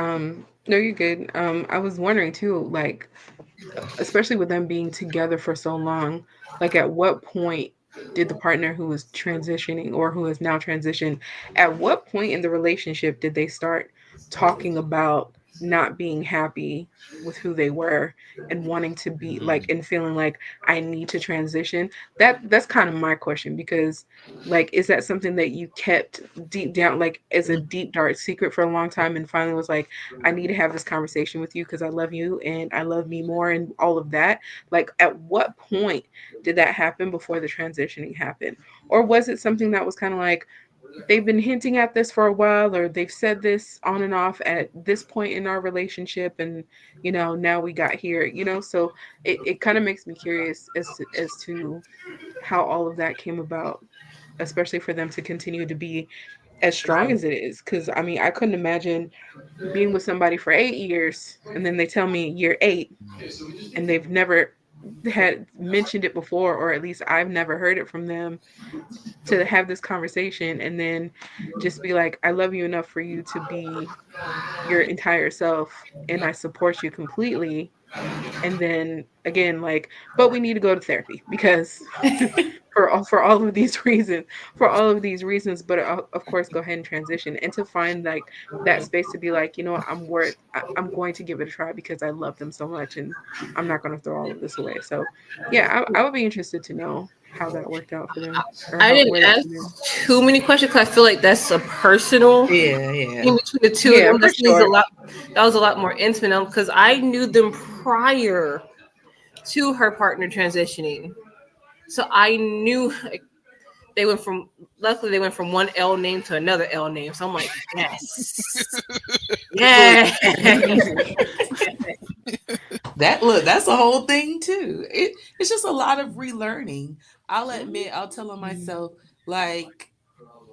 no, you're good. I was wondering too, like especially with them being together for so long, like at what point did the partner who was transitioning or who is now transitioned, at what point in the relationship did they start talking about not being happy with who they were and wanting to be like and feeling like I need to transition? That's kind of my question because like is that something that you kept deep down like as a deep dark secret for a long time and finally was like I need to have this conversation with you because I love you and I love me more and all of that. Like, at what point did that happen before the transitioning happened? Or was it something that was kind of like they've been hinting at this for a while or they've said this on and off at this point in our relationship and, now we got here, So it kind of makes me curious as to how all of that came about, especially for them to continue to be as strong Right. as it is. Because, I mean, I couldn't imagine being with somebody for 8 years and then they tell me year eight and they've never had mentioned it before, or at least I've never heard it from them to have this conversation and then just be like, I love you enough for you to be your entire self and I support you completely. And then again, like, but we need to go to therapy because for all of these reasons, but of course, go ahead and transition and to find like that space to be like, I'm going to give it a try because I love them so much and I'm not going to throw all of this away. So, yeah, I would be interested to know how that worked out for them or I how didn't where that ask came in. too many questions because I feel like that's a personal Yeah, yeah. in between the two of Yeah, them. for sure. That was a lot more intimate because I knew them prior to her partner transitioning. So I knew like, they went from luckily they went from one L name to another L name. So I'm like, yes. Look, Yeah. Amazing. that's a whole thing too. It's just a lot of relearning. I'll admit, I'll tell Mhm. myself, like,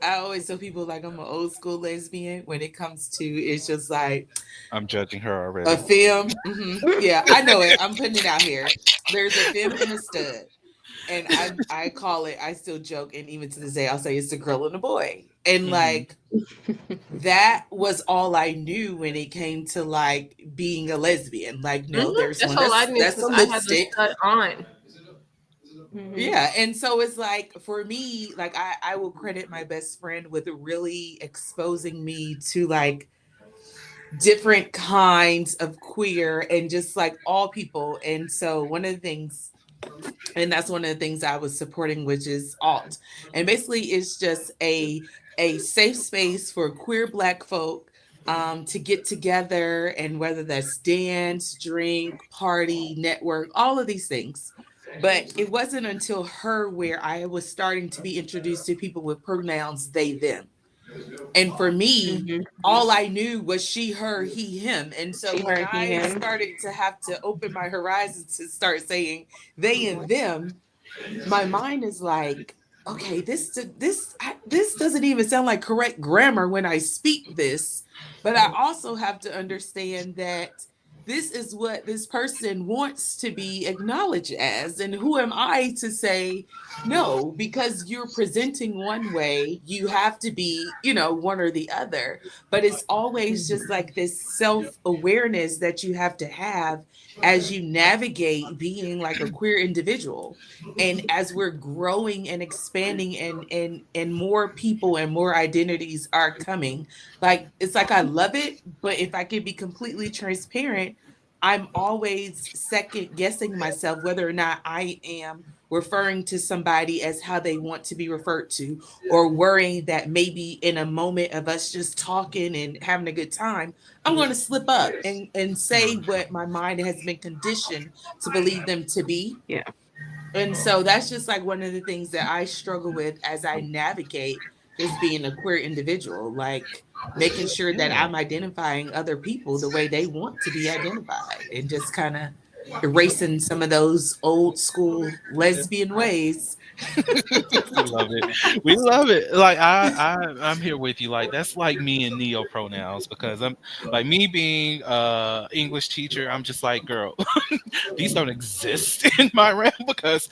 I always tell people like I'm an old school lesbian when it comes to it's just like I'm judging her a already. film. Yeah, I know it. I'm putting it out here. There's a femme and a stud. And I call it, I still joke, and even to this day I'll say it's a girl and a boy. And Mhm. like that was all I knew when it came to like being a lesbian. Like, no, there's That's one all I knew that's because a I had the lipstick. stud on. Mhm. Yeah. And so it's like for me, like I will credit my best friend with really exposing me to like different kinds of queer and just like all people. And so one of the things, and that's one of the things I was supporting, which is alt. And basically it's just a safe space for queer black folk to get together, and whether that's dance, drink, party, network, all of these things. But it wasn't until her where I was starting to be introduced to people with pronouns they, them. And for me, Mhm. all I knew was she, her, he, him. And so She, when her, he, I him. started to have to open my horizons to start saying they and them, my mind is like, okay, this doesn't even sound like correct grammar when I speak this, but I also have to understand that this is what this person wants to be acknowledged as, and who am I to say no? Because you're presenting one way, you have to be, one or the other. But it's always just like this self-awareness that you have to have as you navigate being like a queer individual. And as we're growing and expanding, and more people and more identities are coming, like it's like I love it, but if I can be completely transparent, I'm always second guessing myself whether or not I am referring to somebody as how they want to be referred to, or worrying that maybe in a moment of us just talking and having a good time, I'm going to slip up and say what my mind has been conditioned to believe them to be. Yeah. And so that's just like one of the things that I struggle with as I navigate just being a queer individual, like making sure that Yeah. I'm identifying other people the way they want to be identified, and just kind of erasing some of those old school lesbian ways. We love it. We love it. Like I'm here with you. Like that's like me and neo pronouns because I'm like me being English teacher. I'm just like, girl, these don't exist in my realm because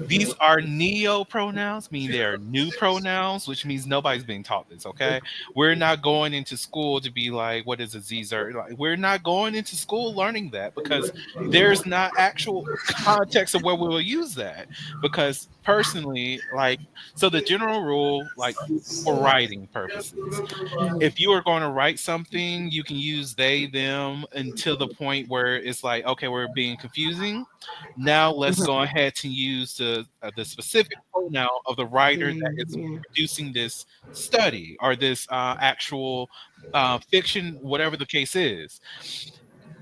these are neo pronouns, meaning they are new pronouns, which means nobody's being taught this. Okay, we're not going into school to be like, what is a Zer? Like, we're not going into school learning that because there's not actual context of where we will use that. Because personally, like, so the general rule, like for writing purposes, if you are going to write something, you can use they, them until the point where it's like, okay, we're being confusing. Now let's go ahead and use the specific pronoun of the writer that Dang, is yeah. producing this study or this actual fiction, whatever the case is.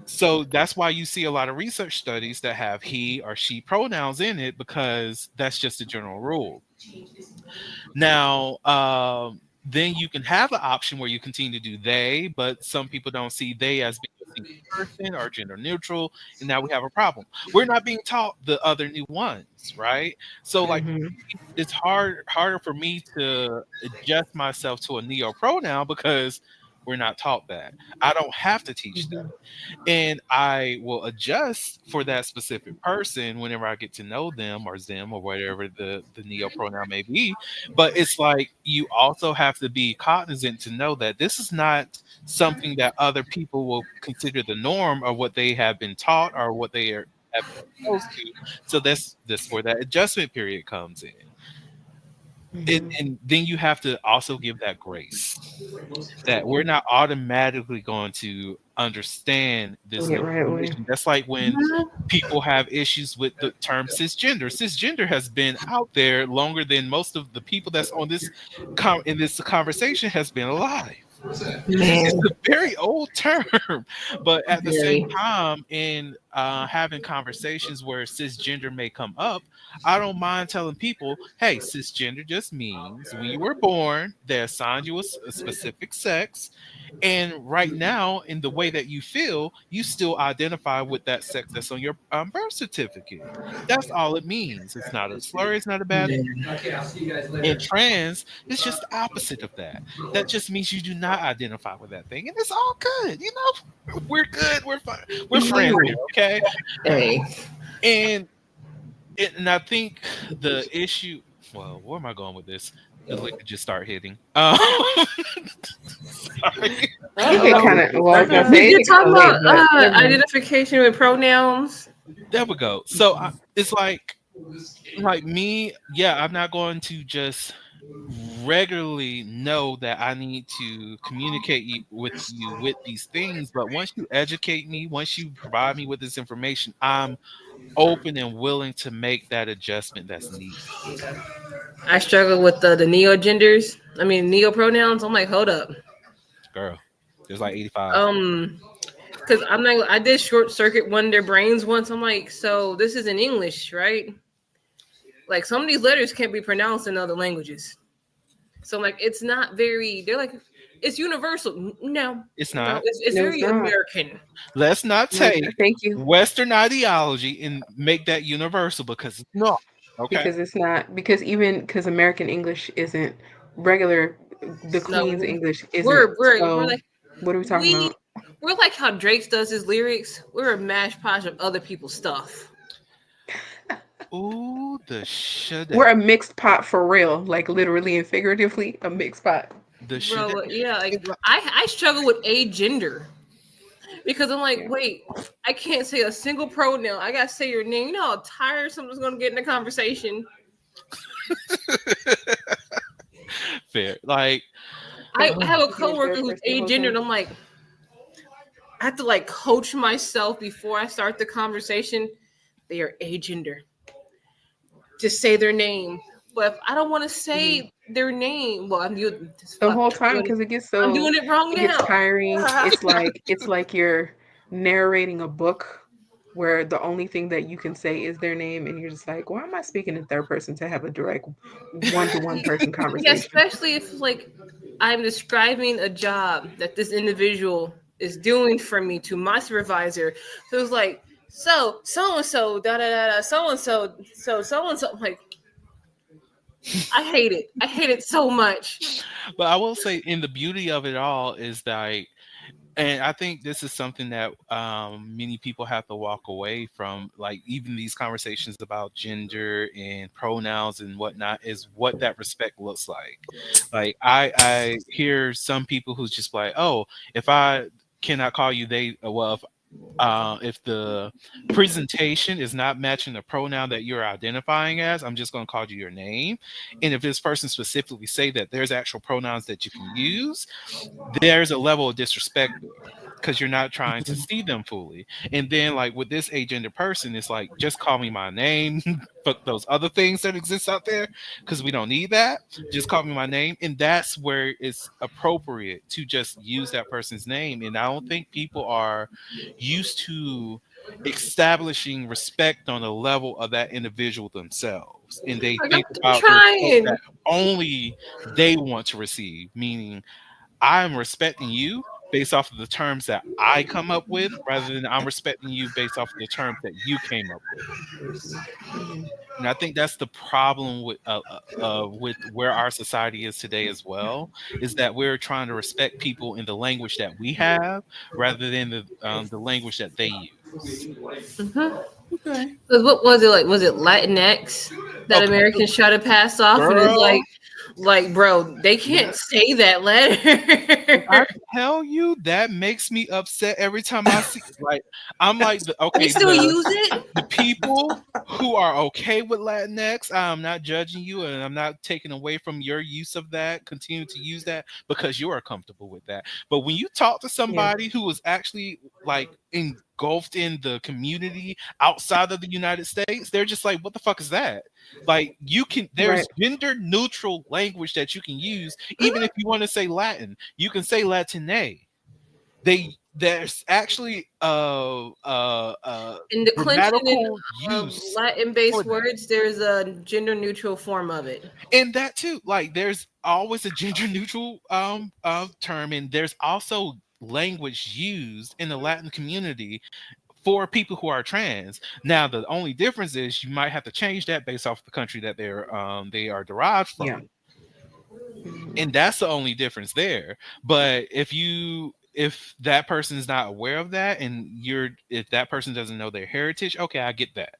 So that's why you see a lot of research studies that have he or she pronouns in it because that's just a general rule. Now, then you can have an option where you continue to do they, but some people don't see they as being a single person or gender neutral, and now we have a problem. We're not being taught the other new ones, right? So, like, Hmm. it's harder for me to adjust myself to a neo pronoun because we're not taught that. I don't have to teach that, and I will adjust for that specific person whenever I get to know them or them or whatever the neo pronoun may be. But it's like you also have to be cognizant to know that this is not something that other people will consider the norm or what they have been taught or what they are have been exposed to. So that's where that adjustment period comes in. Hmm. And then you have to also give that grace that we're not automatically going to understand this Get new right away. information. That's like when people have issues with the term cisgender. Cisgender has been out there longer than most of the people that's on this in this conversation has been alive. It's Man, a very old term, but at the same very. time, in having conversations where cisgender may come up, I don't mind telling people, "Hey, cisgender just means when you were born, they assigned you a specific sex, and right now, in the way that you feel, you still identify with that sex that's on your birth certificate. That's all it means. It's not a slur. It's not a bad thing. Okay, I'll see you guys And later. trans is just the opposite of that. That just means you do not identify with that thing, and it's all good. You know, we're good. We're fine. We're friends here, okay? Hey, And I think the issue. Well, where am I going with this? The liquor just start hitting. Sorry. It get Uh-oh. kind of, well, I was gonna we say it did get talk kind of about late, but never mind. identification with pronouns. There we go. So it's like me. Yeah, I'm not going to just regularly know that I need to communicate with you with these things. But once you educate me, once you provide me with this information, I'm open and willing to make that adjustment that's needed. I struggle with the neo genders. I mean neo pronouns. I'm like, hold up. Girl, there's like 85. Um, because I'm not. I did short circuit one of their brains once. I'm like, so this is in English, right? Like some of these letters can't be pronounced in other languages. So I'm like, it's not very. They're like, it's universal. No, It's no, not. it's No, it's very not. American. Let's not No, take thank you. Western ideology and make that universal because it's not. Okay. Because it's not, because even because American English isn't regular, the Queen's No, English isn't. we're So like what are we talking we about? we're like how Drake does his lyrics. We're a mash potch of other people's stuff. Ooh, the We're shade. a mixed pot for real, like literally and figuratively, a mixed pot. The shade. Bro, yeah, like I struggle with a gender because I'm like, Yeah. wait, I can't say a single pronoun. I gotta say your name. You know how tiresome it's gonna get in the conversation. Fair. Like, I have a Be in coworker third who's person the a whole gender, time. and I'm like, I have to like coach myself before I start the conversation. They are a gender. Just say their name. But if I don't want to Mhm. say their name, well, I'm doing this. The Fuck whole it. time, because it gets I'm so, doing it wrong it gets now. tiring. It's like you're narrating a book where the only thing that you can say is their name, and you're just like, why am I speaking in third person to have a direct one-to-one person Yeah, conversation? especially if like I'm describing a job that this individual is doing for me to my supervisor. So it's like so and so, da da da da, so and so, so and so. Like, I hate it. I hate it so much. But I will say, in the beauty of it all is that, and I think this is something that many people have to walk away from, like even these conversations about gender and pronouns and whatnot, is what that respect looks like. Like I hear some people who's just like, oh, if I cannot call you they, well, if the presentation is not matching the pronoun that you're identifying as, I'm just going to call you your name. And if this person specifically say that there's actual pronouns that you can use, there's a level of disrespect there because you're not trying to see them fully. And then, like with this agender person, it's like, just call me my name. But those other things that exist out there, because we don't need that. Just call me my name. And that's where it's appropriate to just use that person's name. And I don't think people are used to establishing respect on the level of that individual themselves. And they Like, think I'm about the respect that trying. only they want to receive, meaning I'm respecting you based off of the terms that I come up with, rather than I'm respecting you based off of the terms that you came up with. Mhm. And I think that's the problem with where our society is today as well, is that we're trying to respect people in the language that we have, rather than the language that they use. Mm-hmm. Okay. What was it like? Was it Latinx that Okay, Americans try to pass off? And it's girl. like, bro, they can't say that If I letter. tell you, that makes me upset every time I see it. Like, I'm like, They okay, still use it. the people who are okay with Latinx, I'm not judging you, and I'm not taking away from your use of that. Continue to use that because you are comfortable with that. But when you talk to Yeah. somebody who is actually like engulfed in the community outside of the United States, they're just like, what the fuck is that? Like, there's Right. gender neutral language that you can use, even if you want to say Latin, you can say Latine. There's actually In declension and grammatical use for Latin-based that. words, there's a gender-neutral form of it. And that too, like there's always a gender neutral term, and there's also language used in the Latin community for people who are trans. Now the only difference is you might have to change that based off the country that they are derived Yeah. from, Mhm. and that's the only difference there. But if that person is not aware of that, and if that person doesn't know their heritage, okay, I get that.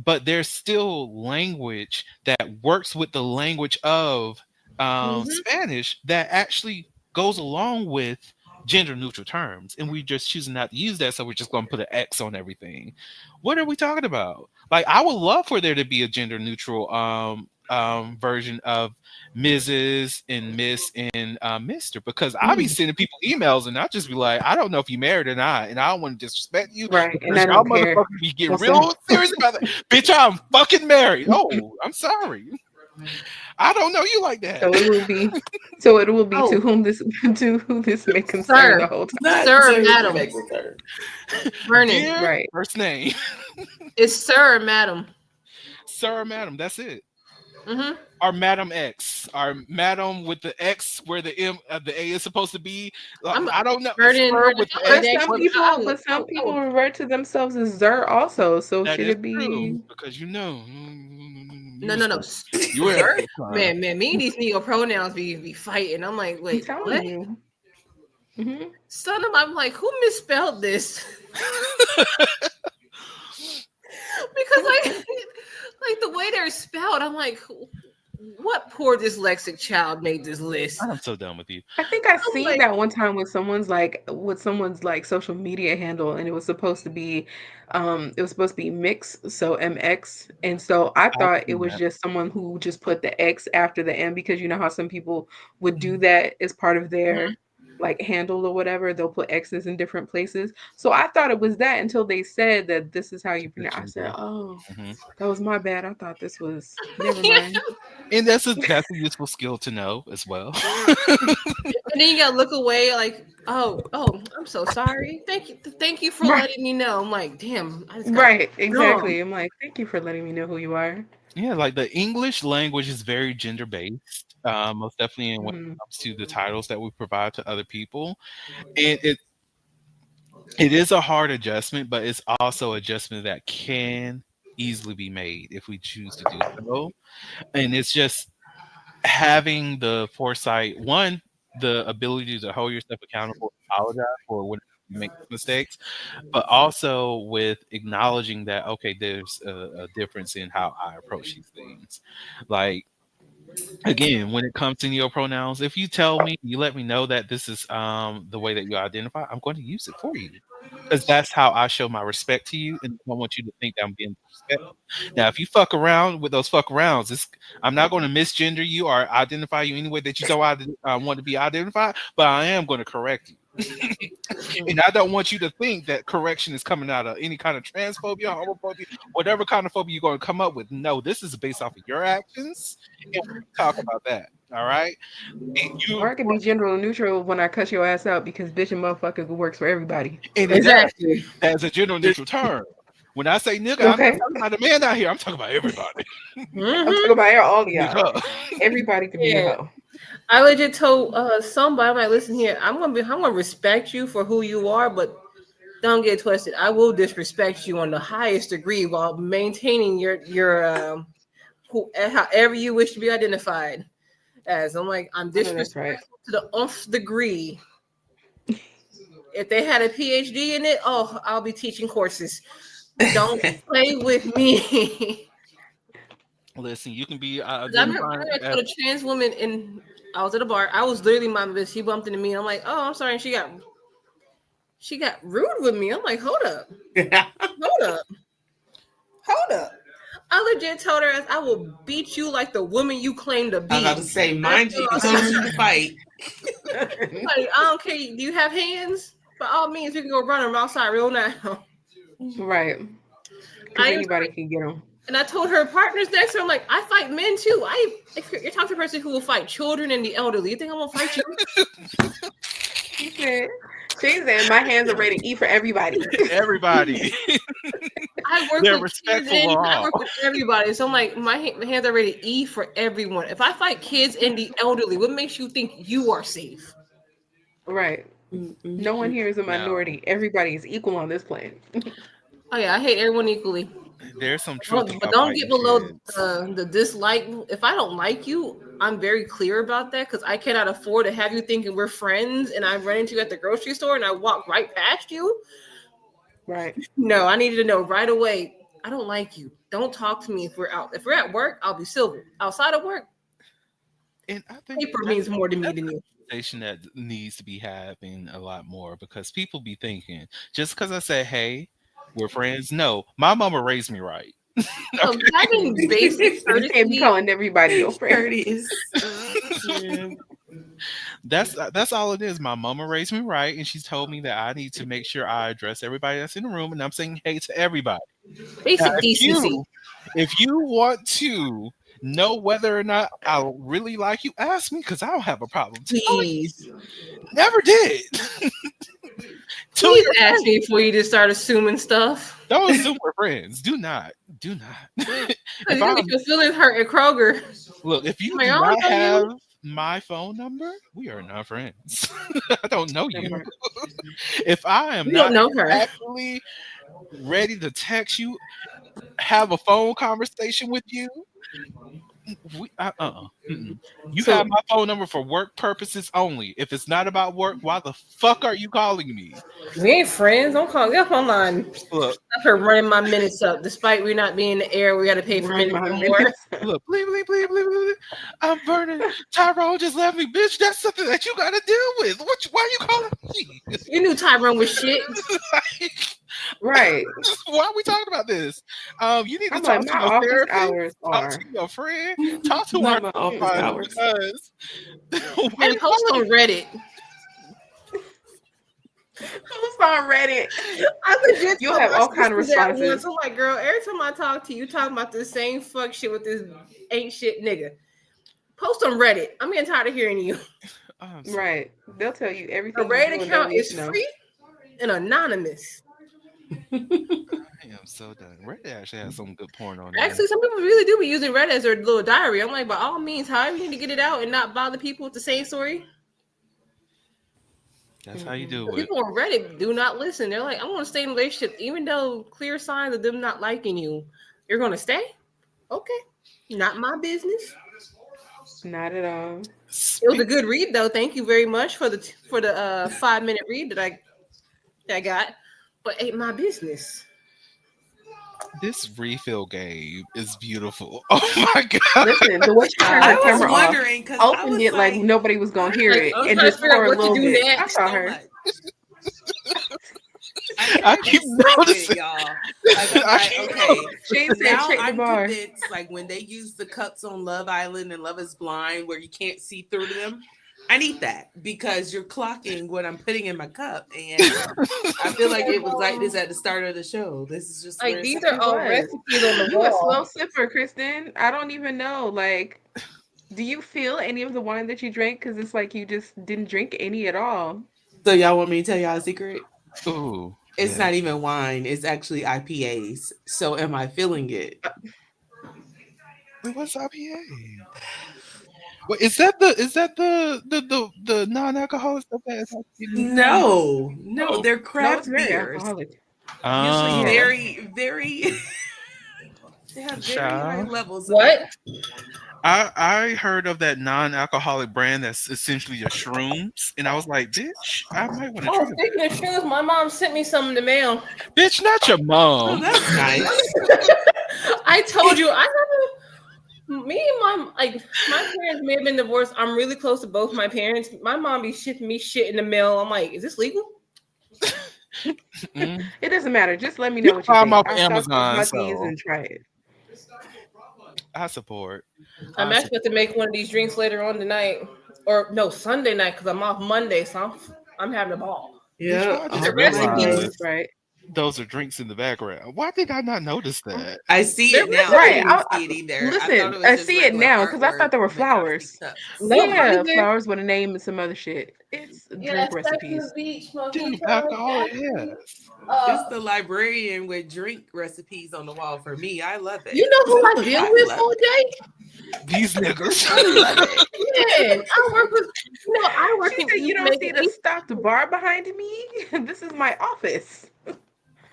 But there's still language that works with the language of Hmm. Spanish that actually goes along with gender neutral terms, and we just choosing not to use that, so we're just going to put an X on everything. What are we talking about? Like, I would love for there to be a gender neutral version of Mrs. and Miss and Mister, because I'll be Mm. sending people emails and I'll just be like, I don't know if you married or not, and I don't want to disrespect you Right. And because I y'all don't care. motherfuckers be getting That's a real serious about that. Bitch, I'm fucking married. Oh, I'm sorry. I don't know you like that. so it will be so it will be Oh, to who this may concern the sir, whole time. Not sir, or to madam, respect with her. Vernon. Dear Right. first name, It's sir or madam. sir or madam. That's it. Hmm. Or Madam X, or Madam with the X where the A is supposed to be. I'm I don't know. Vernon. Sir Vernon. with If the I But X. wanted to ask some What? you, I people would. but some I people would. revert to themselves as Zer also. So That should is it true, be because No, you no, was no. you were ahead Sir, of time. man. Me and these neo pronouns be fighting. I'm like, I'm wait, telling what? you. Hmm. Son of, I'm like, who misspelled this? Because like the way they're spelled, I'm like, what poor dyslexic child made this list? I'm so done with you. I think I I'm seen like, that one time with someone's like social media handle, and it was supposed to be mix, so MX. And so I I've thought it seen was that. just someone who just put the X after the M, because you know how some people would do that as part of their like handle or whatever. They'll put X's in different places. So I thought it was that until they said that this is how you The pronounce. I said, gender. "Oh, Mhm. that was my bad. I thought this was never yeah. mind." And that's a useful skill to know as well. And then you gotta look away, like, oh, I'm so sorry. Thank you for Right. letting me know. I'm like, damn, I just got Right, dumb. exactly. I'm like, "Thank you for letting me know who you are." Yeah, like the English language is very gender based, most definitely, when Mhm. it comes to the titles that we provide to other people. And It is a hard adjustment, but it's also adjustment that can easily be made if we choose to do so. And it's just having the foresight, one, the ability to hold yourself accountable, apologize for when you make mistakes, but also with acknowledging that okay, there's a difference in how I approach these things. Like again, when it comes to neo-pronouns, if you tell me, you let me know that this is the way that you identify, I'm going to use it for you. Because that's how I show my respect to you, and I don't want you to think that I'm being disrespectful. Now, if you fuck around with those fuck arounds, I'm not going to misgender you or identify you any way that you don't want to be identified, but I am going to correct you. And I don't want you to think that correction is coming out of any kind of transphobia, homophobia, whatever kind of phobia you're going to come up with. No, this is based off of your actions, and we can talk about that. All right, you Or it could be gender neutral when I cuss your ass out because bitch and motherfucker works for everybody. and it does Exactly. as a gender neutral term. When I say nigga, I'm not Okay? talking about a man out here. I'm talking about everybody. I'm Hmm. talking about all of y'all. Nigga. Everybody could be a Yeah. hoe. I legit told somebody, I'm like, listen here, I'm gonna respect you for who you are, but don't get twisted. I will disrespect you on the highest degree while maintaining your however you wish to be identified as. I'm like, I'm I know that's right. disrespectful to the nth degree. If they had a PhD in it, oh, I'll be teaching courses. Don't play with me. Listen, you can be 'Cause I remember identifying I as told a trans woman and I was at a bar. I was literally my bitch. She bumped into me. And I'm like, oh, I'm sorry. And she got rude with me. I'm like, hold up, hold up, hold up. I legit told her, I will beat you like the woman you claim to I was about to be. say, That's mind you, all. teach you to fight. Like, I don't care. Do you have hands? By all means, we can go run them outside real now. Right. Because I anybody can get them. And I told her partners next to her, I'm like, I fight men too. If you're talking to a person who will fight children and the elderly, you think I'm gonna fight you? She said, my hands are ready to eat for everybody. everybody. I work They're with kids respectful and of I all. work with everybody. So I'm like, my hands are ready to eat for everyone. If I fight kids and the elderly, what makes you think you are safe? Right. No one here is a Now, minority. Everybody is equal on this planet. Oh yeah, I hate everyone equally. there's some truth But about don't get fighting below kids. the dislike. If I don't like you, I'm very clear about that because I cannot afford to have you thinking we're friends and I run into you at the grocery store and I walk right past you. Right. No, I needed to know right away. I don't like you. Don't talk to me if we're out. If we're at work, I'll be civil. Outside of work, And I think paper means more to me that's than a you. conversation that needs to be happening a lot more because people be thinking just because I say, hey, we're friends. No, my mama raised me right. So having basic You can't be courtesy, calling everybody your friend. Courteous. Yeah. That's all it is. My mama raised me right, and she's told me that I need to make sure I address everybody that's in the room, and I'm saying hey to everybody. Now, basic decency. if you want to know whether or not I really like you, ask me because I don't have a problem telling you. Please, Never did. Till please you're ask friends. me before you just start assuming stuff. Don't assume we're friends. Do not. Do not. Because if you're gonna I'm get your feelings hurt at Kroger. look, if I'm you like, do I not don't know you. have my phone number, we are not friends. I don't know That you. part. If I am We don't not know her. actually ready to text you, have a phone conversation with you, mm-mm. You have So my phone number for work purposes only. If it's not about work, why the fuck are you calling me? we ain't friends. Don't call me up online. Look, Stop her running my minutes up. Despite we not being in the air, we got to pay for Run minutes my no more. minutes. look, bleep, bleep, bleep, bleep, bleep. I'm Vernon. Tyrone just left me, bitch. That's something that you gotta deal with. Why are you calling me? You knew Tyrone was shit. Like, Right. why are we talking about this? You need to I'm like, talk my to your office therapist, hours talk to are. your friend, talk to our Not my office supervisor hours. because we're And post on Reddit. Who's on Reddit? I legit You'll told have my all kind of sister that responses. once. I'm like, girl, every time I talk to you, talking about the same fuck shit with this ain't shit nigga. Post on Reddit. I'm getting tired of hearing you. I'm so Right. They'll tell you A everything you do Reddit and don't account need is to know. free and anonymous. I am so done. Reddit actually has some good porn on there. Actually, some people really do be using Reddit as their little diary. I'm like, by all means, however you need to get it out and not bother people with the same story. That's how you The do it. people on Reddit do not listen. They're like, I want to stay in a relationship, even though clear signs of them not liking you. You're gonna stay? Okay, not my business. Not at all. It was a Speak good read though. Thank you very much for the 5 minute read that I got, but ain't my business. this refill game is beautiful. Oh my god. Listen, the way she turned I her Child. was camera off, wondering because I opened was it like like, nobody was why gonna are hear Like they it, I was and trying to just figure out pour a what to little do bit. I next. saw so her. much? I I had keep this segment, noticing. y'all. Like, I'm I like, keep okay, Shane said, now "Check the I'm bar." convinced, like, when they use the cups on Love Island and Love is Blind where you can't see through them, I need that because you're clocking what I'm putting in my cup. And I feel like it was like this at the start of the show. This is just where Like it's these at. are It all was. recipes on the You a slow wall. sipper, Kristen. I don't even know. Like, do you feel any of the wine that you drank? Because it's like you just didn't drink any at all. So, y'all want me to tell y'all a secret? Ooh, It's yeah. not even wine, it's actually IPAs. So, am I feeling it? Wait, what's IPA? Wait, is that the non-alcoholic stuff that is actually No, no, oh they're No, it's craft very beers. alcoholic. Usually Yeah. very, very, they have very high child? levels of What? alcohol. I heard of that non-alcoholic brand that's essentially just shrooms, and I was like, bitch, I might want to Oh, try speaking of that. shoes, my mom sent me some in the mail. Bitch, not your Oh, mom. that's nice. I told you I never. Me and my parents may have been divorced. I'm really close to both my parents. My mom be shipping me shit in the mail. I'm like, is this legal? Mm. It doesn't matter. Just let me You know what you buy them think. off I'll of cross Amazon, my T's so and try it. I support. I'm I actually support. about to make one of these drinks later on tonight, or no, Sunday night because I'm off Monday, so I'm having a ball. Bitch, Yeah, well, I It's just a off Monday. recipe. realized Right. those are drinks in the background. Why did I not notice Oh, that? I see They're it now. I right. recipes. didn't see it either. I thought Listen. it was I just see it regular now because I artwork thought there were on the crafty flowers. cups. Nope, not Yeah, either. flowers with a name and some other shit. It's Yeah, drink sex on the recipes. beach, smoking Damn, tongue, alcoholic, acid. yes. It's Uh, the librarian with drink recipes on the wall for me. I love you it. know who I deal I with love all it. day? These niggas. I love it. Man, I work with. I She work in said, "You East don't see making the East. stocked bar behind me? This is my office."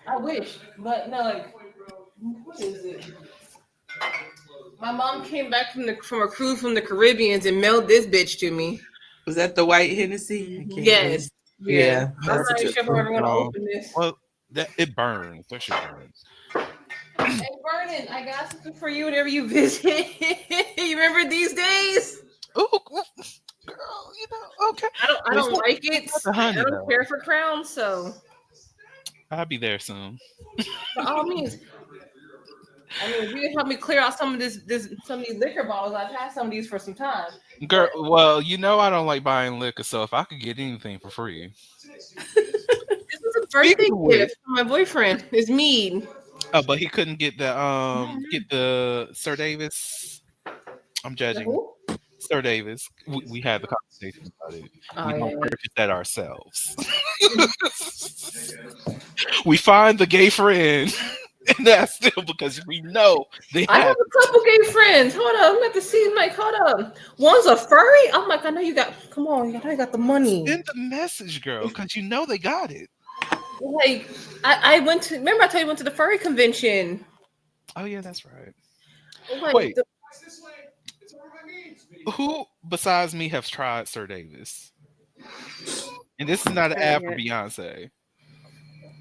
I wish, but no. Like, what is it? My mom came back from a cruise from the Caribbeans and mailed this bitch to me. Was that the white Hennessy? I can't really. Yes. Yeah. Yeah, I'm that's a not even good sure if I'm one. ever going to Oh, open this. well, that it burns. That shit burns. Hey, Vernon, I got something for you whenever you visit. You remember these days? Ooh, girl, okay. I It's don't not, like it's it. not the I honey don't though. care for crowns, so I'll be there soon. by all means. I mean, if you can help me clear out some of these liquor bottles, I've had some of these for some time. Girl, But well, I don't like buying liquor, so if I could get anything for free. this was a Speaking birthday of which, gift from my boyfriend. It's mead. oh, but he couldn't get the Sir Davis. I'm The judging who? Sir Davis. We had the conversation about it. Oh We don't yeah, purchase that ourselves. yeah. We find the gay friend, and that's still because we know they I have have. a couple gay friends. Hold up, I'm at the see Mike. Hold up. One's a furry. I'm like, I know you got. Come on, I know you got the money. Send the message, girl, because they got it. Like, I went to. Remember, I told you I went to the furry convention. Oh yeah, that's right. Like, Wait, who besides me have tried Sir Davis? And this is not an Haven't ad for yet. Beyonce.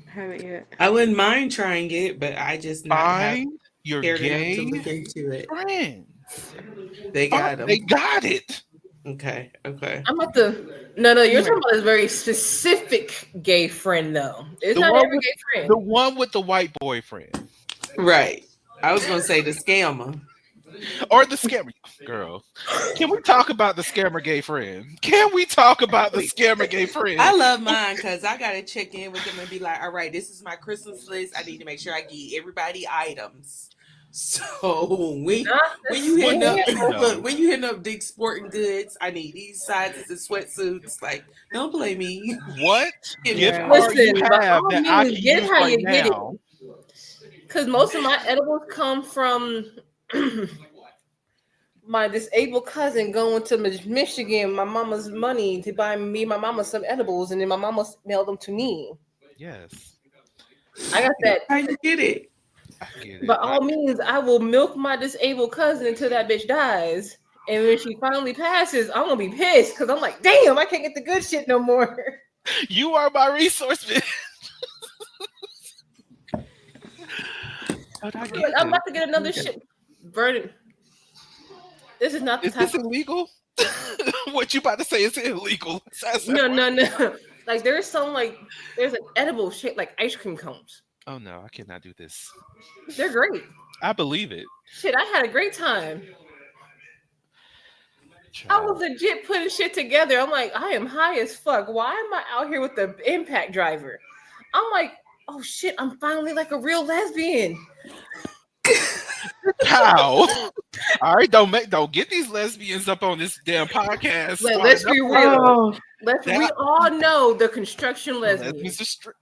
Haven't yet. I wouldn't mind trying it, but I just not have Find your cared enough to gay look into it. friends. They got They them. got it. Okay, okay. I'm at the. No, you're talking Right. about this very specific gay friend, though. It's The not one every with gay friend. the one with the white boyfriend. Right. I was gonna say the scammer. Or the scammer girl. Can we talk about the scammer gay friend? Can we talk about the Wait. scammer gay friend? I love mine because I gotta check in with them and be like, all right, this is my Christmas list. I need to make sure I give everybody items. So Not when the you hitting up scam. look, when you hitting up Dick's Sporting Goods, I need these sizes of sweatsuits. Like, don't play me. What Give me gift Yeah. five. card you Listen, by have all that I means, can get use how right you get it. now? Because most of my edibles come from my disabled cousin going to Michigan, my mama's money to buy me my mama some edibles, and then my mama mailed them to me. Yes, I got that. How you get it? I get By it. all means, I will milk my disabled cousin until that bitch dies. And when she finally passes, I'm gonna be pissed because I'm like, damn, I can't get the good shit no more. You are my resource, man. But I get I'm it. about to get another shit. Vernon, this is not the Is type this of illegal? What you about to say is illegal? no. Like there's an edible shit like ice cream cones. Oh no, I cannot do this. They're great. I believe it. Shit, I had a great time. I was legit putting shit together. I'm like, I am high as fuck. Why am I out here with the impact driver? I'm like, oh shit, I'm finally like a real lesbian. How? All right, don't get these lesbians up on this damn podcast. Let's be real. Oh, We all know the construction lesbian. Lesbians are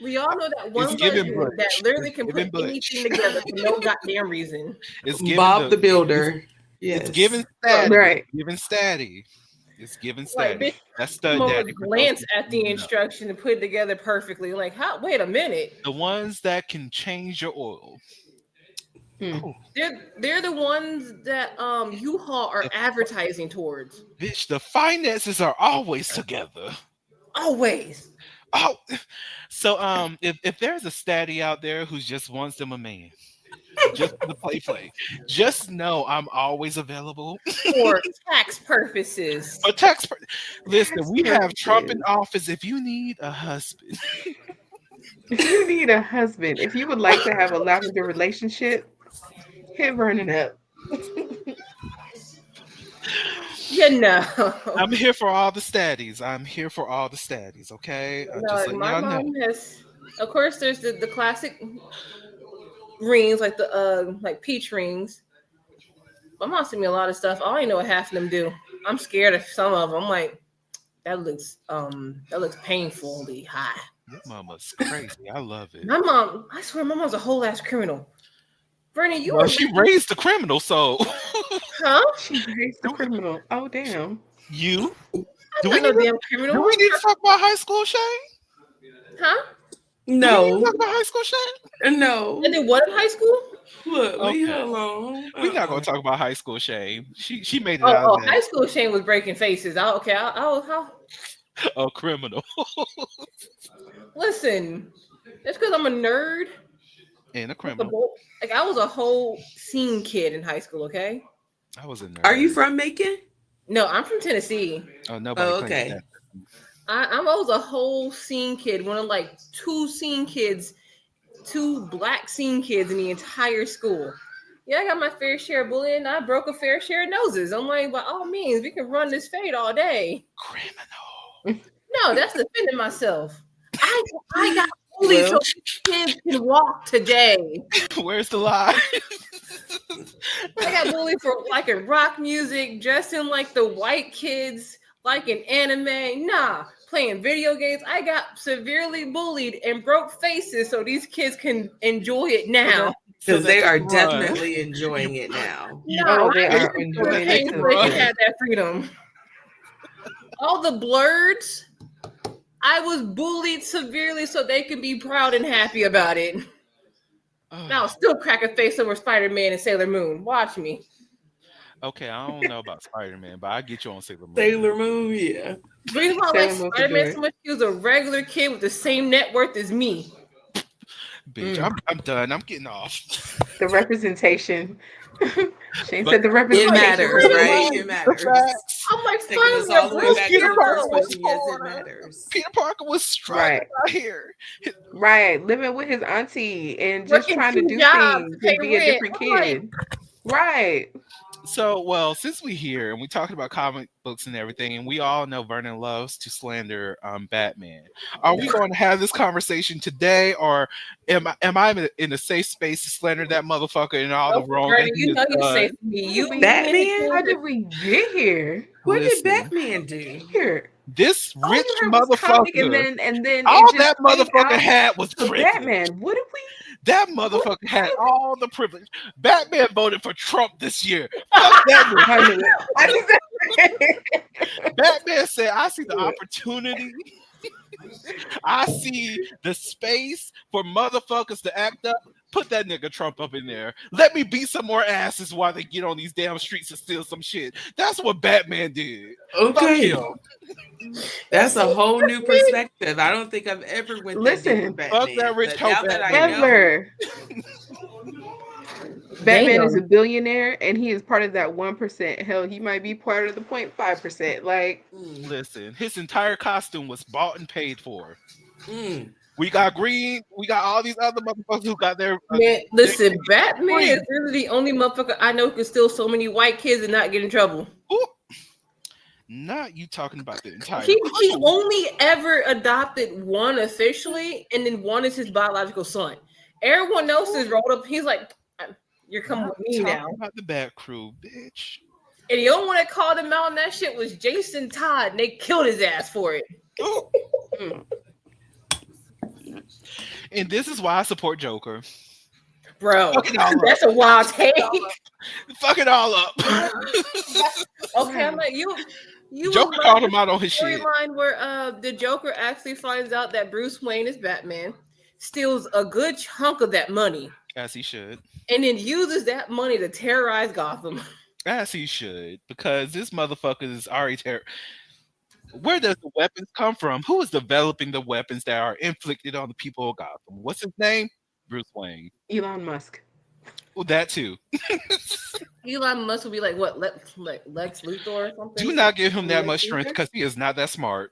We all know that one giving lesbian Butch. that literally can It's put giving anything Butch. together for no goddamn reason. It's giving Bob the Builder. Yes. It's giving statty. Right. It's giving statty. It's giving Like, statty. bitch, That's stud Come over, daddy. for those glance who at the don't know. instruction and put it together perfectly. Like, how? Wait a minute. The ones that can change your oil. Oh, They're the ones that U-Haul are advertising towards. bitch, the finances are always together. Always. Oh, so if there's a statty out there who just wants them a man, just for the play, just know I'm always available. For tax purposes. For listen, Tax we have Trump in purposes. office. If you need a husband, if you need a husband, if you would like to have a lavender relationship, hit Vernon up. You know. I'm here for all the statties. I'm here for all the statties. Okay, just letting My y'all know. mom has, of course, there's the classic rings, like the like peach rings. My mom sent me a lot of stuff. I don't even know what half of them do. I'm scared of some of them. I'm like, that looks painfully high. Your mama's crazy. I love it. My mom, I swear, my mom's a whole ass criminal. Vernon, you Well, were she raised the criminal, so huh? She raised the criminal. Oh, damn. you. I'm Do not we no need damn to criminal. talk about high school, Shay? Huh? Do we need to No. talk about high school, Shay? No. I did what in high school? Look, leave her Okay. alone. We're not gonna talk about high school, Shay. She made it Oh, out of high that. school Shane was breaking faces. I'll A criminal listen. That's because I'm a nerd. and a criminal. Like I was a whole scene kid in high school. Okay. I was in there. Are you from Macon? No, I'm from Tennessee. Oh, nobody. Oh, claims okay. that. I was a whole scene kid, one of like two black scene kids in the entire school. Yeah, I got my fair share of bullying. I broke a fair share of noses. I'm like, by all means, we can run this fade all day. Criminal. No, that's defending myself. I got bullied so kids can walk today. Where's the lie? I got bullied for liking rock music, dressing like the white kids, like an anime. Nah, playing video games. I got severely bullied and broke faces so these kids can enjoy it now. Because they are run. definitely enjoying it now. Oh, they I are just enjoying the it pain too. where you had that freedom. All the blurs, I was bullied severely so they can be proud and happy about it. Now I'll still crack a face over Spider-Man and Sailor Moon. Watch me. Okay, I don't know about Spider-Man, but I get you on Sailor Moon. Sailor Moon, yeah. The reason why I like Sailor Moon can do Spider-Man it. so much, he was a regular kid with the same net worth as me. Bitch, I'm done. I'm getting off. The representation. Shane But said the It representation. matters, right? It matters. I'm like, Taking us finally, all the way back to Peter the Parker first was question. Yes, it born. matters. Peter Parker was struggling Right. out here. Right, living with his auntie and just Working trying to 2 do jobs things to pay and be a rent. different I'm like- kid. Right. So, well, since we here and we talking about comic books and everything, and we all know Vernon loves to slander Batman. Are we going to have this conversation today, or am I in a safe space to slander that motherfucker and all the wrong Vernon, that he you know has you done? safe for me. You Batman? How did we get here? What Listen, did Batman do? Here. This All rich you heard was comic, motherfucker, and then all it just that came motherfucker out had was to privilege. Batman. What did we? That motherfucker had all the privilege. Batman voted for Trump this year. Fuck that nigga. I knew it. I knew that. Batman said, I see the opportunity. I see the space for motherfuckers to act up. Put that nigga Trump up in there. Let me beat some more asses while they get on these damn streets and steal some shit. That's what Batman did. Okay. Fuck him. That's a whole new perspective. I don't think I've ever went that deep with Listen, Fuck that Batman. rich But hoe now that I Batman. know, ever. Batman is a Damn. billionaire and he is part of that 1%. Hell, he might be part of the 0.5%. Like, Listen, his entire costume was bought and paid for. mm. We got Green. We got all these other motherfuckers who got their. Man, listen, Batman Green. is really the only motherfucker I know who can steal so many white kids and not get in trouble. Ooh. Not you talking about the entire. He only ever adopted one officially, and then one is his biological son. Everyone else is rolled up. He's like, "You're coming with me now." About the Bat Crew, bitch. And the only one that called him out on that shit was Jason Todd, and they killed his ass for it. mm. And this is why I support Joker. Bro, Fuck it all up. that's a wild take. Fuck it all up. Okay, I'm like, you Joker would called love him out on his the shit. storyline where the Joker actually finds out that Bruce Wayne is Batman, steals a good chunk of that money, As he should. and then uses that money to terrorize Gotham. As he should. Because this motherfucker is already terrible. Where does the weapons come from? Who is developing the weapons that are inflicted on the people of Gotham? What's his name? Bruce Wayne. Elon Musk. Well, that too. Elon Musk would be like what, Lex Luthor or something? Do not give him that Lex much strength Luthor? because he is not that smart.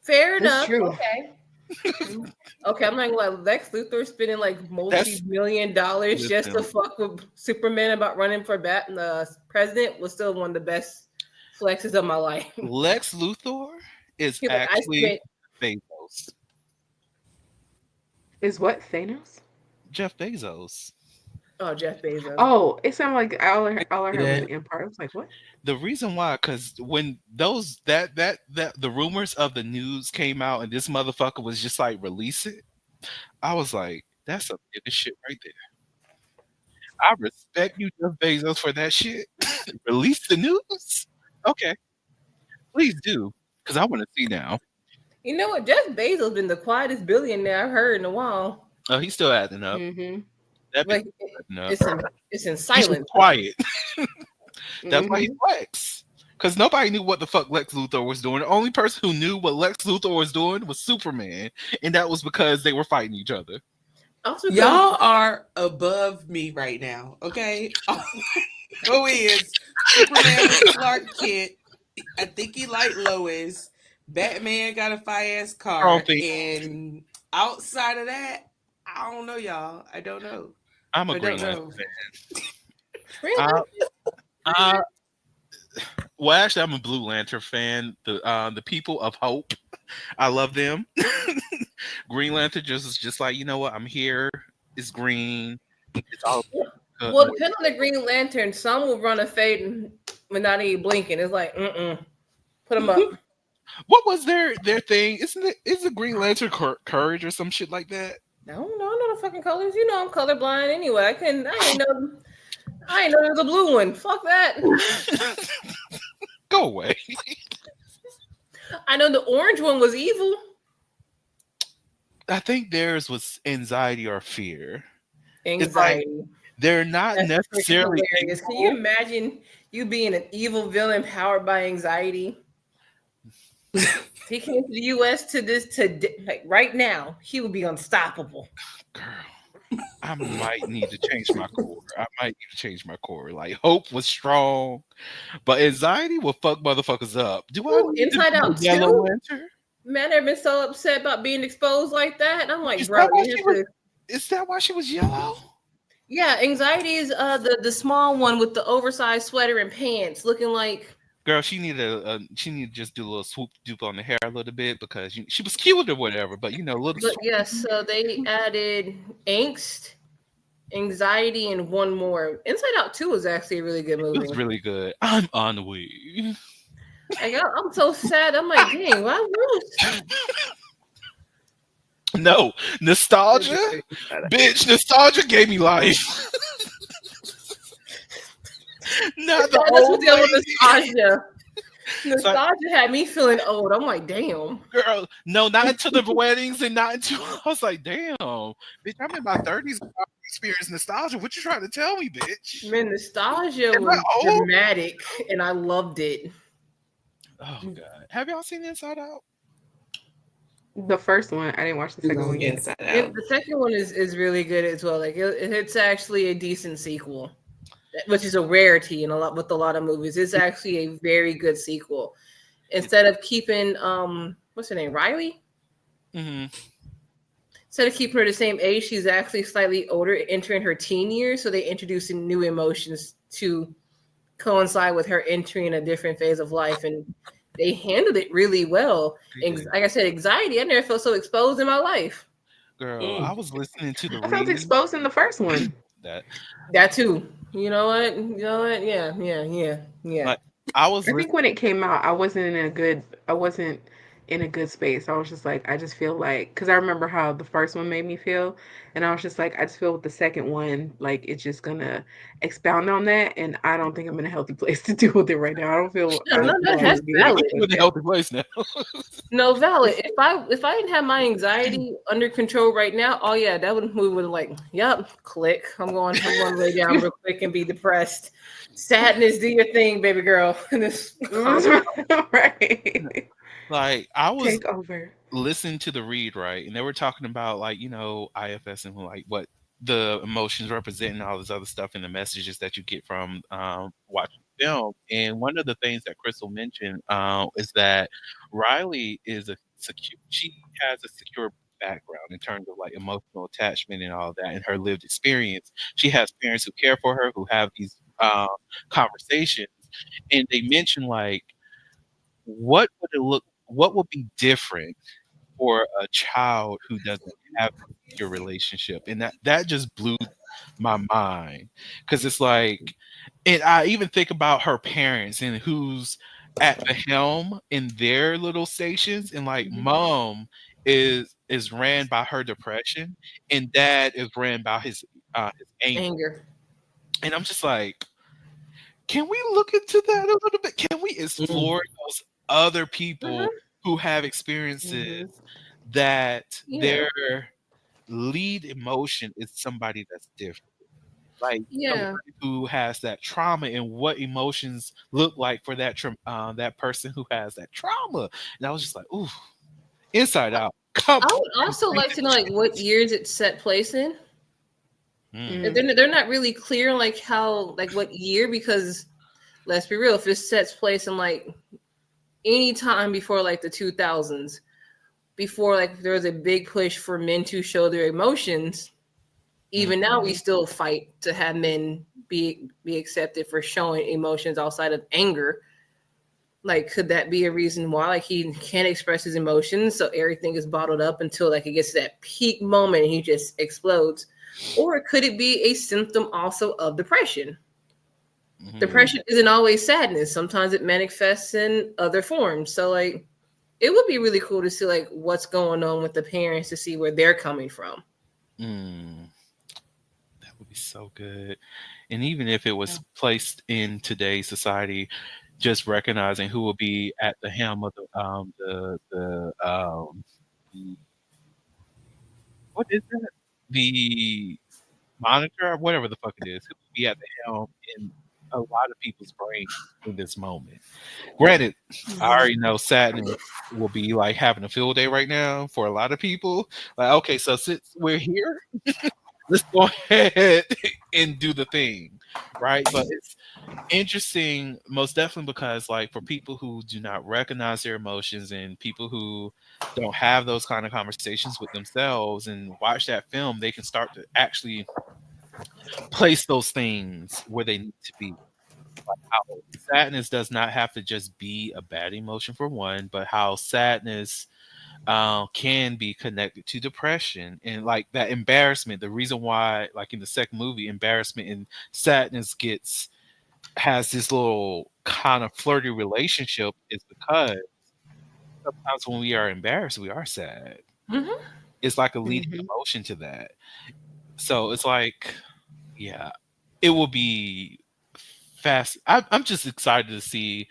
Fair That's enough. true. Okay. Okay, I'm not gonna lie. Lex Luthor spending like multi-million dollars just to Listen. fuck with Superman about running for president was still one of the best flexes of my life. Lex Luthor is He's like, I actually spent Bezos. Is what? Thanos? Jeff Bezos. Jeff Bezos. Oh, it sounded like all I heard Yeah. was Empire. I was like, what? The reason why, because when those that the rumors of the news came out and this motherfucker was just like release it, I was like, that's some nigga shit right there. I respect you, Jeff Bezos, for that shit. Release the news? Okay. Please do. Because I want to see now. You know what? Jeff Bezos been the quietest billionaire I've heard in a while. Oh, he's still acting up. Mm-hmm. That Like bitch acting up. it's in He's silence. quiet. That's why Mhm. he's Lex. Because nobody knew what the fuck Lex Luthor was doing. The only person who knew what Lex Luthor was doing was Superman. And that was because they were fighting each other. Also, because- Y'all are above me right now, okay? Who is Superman with Clark Kent? I think he like Lois. Batman got a fire ass car, Trophy. and outside of that, I don't know, y'all. I don't know. I'm a I Green don't Lantern know. fan. Really? Well, actually, I'm a Blue Lantern fan. The people of hope, I love them. Green Lantern just like, you know what? I'm here. It's green. It's all good. Well, depending on the Green Lantern, some will run a fade and without even blinking. It's like, put them up. What was their thing? Is the Green Lantern courage or some shit like that? I don't know the fucking colors. You know I'm colorblind anyway. I ain't know there's a blue one. Fuck that. Go away. I know the orange one was evil. I think theirs was anxiety or fear. It's Anxiety. They're not That's freaking necessarily. hilarious. Can you imagine you being an evil villain powered by anxiety? If he came to the U.S. like right now, he would be unstoppable. Girl, I might need to change my core. Like hope was strong, but anxiety will fuck motherfuckers up. Do I Ooh, need to Inside be Out Yellow 2? Lantern? Man, I've been so upset about being exposed like that. And I'm like, Is bro, that why you she have was- to. Is that why she was yellow? Yeah, anxiety is the small one with the oversized sweater and pants, looking like. Girl, she needed to just do a little swoop dupe on the hair a little bit because she was cute or whatever, but a little. But yes, so they added angst, anxiety, and one more. Inside Out 2 was actually a really good It movie. was really good. I'm ennui. Like, I'm so sad. I'm like, dang, why Bruce? No, nostalgia, bitch. Nostalgia gave me life. Not the That's old what deal with lady. nostalgia. It's like, Nostalgia had me feeling old. I'm like, damn. girl, no, not into the weddings and not into. I was like, damn, bitch. I'm in my 30s. Experience nostalgia. What you trying to tell me, bitch? Man, nostalgia Am I was old? dramatic, and I loved it. Oh god, have y'all seen Inside Out? The first one, I didn't watch the second Love one yet. Inside Yeah, Out. the second one is really good as well. Like it's actually a decent sequel, which is a rarity in a lot with a lot of movies. It's actually a very good sequel. Instead of keeping what's her name, Riley? Mm-hmm. Instead of keeping her the same age, she's actually slightly older, entering her teen years. So they introducing new emotions to coincide with her entering a different phase of life, and they handled it really well. Like I said, anxiety. I never felt so exposed in my life. Girl, I Mm. was listening to the I felt read exposed in the first one. that That too. You know what? You know what? Yeah, yeah, yeah, yeah. like I was I listening. think when it came out, I wasn't in a good space. I was just like, I just feel like, because I remember how the first one made me feel, and I was just like, I just feel with the second one, like it's just gonna expound on that, and I don't think I'm in a healthy place to deal with it right now. I No, don't no, feel I'm that's gonna be able to valid. deal I'm with in a it. healthy place now. No, valid. If I didn't have my anxiety under control right now, oh yeah, that would move with like, yep, click. I'm going to lay down real quick and be depressed. Sadness, do your thing, baby girl. And this Right. Like I was Take over. listening to the read, right, and they were talking about like IFS and like what the emotions represent and all this other stuff and the messages that you get from watching film. And one of the things that Crystal mentioned is that Riley is a secure. She has a secure background in terms of like emotional attachment and all that, and her lived experience. She has parents who care for her, who have these conversations, and they mention like what would it look what would be different for a child who doesn't have a secure relationship, and that just blew my mind because it's like, and I even think about her parents and who's at the helm in their little stations, and like mom is ran by her depression, and dad is ran by his anger, anger. and I'm just like, can we look into that a little bit? Can we Mm. explore those other people Hmm. who have experiences Hmm. that Yeah, their lead emotion is somebody that's different? Like yeah. somebody who has that trauma and what emotions look like for that person who has that trauma. And I was just like, ooh, Inside Out. Come I on, would also like to know like what years it set place in. Mm, They're not really clear like how like what year, because let's be real, if it sets place in like any time before like the 2000s, before like there was a big push for men to show their emotions, mm, even now we still fight to have men be accepted for showing emotions outside of anger. Like could that be a reason why like he can't express his emotions, so everything is bottled up until like it gets to that peak moment and he just explodes? Or could it be a symptom also of depression? mm. Depression isn't always sadness. Sometimes it manifests in other forms. So like it would be really cool to see like what's going on with the parents to see where they're coming from. Mm. That would be so good. And even if it was placed in today's society, just recognizing who will be at the helm of the what is that? The monitor or whatever the fuck it is, who will be at the helm in a lot of people's brains in this moment. Granted, I already know sadness will be like having a field day right now for a lot of people. Like, okay, so since we're here, let's go ahead and do the thing, right? But it's interesting, most definitely, because like for people who do not recognize their emotions and people who don't have those kind of conversations with themselves and watch that film, they can start to actually place those things where they need to be. Like how sadness does not have to just be a bad emotion for one, but how sadness can be connected to depression and like that embarrassment. The reason why, like in the second movie, embarrassment and sadness gets has this little kind of flirty relationship is because sometimes when we are embarrassed, we are sad. Mhm. It's like a leading Mhm. emotion to that. So it's like, yeah, it will be fast. I'm just excited to see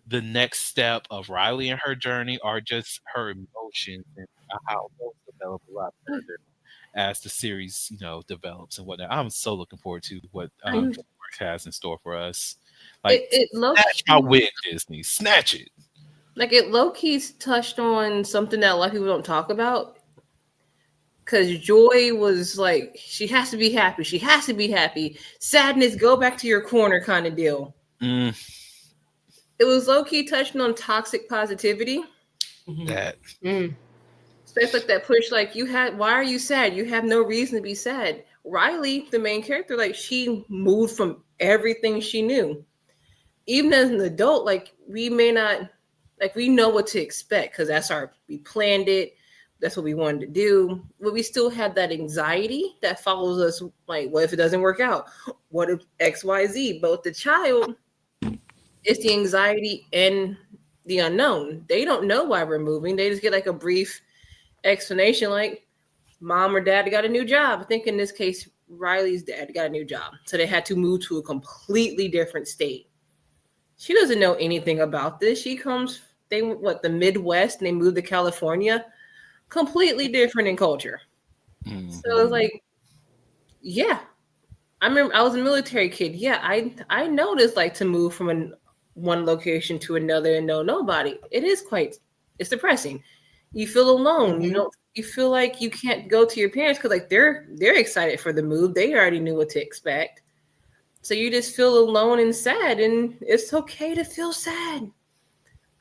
the next step of Riley and her journey, or just her emotions and how those develop a lot further as the series, develops and whatnot. I'm so looking forward to what I DreamWorks has in store for us. Like, it low snatch my key win, Disney, snatch it. like it low key's touched on something that a lot of people don't talk about. Cause Joy was like, she has to be happy. She has to be happy. Sadness, go back to your corner kind of deal. Mm, It was low key touching on toxic positivity. that Mm. Stuff like that push, like why are you sad? You have no reason to be sad. Riley, the main character, like she moved from everything she knew. Even as an adult, like we may not, like we know what to expect because we planned it. That's what we wanted to do. But we still have that anxiety that follows us. Like, what if it doesn't work out? What if X, Y, Z? But with the child, it's the anxiety and the unknown. They don't know why we're moving. They just get like a brief explanation, like mom or dad got a new job. I think in this case, Riley's dad got a new job. So they had to move to a completely different state. She doesn't know anything about this. The Midwest, and they moved to California, completely different in culture. So it's mhm. like, yeah, I remember I was a military kid. Yeah, I noticed like to move from one location to another and know nobody. It's depressing. You feel alone. Mhm. You feel like you can't go to your parents because like they're excited for the move. They already knew what to expect. So you just feel alone and sad, and it's okay to feel sad.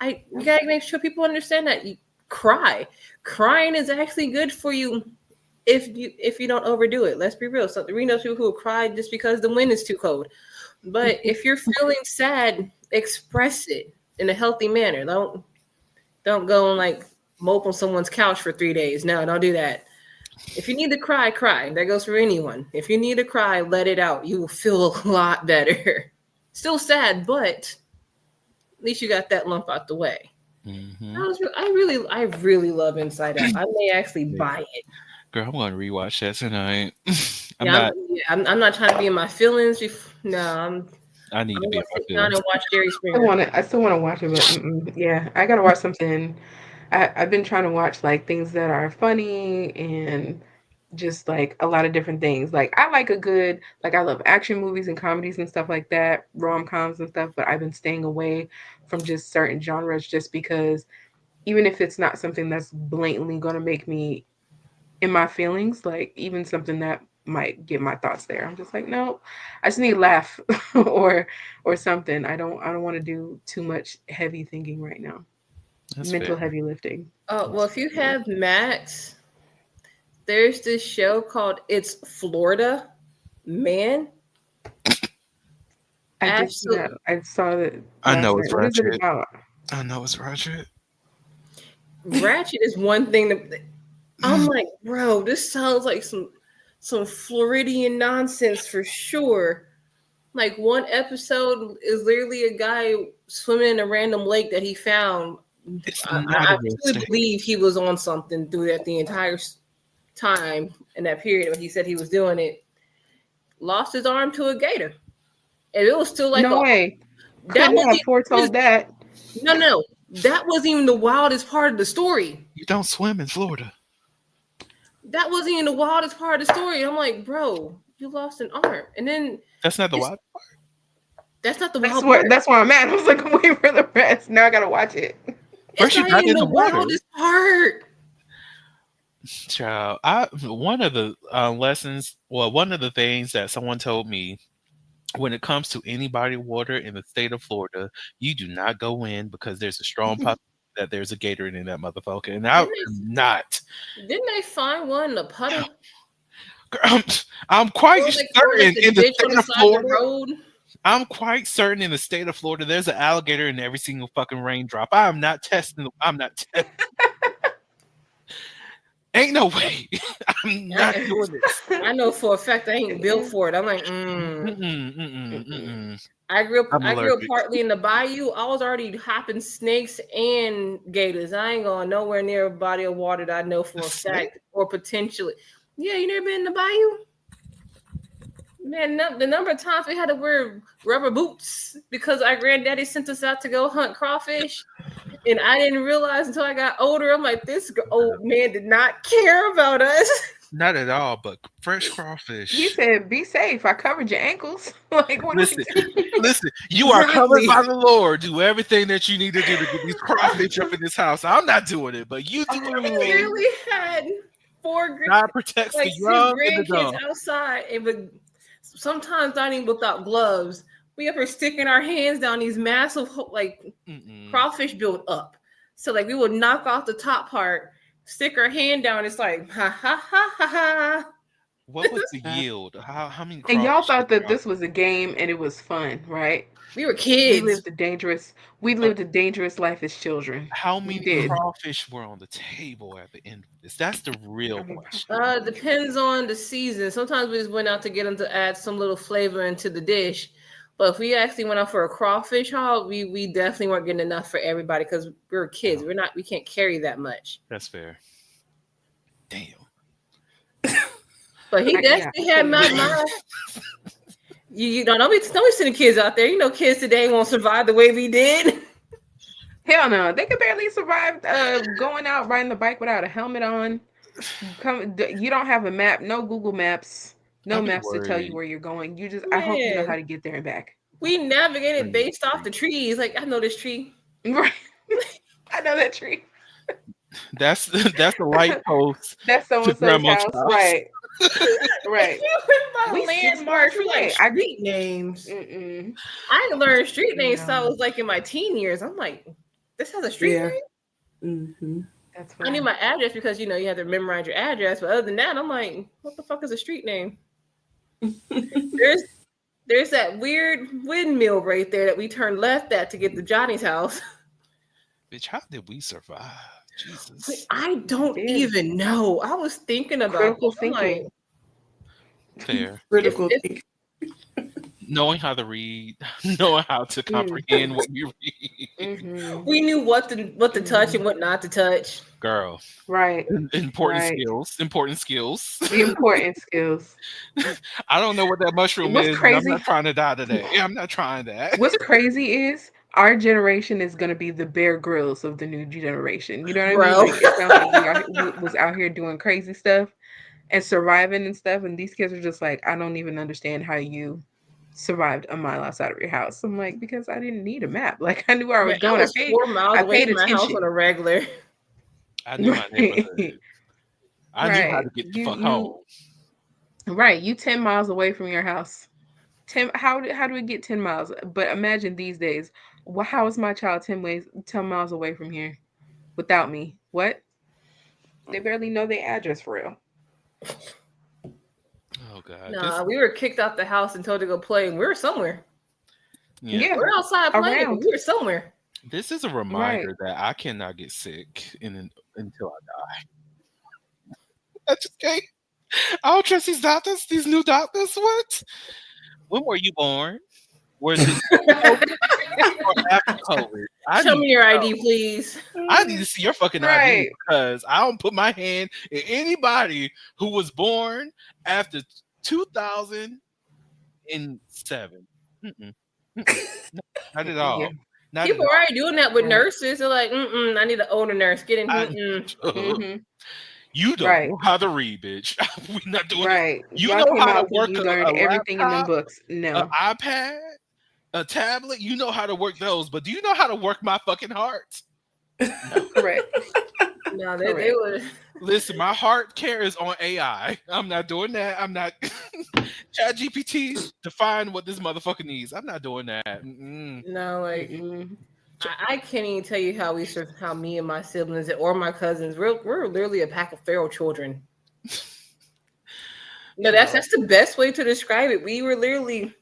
You gotta make sure people understand that you cry. Crying is actually good for you if you don't overdo it. Let's be real. So we know people who cry just because the wind is too cold. But if you're feeling sad, express it in a healthy manner. Don't go and like mope on someone's couch for 3 days. No, don't do that. If you need to cry, cry. That goes for anyone. If you need to cry, let it out. You will feel a lot better. Still sad, but at least you got that lump out the way. Mhm. I really love Inside Out. I may actually buy it. Girl, I'm gonna rewatch that tonight. I'm Yeah, not. I'm not trying to be in my feelings. No, I need I'm to be gonna in my sit down feelings. and watch Jerry I Springer. want to. I still want to watch it, but yeah, I gotta watch something. I've been trying to watch like things that are funny and just like a lot of different things. Like I like a good, like I love action movies and comedies and stuff like that, rom coms and stuff. But I've been staying away from just certain genres just because even if it's not something that's blatantly gonna make me in my feelings, like even something that might get my thoughts there. I'm just like, no, I just need to laugh or something. I don't want to do too much heavy thinking right now. That's fair. Mental heavy lifting. Oh well, That's if you fair. have Max, there's this show called It's Florida Man. I did see that. Absolutely, I saw it I last know night. it's What is it ratchet. about? I know it's ratchet. Ratchet is one thing that I'm like, bro, this sounds like some Floridian nonsense for sure. Like one episode is literally a guy swimming in a random lake that he found. It's not I a real truly state. believe he was on something through that the entire time in that period when he said he was doing it. Lost his arm to a gator, and it was still like No a way. that Couldn't have wasn't foretold that. no that wasn't even the wildest part of the story. You don't swim in Florida. That wasn't even the wildest part of the story. I'm like, bro, you lost an arm, and then That's not the it's wild. that's not the That's wild where part. that's where I'm at. I was like, wait for the rest. Now I gotta watch it. It's First, you not got even in the the water. wildest part. Child, one of the lessons, well, one of the things that someone told me when it comes to any body of water in the state of Florida, you do not go in because there's a strong possibility that there's a gator in that motherfucker. And I am Didn't not. didn't they find one in a puddle Girl, I'm quite or like certain the in the ditch on state the of side of the Florida. road? I'm quite certain in the state of Florida, there's an alligator in every single fucking raindrop. I'm not testing. I'm not. Ain't no way. I'm not doing this. I know for a fact I ain't built for it. I'm like, I grew up. I'm I grew up allergic. partly in the bayou. I was already hopping snakes and gators. I ain't going nowhere near a body of water that I know for a Snake? fact or potentially. Yeah, you never been in the bayou? Man, the number of times we had to wear rubber boots because our granddaddy sent us out to go hunt crawfish, and I didn't realize until I got older. I'm like, this old man did not care about us. Not at all, but fresh He crawfish. said, "Be safe. I covered your ankles." Like, what are we Listen, doing? listen, you are covered Really? by the Lord. Do everything that you need to do to get these crawfish up in this house. I'm not doing it, but you do We everything. literally had four God protects the like 6 young and the grandkids dumb. outside, and but sometimes not even without gloves. We up here sticking our hands down these massive like crawfish built up. So like we would knock off the top part, stick our hand down. It's like ha ha ha ha ha. What was the yield? How many And y'all crawfish did thought that y'all? this was a game and it was fun, right? We were We kids. lived a dangerous life as children. How We many did. crawfish were on the table at the end of this? That's the real question. Depends on the season. Sometimes we just went out to get them to add some little flavor into the dish. But if we actually went out for a crawfish haul, we definitely weren't getting enough for everybody because we were kids. We can't carry that much. That's fair. Damn. But he definitely had my you don't be sending kids out there. You know, kids today won't survive the way we did. Hell no, they could barely survive going out riding the bike without a helmet on. You don't have a map, no Google Maps, no I'd be maps to tell you worried. where you're going. You just, I hope you know how to get there and back. We navigated based off the trees. Like I know this tree. Right. I know that tree. That's the light post That's so to and so's grandma's house. house. Right. Right. You went by We landmarks for like explored street names. Mm-mm. I learned street names No. so I was like in my teen years. I'm like, this has a street Yeah. name? Mm-hmm. That's I knew my address because you have to memorize your address. But other than that, I'm like, what the fuck is a street name? There's that weird windmill right there that we turned left at to get to Johnny's house. Bitch, how did we survive? Jesus. I don't even know. I was thinking about critical this. I'm thinking. like, Fair. Critical If- thinking. Knowing how to read, knowing how to comprehend what we read. Mm-hmm. we knew what to touch and what not to touch. Girl. Right. Important Right. skills. Important skills. The important skills. I don't know what that mushroom What's is. And crazy- I'm not trying to die today. I'm not trying that. What's crazy is our generation is going to be the Bear Grylls of the new generation. You know what Bro. I mean? Like, it sounds like we was out here doing crazy stuff and surviving and stuff. And these kids are just like, I don't even understand how you survived a mile outside of your house. I'm like, because I didn't need a map. Like, I knew where I was going. I was 4 miles I away paid from my house attention. on a regular. I knew my neighborhood. I knew how to get the fuck home. Right. You 10 miles away from your house. How do we get 10 miles? But imagine these days, how is my child 10 miles away from here without me? What? They barely know their address for real. Oh God. Nah, we were kicked out the house and told to go play, and we were somewhere. Yeah. We're outside playing, but we were somewhere. This is a reminder that I cannot get sick until I die. I just can't. I don't trust these doctors, these new doctors. What? When were you born? Was it or after COVID? Show me your ID, please. I need to see your fucking ID because I don't put my hand in anybody who was born after 2007. Not at all. Yeah. People are already doing that with nurses. They're like, I need an older nurse. Get in. You don't know how to read, bitch. We're not doing it. You Y'all know came how out to work you learned everything in them books. No. An iPad, a tablet. You know how to work those, but do you know how to work my fucking heart? No. Correct. No, they would. Listen, my heart care is on AI. I'm not doing that. I'm not Chat GPT to find what this motherfucker needs. I'm not doing that. No, like I can't even tell you how me and my siblings or my cousins we're literally a pack of feral children. No, that's the best way to describe it. We were literally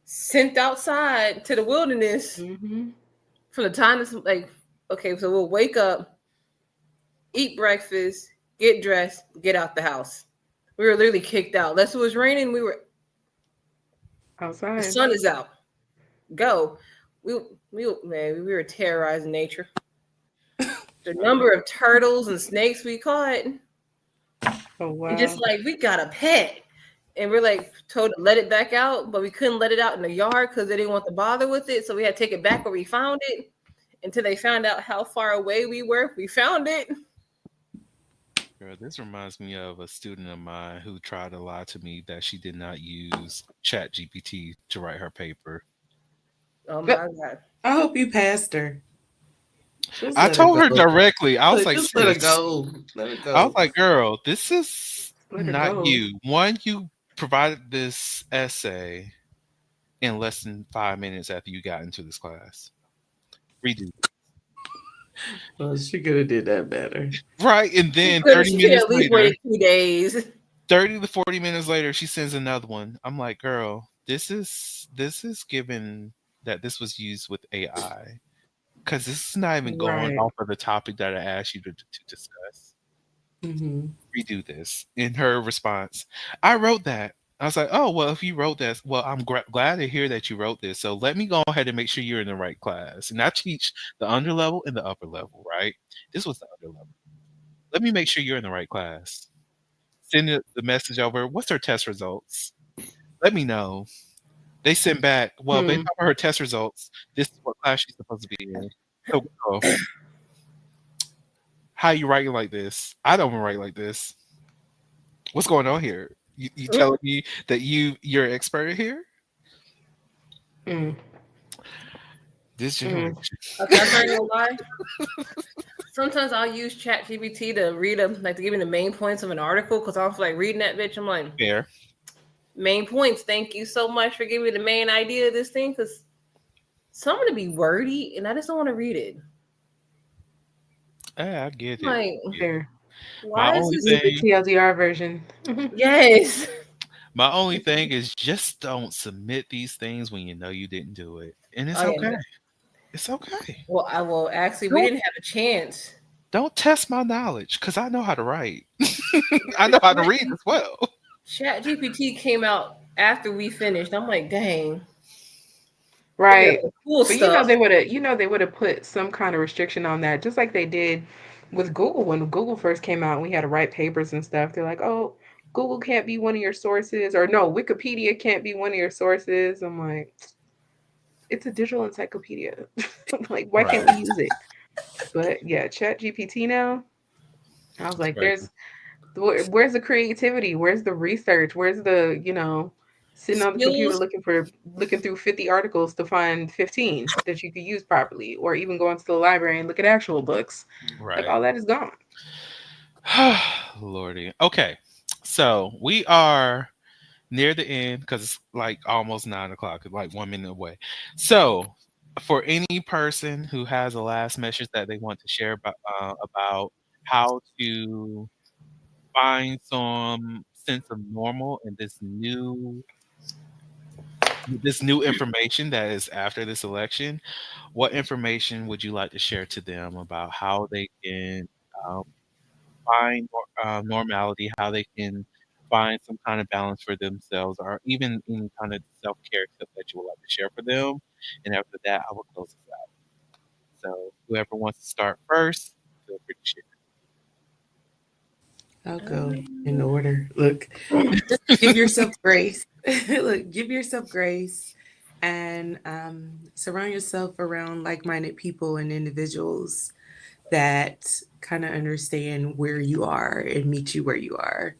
sent outside to the wilderness from the time it's like, okay, so we'll wake up, eat breakfast, get dressed, get out the house. We were literally kicked out. Unless it was raining, the Outside. sun is out. Go. Man, we were terrorizing nature. The number of turtles and snakes we caught, and Oh just wow. like we got a pet, and we're like told to let it back out, but we couldn't let it out in the yard because they didn't want to bother with it, so we had to take it back where we found it until they found out how far away we were. We found it. Girl, this reminds me of a student of mine who tried to lie to me that she did not use Chat GPT to write her paper. Oh But my god. I hope you passed her. Just I let her told her go. directly, I was like, Just let her sis, go. Let her I was go. like, girl, this is let her not go. you. One, you provided this essay in less than 5 minutes after you got into this class. Redo. Well, she could have did that better. Right. And then She could have at least waited 2 days. 30 to 40 minutes later, she sends another one. I'm like, girl, this is given that this was used with AI. Because this is not even going Right. off of the topic that I asked you to discuss. Mm-hmm. Redo this. In her response, I wrote that. I was like, oh, well, if you wrote this, well, I'm glad to hear that you wrote this. So let me go ahead and make sure you're in the right class. And I teach the under level and the upper level, right? This was the under level. Let me make sure you're in the right class. Send the message over. What's her test results? Let me know. They sent back, well, based Hmm. off of her test results, this is what class she's supposed to be in. So, girl, how you writing like this? I don't write like this. What's going on here? You telling me that you're an expert here? Mm. This Mm. generation. Okay, I'm not gonna lie. Sometimes I'll use ChatGPT to read them, like to give me the main points of an article, because I was like reading that bitch. I'm like, Fair. main points. Thank you so much for giving me the main idea of this thing, because some of it be wordy, and I just don't want to read it. I get I'm it. like, Get it. There. My why is only this? Need the thing, TLDR version. Mhm. Yes. my only thing is just don't submit these things when you know you didn't do it, and it's Oh okay. yeah. It's okay. Well, I will actually. We Don't didn't have a chance. don't test my knowledge because I know how to write. I know how to read as well. Chat GPT came out after we finished. I'm like, dang, they got Right. the cool But you know stuff. they would have put some kind of restriction on that, just like they did with Google when Google first came out and we had to write papers and stuff. They're like, oh, Google can't be one of your sources, or no, Wikipedia can't be one of your sources. I'm like, it's a digital encyclopedia. Like, why can't we Right. use it? But yeah, Chat GPT now. I was It's like, crazy. where's the creativity? Where's the research? Where's the, sitting on the computer Skills. looking through 50 articles to find 15 that you could use properly, or even go into the library and look at actual books. Like Right. all that is gone. Lordy. Okay. So we are near the end because it's like almost 9 o'clock, it's like 1 minute away. So, for any person who has a last message that they want to share about how to find some sense of normal in this new information that is after this election, what information would you like to share to them about how they can um, find normality, how they can find some kind of balance for themselves, or even any kind of self care tip that you would like to share for them. And after that, I will close this out. So, whoever wants to start first, feel free to share. I'll go in Um, order. Look, just give yourself grace. Look, give yourself grace and surround yourself around like minded people and individuals that kind of understand where you are and meet you where you are.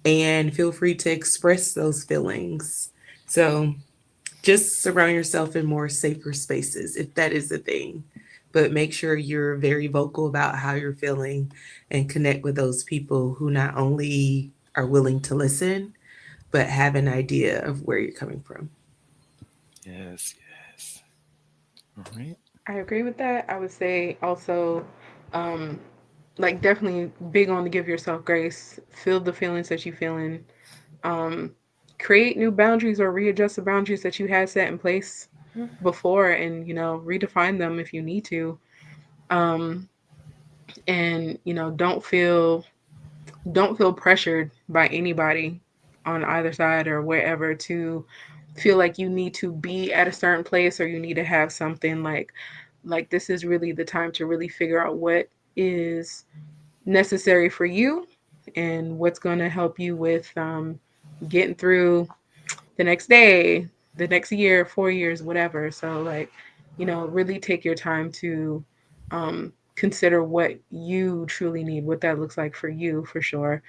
And feel free to express those feelings. So just surround yourself in more safer spaces if that is a thing. But make sure you're very vocal about how you're feeling and connect with those people who not only are willing to listen, but have an idea of where you're coming from. Yes, yes. All right. I agree with that. I would say also, um, like definitely big on to give yourself grace. Feel the feelings that you feeling. Um, Create new boundaries or readjust the boundaries that you had set in place before, and redefine them if you need to. Um, and don't feel don't feel pressured by anybody on either side or wherever to feel like you need to be at a certain place or you need to have something like this is really the time to really figure out what is necessary for you and what's going to help you with getting through the next day, the next year, 4 years, whatever. So, like, really take your time to consider what you truly need, what that looks like for you, for sure.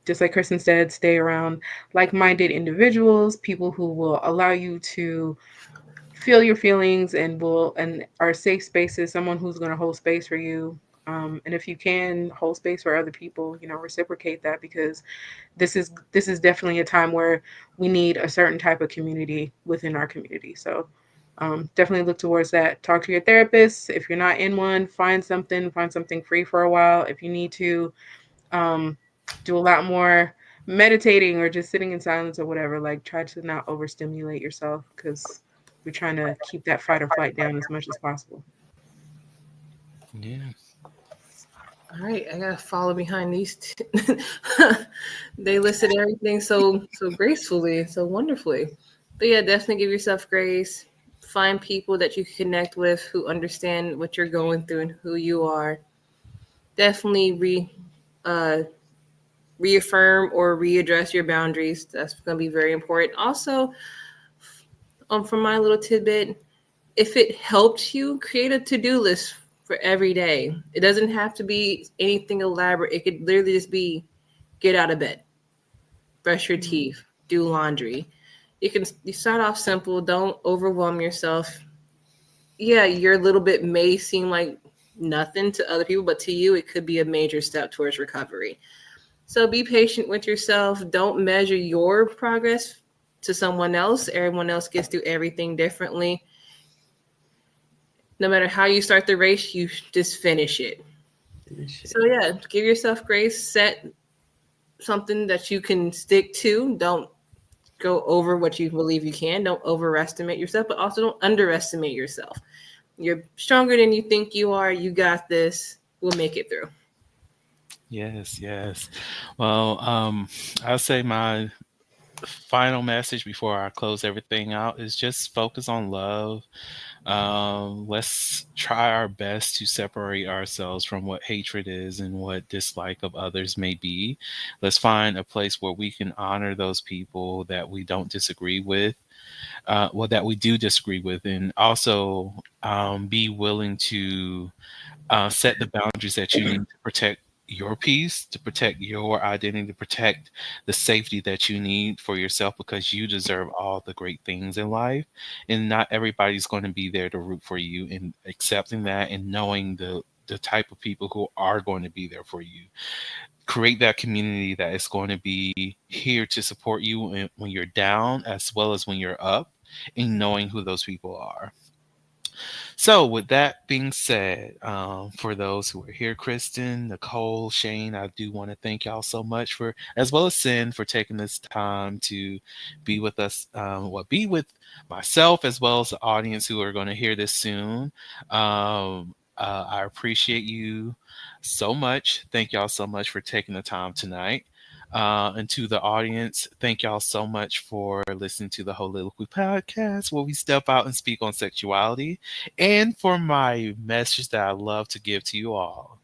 Just like Kristen said, stay around like minded individuals, people who will allow you to feel your feelings and are safe spaces, someone who's going to hold space for you. And if you can hold space for other people, reciprocate that because this is definitely a time where we need a certain type of community within our community. So definitely look towards that. Talk to your therapist. If you're not in one, find something free for a while. If you need to um, do a lot more meditating or just sitting in silence or whatever, like try to not overstimulate yourself because we're trying to keep that fight or flight down as much as possible. Yeah. All right, I gotta follow behind these two. They listed everything so gracefully, so wonderfully. But yeah, definitely give yourself grace. Find people that you can connect with who understand what you're going through and who you are. Definitely uh, reaffirm or readdress your boundaries. That's going to be very important. Also, from my little tidbit, if it helps you, create a to-do list for every day. It doesn't have to be anything elaborate. It could literally just be get out of bed, brush your teeth, do laundry. You start off simple. Don't overwhelm yourself. Yeah, your little bit may seem like nothing to other people, but to you, it could be a major step towards recovery. So be patient with yourself. Don't measure your progress to someone else. Everyone else gets through everything differently. No matter how you start the race, you just finish it. So yeah, give yourself grace. Set something that you can stick to. Don't go over what you believe you can. Don't overestimate yourself, but also don't underestimate yourself. You're stronger than you think you are. You got this. We'll make it through. Yes, yes. Well, I'll say my final message before I close everything out is just focus on love. Let's try our best to separate ourselves from what hatred is and what dislike of others may be. Let's find a place where we can honor those people that we don't disagree with, that we do disagree with, and also be willing to set the boundaries that you need to protect your peace, to protect your identity, to protect the safety that you need for yourself because you deserve all the great things in life. And not everybody's going to be there to root for you, and accepting that and knowing the type of people who are going to be there for you. Create that community that is going to be here to support you when you're down as well as when you're up, and knowing who those people are. So, with that being said, for those who are here, Kristen, Nicole, Shane, I do want to thank y'all so much for, as well as Sin, for taking this time to be with us, be with myself as well as the audience who are going to hear this soon. I appreciate you so much. Thank y'all so much for taking the time tonight. And to the audience, thank y'all so much for listening to the Holistically Podcast, where we step out and speak on sexuality. And for my message that I love to give to you all,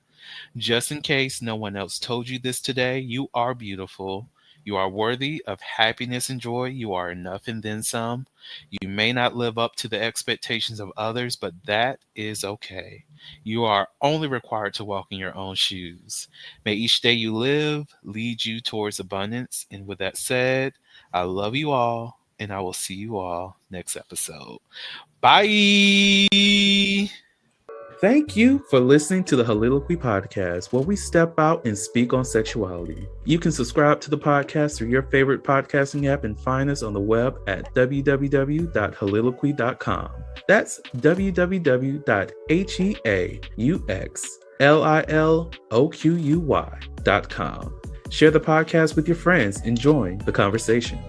just in case no one else told you this today, you are beautiful. You are worthy of happiness and joy. You are enough and then some. You may not live up to the expectations of others, but that is okay. You are only required to walk in your own shoes. May each day you live lead you towards abundance. And with that said, I love you all, and I will see you all next episode. Bye. Thank you for listening to the Soliloquy Podcast, where we step out and speak on sexuality. You can subscribe to the podcast through your favorite podcasting app and find us on the web at www.holiloquy.com. That's www.heauxliloquy.com. Share the podcast with your friends and join the conversation.